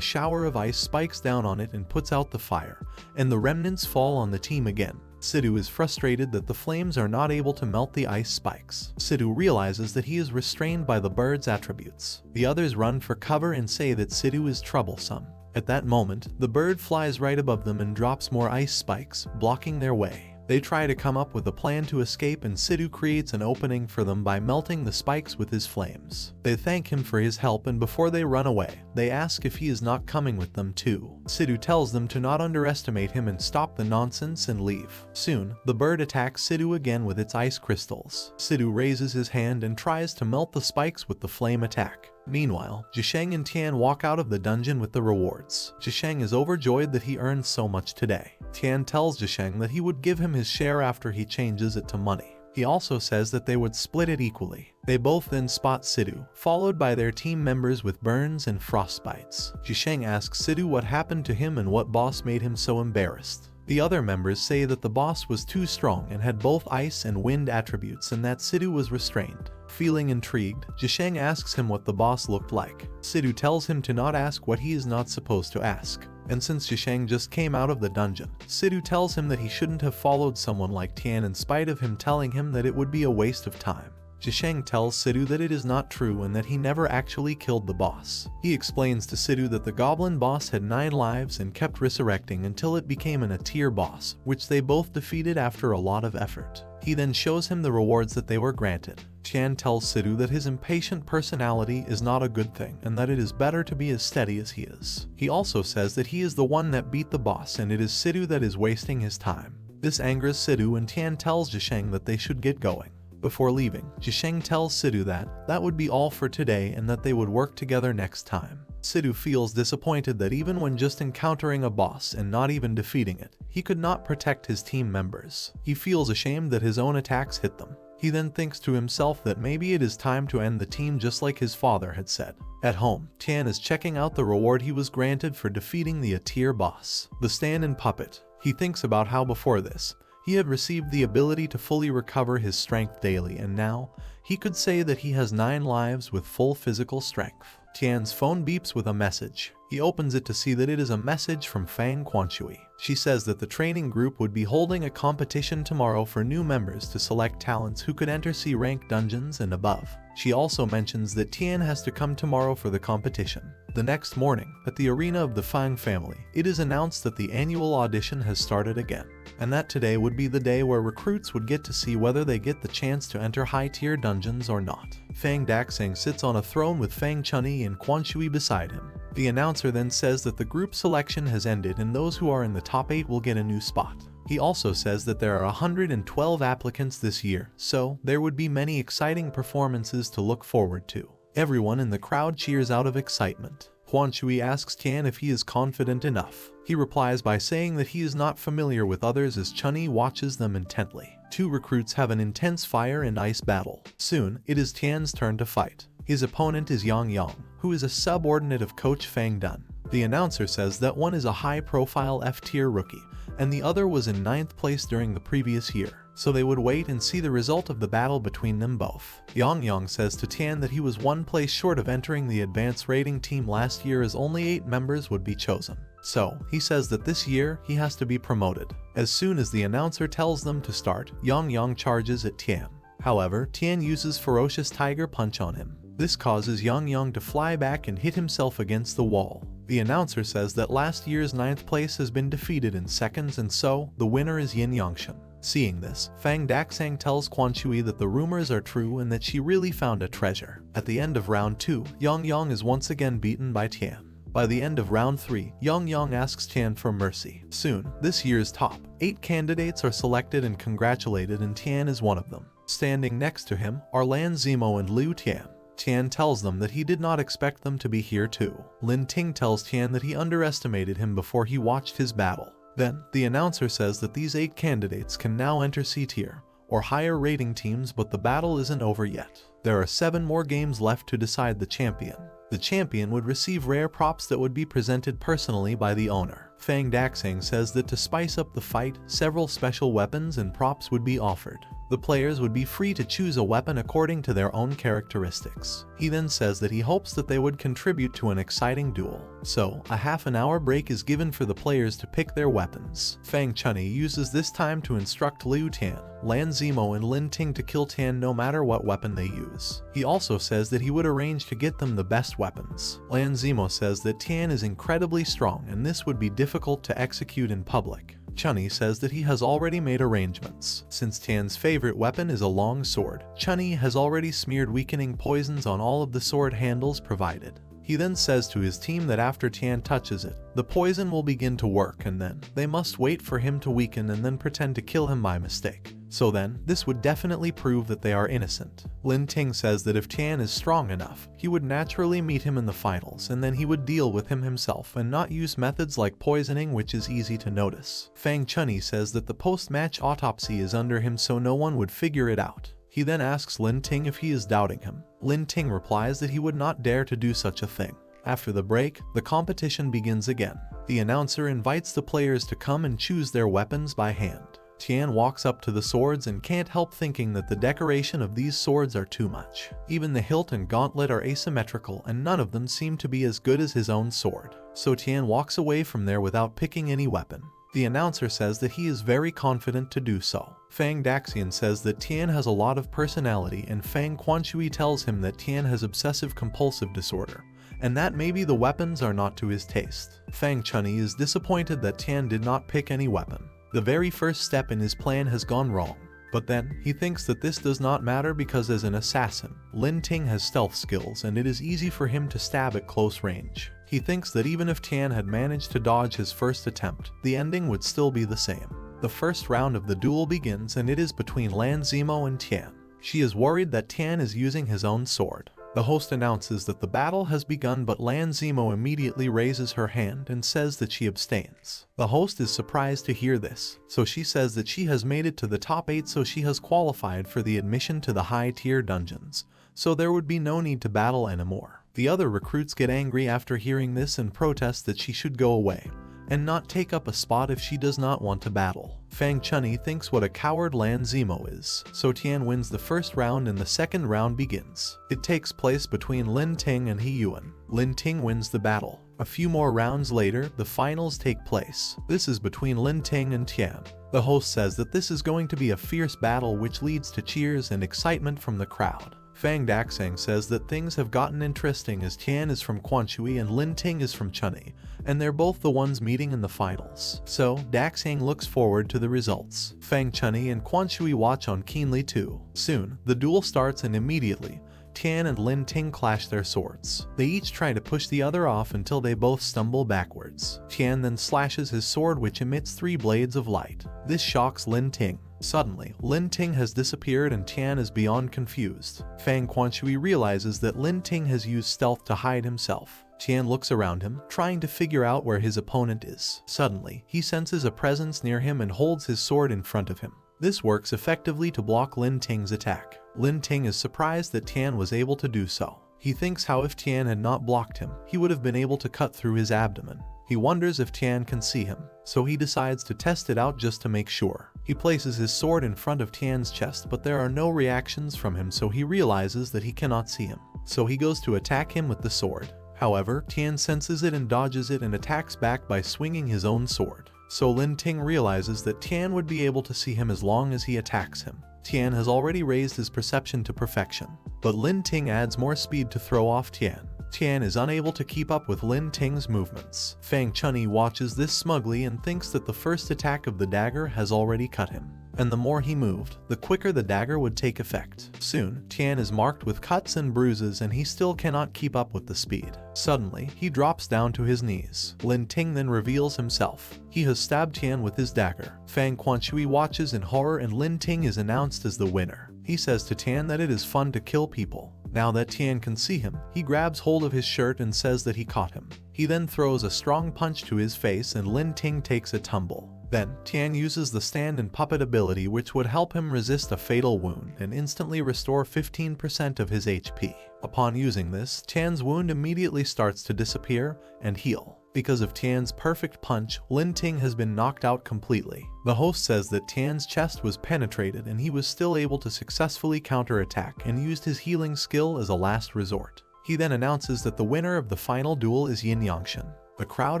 shower of ice spikes down on it and puts out the fire, and the remnants fall on the team again. Sidhu is frustrated that the flames are not able to melt the ice spikes. Sidhu realizes that he is restrained by the bird's attributes. The others run for cover and say that Sidhu is troublesome. At that moment, the bird flies right above them and drops more ice spikes, blocking their way. They try to come up with a plan to escape and Sidhu creates an opening for them by melting the spikes with his flames. They thank him for his help and before they run away, they ask if he is not coming with them too. Sidhu tells them to not underestimate him and stop the nonsense and leave. Soon, the bird attacks Sidhu again with its ice crystals. Sidhu raises his hand and tries to melt the spikes with the flame attack. Meanwhile, Zhisheng and Tian walk out of the dungeon with the rewards. Zhisheng is overjoyed that he earned so much today. Tian tells Zhisheng that he would give him his share after he changes it to money. He also says that they would split it equally. They both then spot Sidhu, followed by their team members with burns and frostbites. Zhisheng asks Sidhu what happened to him and what boss made him so embarrassed. The other members say that the boss was too strong and had both ice and wind attributes and that Sidhu was restrained. Feeling intrigued, Zhisheng asks him what the boss looked like. Sidhu tells him to not ask what he is not supposed to ask. And since Zhisheng just came out of the dungeon, Sidhu tells him that he shouldn't have followed someone like Tian in spite of him telling him that it would be a waste of time. Zhisheng tells Sidhu that it is not true and that he never actually killed the boss. He explains to Sidhu that the goblin boss had 9 lives and kept resurrecting until it became an A-tier boss, which they both defeated after a lot of effort. He then shows him the rewards that they were granted. Tian tells Sidhu that his impatient personality is not a good thing and that it is better to be as steady as he is. He also says that he is the one that beat the boss and it is Sidhu that is wasting his time. This angers Sidhu and Tian tells Zhisheng that they should get going. Before leaving, Zhisheng tells Sidhu that would be all for today and that they would work together next time. Sidhu feels disappointed that even when just encountering a boss and not even defeating it, he could not protect his team members. He feels ashamed that his own attacks hit them. He then thinks to himself that maybe it is time to end the team just like his father had said. At home, Tian is checking out the reward he was granted for defeating the A-tier boss, the stand-in puppet. He thinks about how before this, he had received the ability to fully recover his strength daily and now, he could say that he has 9 lives with full physical strength. Tian's phone beeps with a message. He opens it to see that it is a message from Fang Quanshui. She says that the training group would be holding a competition tomorrow for new members to select talents who could enter C-rank dungeons and above. She also mentions that Tian has to come tomorrow for the competition. The next morning, at the arena of the Fang family, it is announced that the annual audition has started again, and that today would be the day where recruits would get to see whether they get the chance to enter high-tier dungeons or not. Fang Daxing sits on a throne with Fang Chunyi and Quan Shui beside him. The announcer then says that the group selection has ended and those who are in the top 8 will get a new spot. He also says that there are 112 applicants this year, so there would be many exciting performances to look forward to. Everyone in the crowd cheers out of excitement. Quan Shui asks Tian if he is confident enough. He replies by saying that he is not familiar with others as Chunyi watches them intently. 2 recruits have an intense fire and ice battle. Soon, it is Tian's turn to fight. His opponent is Yang Yang, who is a subordinate of Coach Fang Dun. The announcer says that one is a high-profile F-tier rookie, and the other was in 9th place during the previous year, so they would wait and see the result of the battle between them both. Yang Yang says to Tian that he was 1 place short of entering the advanced rating team last year as only 8 members would be chosen. So, he says that this year, he has to be promoted. As soon as the announcer tells them to start, Yang Yang charges at Tian. However, Tian uses Ferocious Tiger Punch on him. This causes Yang Yang to fly back and hit himself against the wall. The announcer says that last year's 9th place has been defeated in seconds and so, the winner is Yin Yangshan. Seeing this, Fang Daxang tells Quan Shui that the rumors are true and that she really found a treasure. At the end of round 2, Yang Yang is once again beaten by Tian. By the end of round 3, Yang Yang asks Tian for mercy. Soon, this year's top 8 candidates are selected and congratulated and Tian is one of them. Standing next to him are Lan Zimo and Liu Tian. Tian tells them that he did not expect them to be here too. Lin Ting tells Tian that he underestimated him before he watched his battle. Then, the announcer says that these 8 candidates can now enter C-tier, or higher rating teams, but the battle isn't over yet. There are 7 more games left to decide the champion. The champion would receive rare props that would be presented personally by the owner. Fang Daxing says that to spice up the fight, several special weapons and props would be offered. The players would be free to choose a weapon according to their own characteristics. He then says that he hopes that they would contribute to an exciting duel. So, a half-an-hour break is given for the players to pick their weapons. Fang Chunyi uses this time to instruct Liu Tian, Lan Zimo and Lin Ting to kill Tian no matter what weapon they use. He also says that he would arrange to get them the best weapons. Lan Zimo says that Tian is incredibly strong and this would be difficult to execute in public. Chunyi says that he has already made arrangements. Since Tian's favorite weapon is a long sword, Chunyi has already smeared weakening poisons on all of the sword handles provided. He then says to his team that after Tian touches it, the poison will begin to work and then they must wait for him to weaken and then pretend to kill him by mistake. So then, this would definitely prove that they are innocent. Lin Ting says that if Tian is strong enough, he would naturally meet him in the finals and then he would deal with him himself and not use methods like poisoning, which is easy to notice. Fang Chunyi says that the post-match autopsy is under him so no one would figure it out. He then asks Lin Ting if he is doubting him. Lin Ting replies that he would not dare to do such a thing. After the break, the competition begins again. The announcer invites the players to come and choose their weapons by hand. Tian walks up to the swords and can't help thinking that the decoration of these swords are too much. Even the hilt and gauntlet are asymmetrical and none of them seem to be as good as his own sword. So Tian walks away from there without picking any weapon. The announcer says that he is very confident to do so. Fang Daxian says that Tian has a lot of personality, and Fang Quanshui tells him that Tian has obsessive-compulsive disorder, and that maybe the weapons are not to his taste. Fang Chunyi is disappointed that Tian did not pick any weapon. The very first step in his plan has gone wrong. But then, he thinks that this does not matter because as an assassin, Lin Ting has stealth skills and it is easy for him to stab at close range. He thinks that even if Tian had managed to dodge his first attempt, the ending would still be the same. The first round of the duel begins and it is between Lan Zimo and Tian. She is worried that Tian is using his own sword. The host announces that the battle has begun, but Lan Zimo immediately raises her hand and says that she abstains. The host is surprised to hear this, so she says that she has made it to the top 8, so she has qualified for the admission to the high-tier dungeons, so there would be no need to battle anymore. The other recruits get angry after hearing this and protest that she should go away and not take up a spot if she does not want to battle. Fang Chunyi thinks what a coward Lan Zimo is, so Tian wins the first round and the second round begins. It takes place between Lin Ting and He Yuan. Lin Ting wins the battle. A few more rounds later, the finals take place. This is between Lin Ting and Tian. The host says that this is going to be a fierce battle which leads to cheers and excitement from the crowd. Fang Daxian says that things have gotten interesting as Tian is from Quanshui and Lin Ting is from Chunyi, and they're both the ones meeting in the finals. So, Daxian looks forward to the results. Fang Chunyi and Quanshui watch on keenly too. Soon, the duel starts and immediately, Tian and Lin Ting clash their swords. They each try to push the other off until they both stumble backwards. Tian then slashes his sword which emits 3 blades of light. This shocks Lin Ting. Suddenly, Lin Ting has disappeared and Tian is beyond confused. Fang Quanshui realizes that Lin Ting has used stealth to hide himself. Tian looks around him, trying to figure out where his opponent is. Suddenly, he senses a presence near him and holds his sword in front of him. This works effectively to block Lin Ting's attack. Lin Ting is surprised that Tian was able to do so. He thinks how if Tian had not blocked him, he would have been able to cut through his abdomen. He wonders if Tian can see him, so he decides to test it out just to make sure. He places his sword in front of Tian's chest, but there are no reactions from him, so he realizes that he cannot see him. So he goes to attack him with the sword. However, Tian senses it and dodges it and attacks back by swinging his own sword. So Lin Ting realizes that Tian would be able to see him as long as he attacks him. Tian has already raised his perception to perfection, but Lin Ting adds more speed to throw off Tian. Tian is unable to keep up with Lin Ting's movements. Fang Chunyi watches this smugly and thinks that the first attack of the dagger has already cut him, and the more he moved, the quicker the dagger would take effect. Soon, Tian is marked with cuts and bruises and he still cannot keep up with the speed. Suddenly, he drops down to his knees. Lin Ting then reveals himself. He has stabbed Tian with his dagger. Fang Quanshui watches in horror and Lin Ting is announced as the winner. He says to Tian that it is fun to kill people. Now that Tian can see him, he grabs hold of his shirt and says that he caught him. He then throws a strong punch to his face and Lin Ting takes a tumble. Then, Tian uses the stand and puppet ability which would help him resist a fatal wound and instantly restore 15% of his HP. Upon using this, Tian's wound immediately starts to disappear and heal. Because of Tian's perfect punch, Lin Ting has been knocked out completely. The host says that Tian's chest was penetrated and he was still able to successfully counterattack and used his healing skill as a last resort. He then announces that the winner of the final duel is Yin Yangshan. The crowd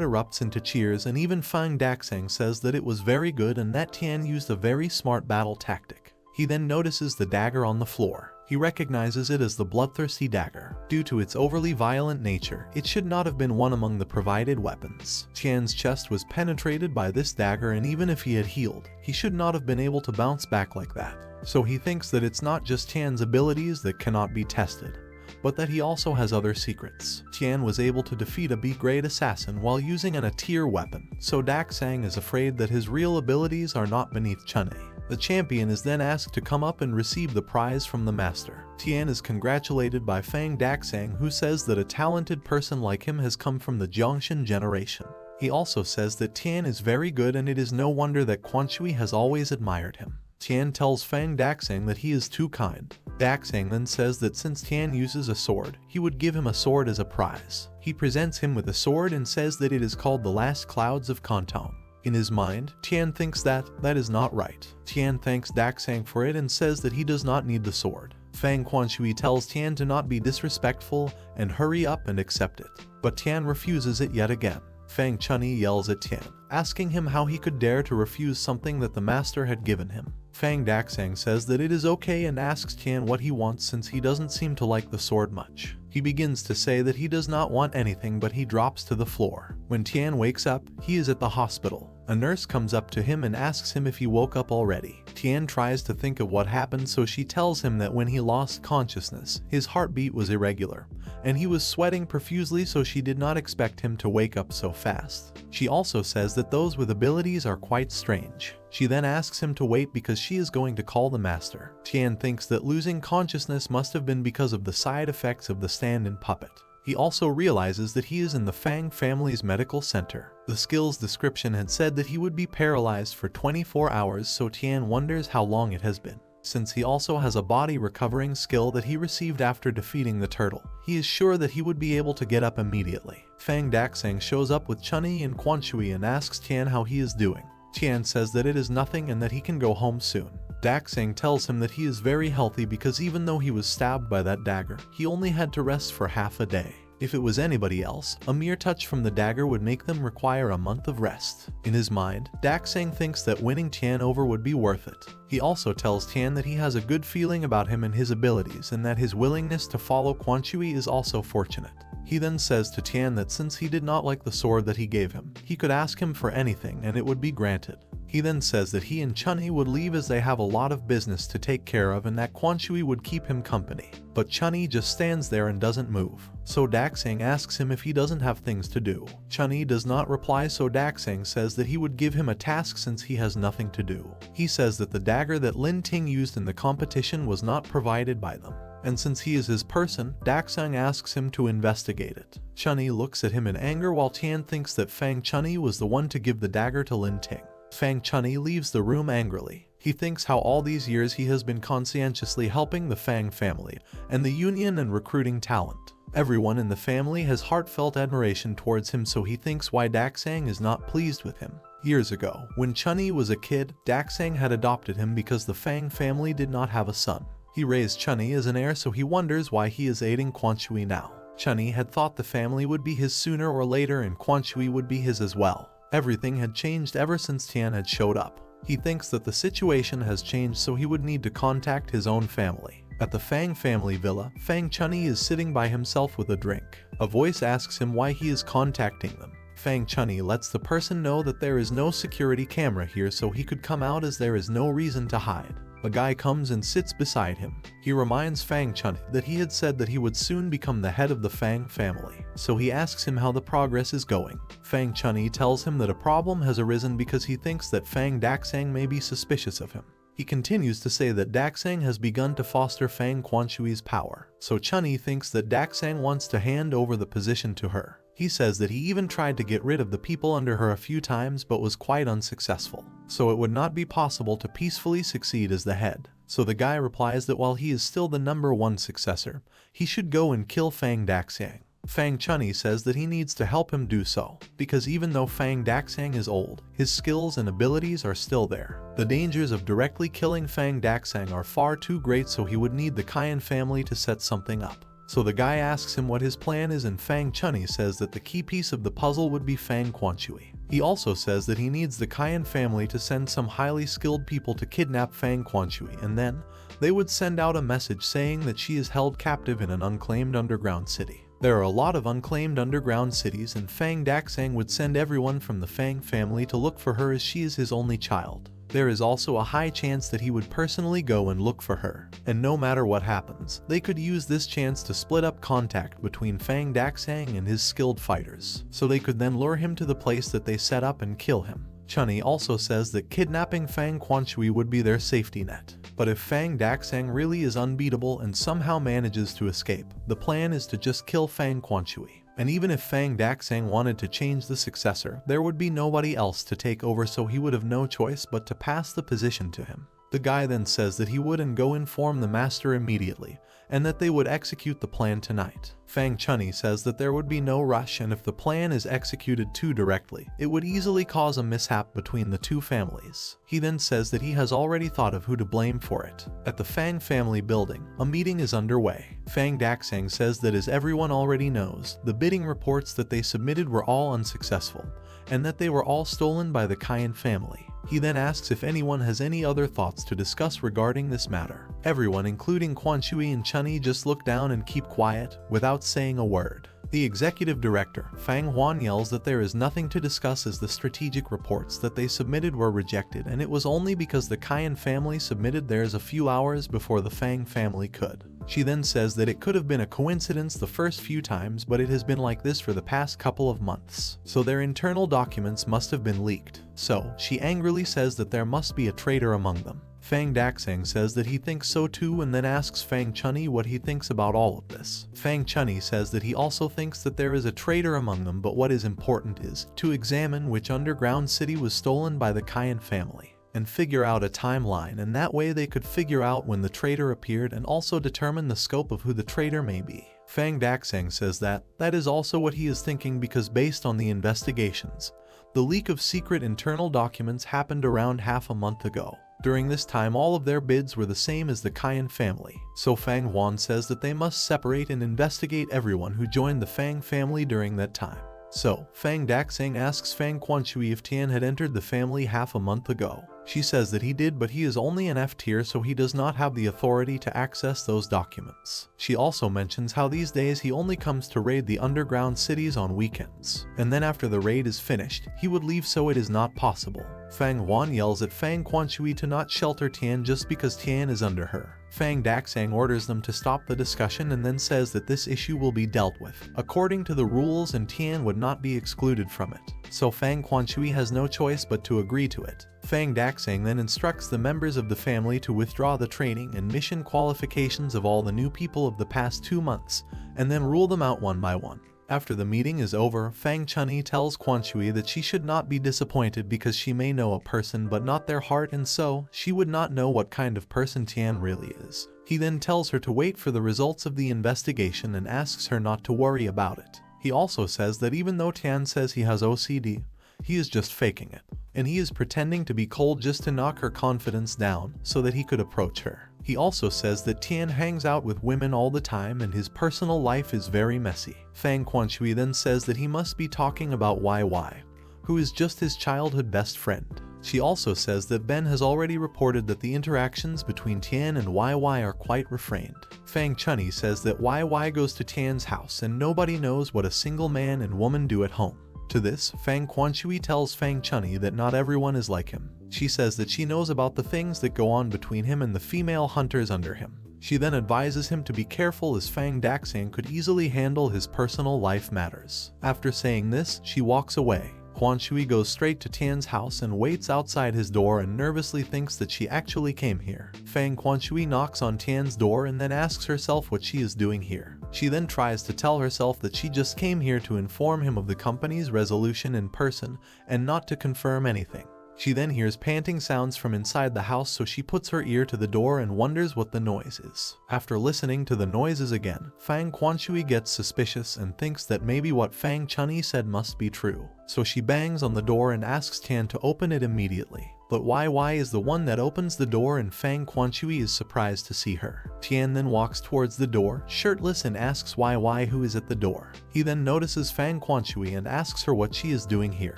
erupts into cheers and even Fang Daxian says that it was very good and that Tian used a very smart battle tactic. He then notices the dagger on the floor. He recognizes it as the bloodthirsty dagger. Due to its overly violent nature, it should not have been one among the provided weapons. Tian's chest was penetrated by this dagger and even if he had healed, he should not have been able to bounce back like that. So he thinks that it's not just Tian's abilities that cannot be tested, but that he also has other secrets. Tian was able to defeat a B-grade assassin while using an A-tier weapon, so Daxian is afraid that his real abilities are not beneath Chunyi. The champion is then asked to come up and receive the prize from the master. Tian is congratulated by Fang Daxian, who says that a talented person like him has come from the Jiangshan generation. He also says that Tian is very good and it is no wonder that Quanshui has always admired him. Tian tells Fang Daxian that he is too kind. Daxian then says that since Tian uses a sword, he would give him a sword as a prize. He presents him with a sword and says that it is called the Last Clouds of Kantong. In his mind, Tian thinks that is not right. Tian thanks Daxian for it and says that he does not need the sword. Fang Quanshui tells Tian to not be disrespectful and hurry up and accept it, but Tian refuses it yet again. Fang Chunyi yells at Tian, asking him how he could dare to refuse something that the master had given him. Fang Daxang says that it is okay and asks Tian what he wants since he doesn't seem to like the sword much. He begins to say that he does not want anything, but he drops to the floor. When Tian wakes up, he is at the hospital. A nurse comes up to him and asks him if he woke up already. Tian tries to think of what happened, so she tells him that when he lost consciousness, his heartbeat was irregular, and he was sweating profusely, so she did not expect him to wake up so fast. She also says that those with abilities are quite strange. She then asks him to wait because she is going to call the master. Tian thinks that losing consciousness must have been because of the side effects of the stand-in puppet. He also realizes that he is in the Fang family's medical center. The skills description had said that he would be paralyzed for 24 hours, so Tian wonders how long it has been. Since he also has a body recovering skill that he received after defeating the turtle, he is sure that he would be able to get up immediately. Fang Daxang shows up with Chunyi and Quan Shui and asks Tian how he is doing. Tian says that it is nothing and that he can go home soon. Daxang tells him that he is very healthy because even though he was stabbed by that dagger, he only had to rest for half a day. If it was anybody else, a mere touch from the dagger would make them require a month of rest. In his mind, Daxang thinks that winning Tian over would be worth it. He also tells Tian that he has a good feeling about him and his abilities, and that his willingness to follow Quan Shui is also fortunate. He then says to Tian that since he did not like the sword that he gave him, he could ask him for anything and it would be granted. He then says that he and Chunyi would leave as they have a lot of business to take care of and that Quan Shui would keep him company. But Chunyi just stands there and doesn't move. So Daxang asks him if he doesn't have things to do. Chunyi does not reply, so Daxang says that he would give him a task since he has nothing to do. He says that the dagger that Lin Ting used in the competition was not provided by them. And since he is his person, Daxang asks him to investigate it. Chunyi looks at him in anger while Tian thinks that Fang Chunyi was the one to give the dagger to Lin Ting. Fang Chunyi leaves the room angrily. He thinks how all these years he has been conscientiously helping the Fang family and the union and recruiting talent. Everyone in the family has heartfelt admiration towards him, so he thinks why Daxang is not pleased with him. Years ago, when Chunyi was a kid, Daxang had adopted him because the Fang family did not have a son. He raised Chunyi as an heir, so he wonders why he is aiding Quan Shui now. Chunyi had thought the family would be his sooner or later and Quan Shui would be his as well. Everything had changed ever since Tian had showed up. He thinks that the situation has changed, so he would need to contact his own family. At the Fang family villa, Fang Chunyi is sitting by himself with a drink. A voice asks him why he is contacting them. Fang Chunyi lets the person know that there is no security camera here, so he could come out as there is no reason to hide. A guy comes and sits beside him. He reminds Fang Chunyi that he had said that he would soon become the head of the Fang family, so he asks him how the progress is going. Fang Chunyi tells him that a problem has arisen because he thinks that Fang Daxang may be suspicious of him. He continues to say that Daxang has begun to foster Fang Quan Shui's power, so Chunyi thinks that Daxang wants to hand over the position to her. He says that he even tried to get rid of the people under her a few times but was quite unsuccessful, so it would not be possible to peacefully succeed as the head. So the guy replies that while he is still the #1 successor, he should go and kill Fang Daxang. Fang Chunyi says that he needs to help him do so, because even though Fang Daxang is old, his skills and abilities are still there. The dangers of directly killing Fang Daxang are far too great, so he would need the Cayenne family to set something up. So the guy asks him what his plan is, and Fang Chunyi says that the key piece of the puzzle would be Fang Quan Shui. He also says that he needs the Cayenne family to send some highly skilled people to kidnap Fang Quan Shui, and then they would send out a message saying that she is held captive in an unclaimed underground city. There are a lot of unclaimed underground cities, and Fang Daxang would send everyone from the Fang family to look for her as she is his only child. There is also a high chance that he would personally go and look for her, and no matter what happens, they could use this chance to split up contact between Fang Daxang and his skilled fighters, so they could then lure him to the place that they set up and kill him. Chunyi also says that kidnapping Fang Quan Shui would be their safety net. But if Fang Daxang really is unbeatable and somehow manages to escape, the plan is to just kill Fang Quan Shui. And even if Fang Daxang wanted to change the successor, there would be nobody else to take over, so he would have no choice but to pass the position to him. The guy then says that he would and go inform the master immediately, and that they would execute the plan tonight. Fang Chunny says that there would be no rush, and if the plan is executed too directly, it would easily cause a mishap between the two families. He then says that he has already thought of who to blame for it. At the Fang family building, a meeting is underway. Fang Daxang says that as everyone already knows, the bidding reports that they submitted were all unsuccessful, and that they were all stolen by the Cayenne family. He then asks if anyone has any other thoughts to discuss regarding this matter. Everyone, including Quan Shui and Chunny, just look down and keep quiet, without saying a word. The executive director, Fang Huan, yells that there is nothing to discuss as the strategic reports that they submitted were rejected, and it was only because the Cayenne family submitted theirs a few hours before the Fang family could. She then says that it could have been a coincidence the first few times, but it has been like this for the past couple of months. So their internal documents must have been leaked. So, she angrily says that there must be a traitor among them. Fang Daxang says that he thinks so too, and then asks Fang Chunny what he thinks about all of this. Fang Chunny says that he also thinks that there is a traitor among them, but what is important is to examine which underground city was stolen by the Cayenne family and figure out a timeline, and that way they could figure out when the traitor appeared and also determine the scope of who the traitor may be. Fang Daxang says that is also what he is thinking, because based on the investigations, the leak of secret internal documents happened around half a month ago. During this time, all of their bids were the same as the Cayenne family, so Fang Huan says that they must separate and investigate everyone who joined the Fang family during that time. So, Fang Daxang asks Fang Quanshui if Tian had entered the family half a month ago. She says that he did, but he is only an F tier, so he does not have the authority to access those documents. She also mentions how these days he only comes to raid the underground cities on weekends, and then after the raid is finished, he would leave, so it is not possible. Fang Huan yells at Fang Quanshui to not shelter Tian just because Tian is under her. Fang Daxang orders them to stop the discussion and then says that this issue will be dealt with according to the rules, and Tian would not be excluded from it. So Fang Quanshui has no choice but to agree to it. Fang Daxang then instructs the members of the family to withdraw the training and mission qualifications of all the new people of the past 2 months, and then rule them out one by one. After the meeting is over, Fang Chunyi tells Quanshui that she should not be disappointed because she may know a person but not their heart, and so she would not know what kind of person Tian really is. He then tells her to wait for the results of the investigation and asks her not to worry about it. He also says that even though Tian says he has OCD, he is just faking it, and he is pretending to be cold just to knock her confidence down so that he could approach her. He also says that Tian hangs out with women all the time and his personal life is very messy. Fang Quanshui then says that he must be talking about YY, who is just his childhood best friend. She also says that Ben has already reported that the interactions between Tian and YY are quite refrained. Fang Chunyi says that YY goes to Tian's house and nobody knows what a single man and woman do at home. To this, Fang Quanshui tells Fang Chunyi that not everyone is like him. She says that she knows about the things that go on between him and the female hunters under him. She then advises him to be careful as Fang Daxang could easily handle his personal life matters. After saying this, she walks away. Quanshui goes straight to Tian's house and waits outside his door and nervously thinks that she actually came here. Fang Quanshui knocks on Tian's door and then asks herself what she is doing here. She then tries to tell herself that she just came here to inform him of the company's resolution in person and not to confirm anything. She then hears panting sounds from inside the house, so she puts her ear to the door and wonders what the noise is. After listening to the noises again, Fang Quanshui gets suspicious and thinks that maybe what Fang Chunyi said must be true. So she bangs on the door and asks Tian to open it immediately. But YY is the one that opens the door and Fang Quanshui is surprised to see her. Tian then walks towards the door, shirtless, and asks YY who is at the door. He then notices Fang Quanshui and asks her what she is doing here.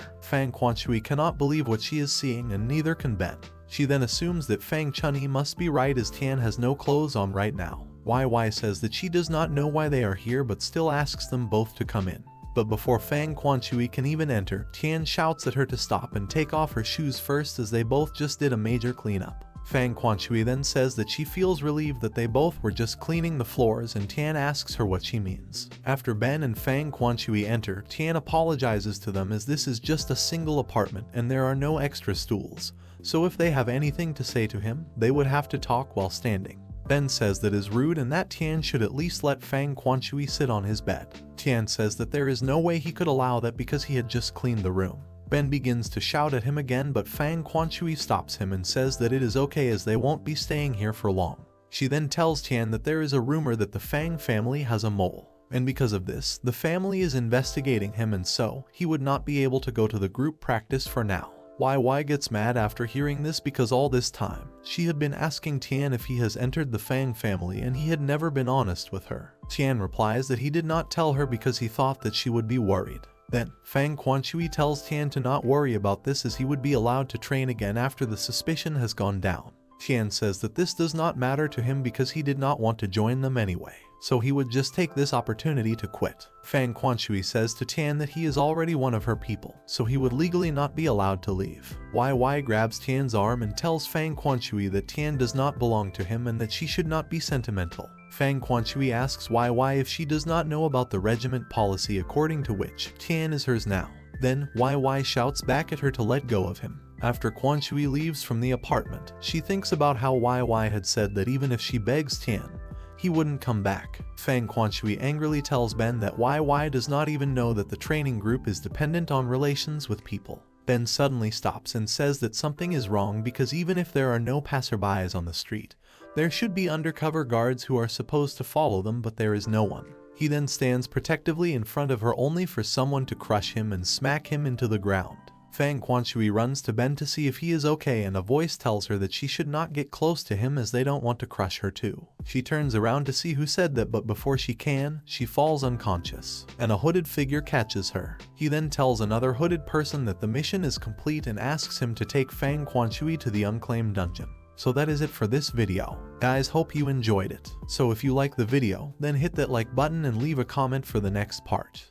Fang Quanshui cannot believe what she is seeing and neither can Ben. She then assumes that Fang Chunyi must be right as Tian has no clothes on right now. YY says that she does not know why they are here but still asks them both to come in. But before Fang Quanshui can even enter, Tian shouts at her to stop and take off her shoes first as they both just did a major cleanup. Fang Quanshui then says that she feels relieved that they both were just cleaning the floors, and Tian asks her what she means. After Ben and Fang Quanshui enter, Tian apologizes to them as this is just a single apartment and there are no extra stools, so if they have anything to say to him, they would have to talk while standing. Ben says that is rude and that Tian should at least let Fang Quanshui sit on his bed. Tian says that there is no way he could allow that because he had just cleaned the room. Ben begins to shout at him again, but Fang Quanshui stops him and says that it is okay as they won't be staying here for long. She then tells Tian that there is a rumor that the Fang family has a mole, and because of this, the family is investigating him, and so he would not be able to go to the group practice for now. YY gets mad after hearing this because all this time, she had been asking Tian if he has entered the Fang family and he had never been honest with her. Tian replies that he did not tell her because he thought that she would be worried. Then, Fang Quanshui tells Tian to not worry about this as he would be allowed to train again after the suspicion has gone down. Tian says that this does not matter to him because he did not want to join them anyway, so he would just take this opportunity to quit. Fang Quanshui says to Tian that he is already one of her people, so he would legally not be allowed to leave. YY grabs Tian's arm and tells Fang Quanshui that Tian does not belong to him and that she should not be sentimental. Fang Quanshui asks YY if she does not know about the regiment policy according to which Tian is hers now. Then, YY shouts back at her to let go of him. After Quanshui leaves from the apartment, she thinks about how YY had said that even if she begs Tian, he wouldn't come back. Fang Quanshui angrily tells Ben that YY does not even know that the training group is dependent on relations with people. Ben suddenly stops and says that something is wrong because even if there are no passerbys on the street, there should be undercover guards who are supposed to follow them, but there is no one. He then stands protectively in front of her only for someone to crush him and smack him into the ground. Fang Quanshui runs to Ben to see if he is okay, and a voice tells her that she should not get close to him as they don't want to crush her too. She turns around to see who said that, but before she can, she falls unconscious, and a hooded figure catches her. He then tells another hooded person that the mission is complete and asks him to take Fang Quanshui to the unclaimed dungeon. So that is it for this video. Guys, hope you enjoyed it. So if you like the video, then hit that like button and leave a comment for the next part.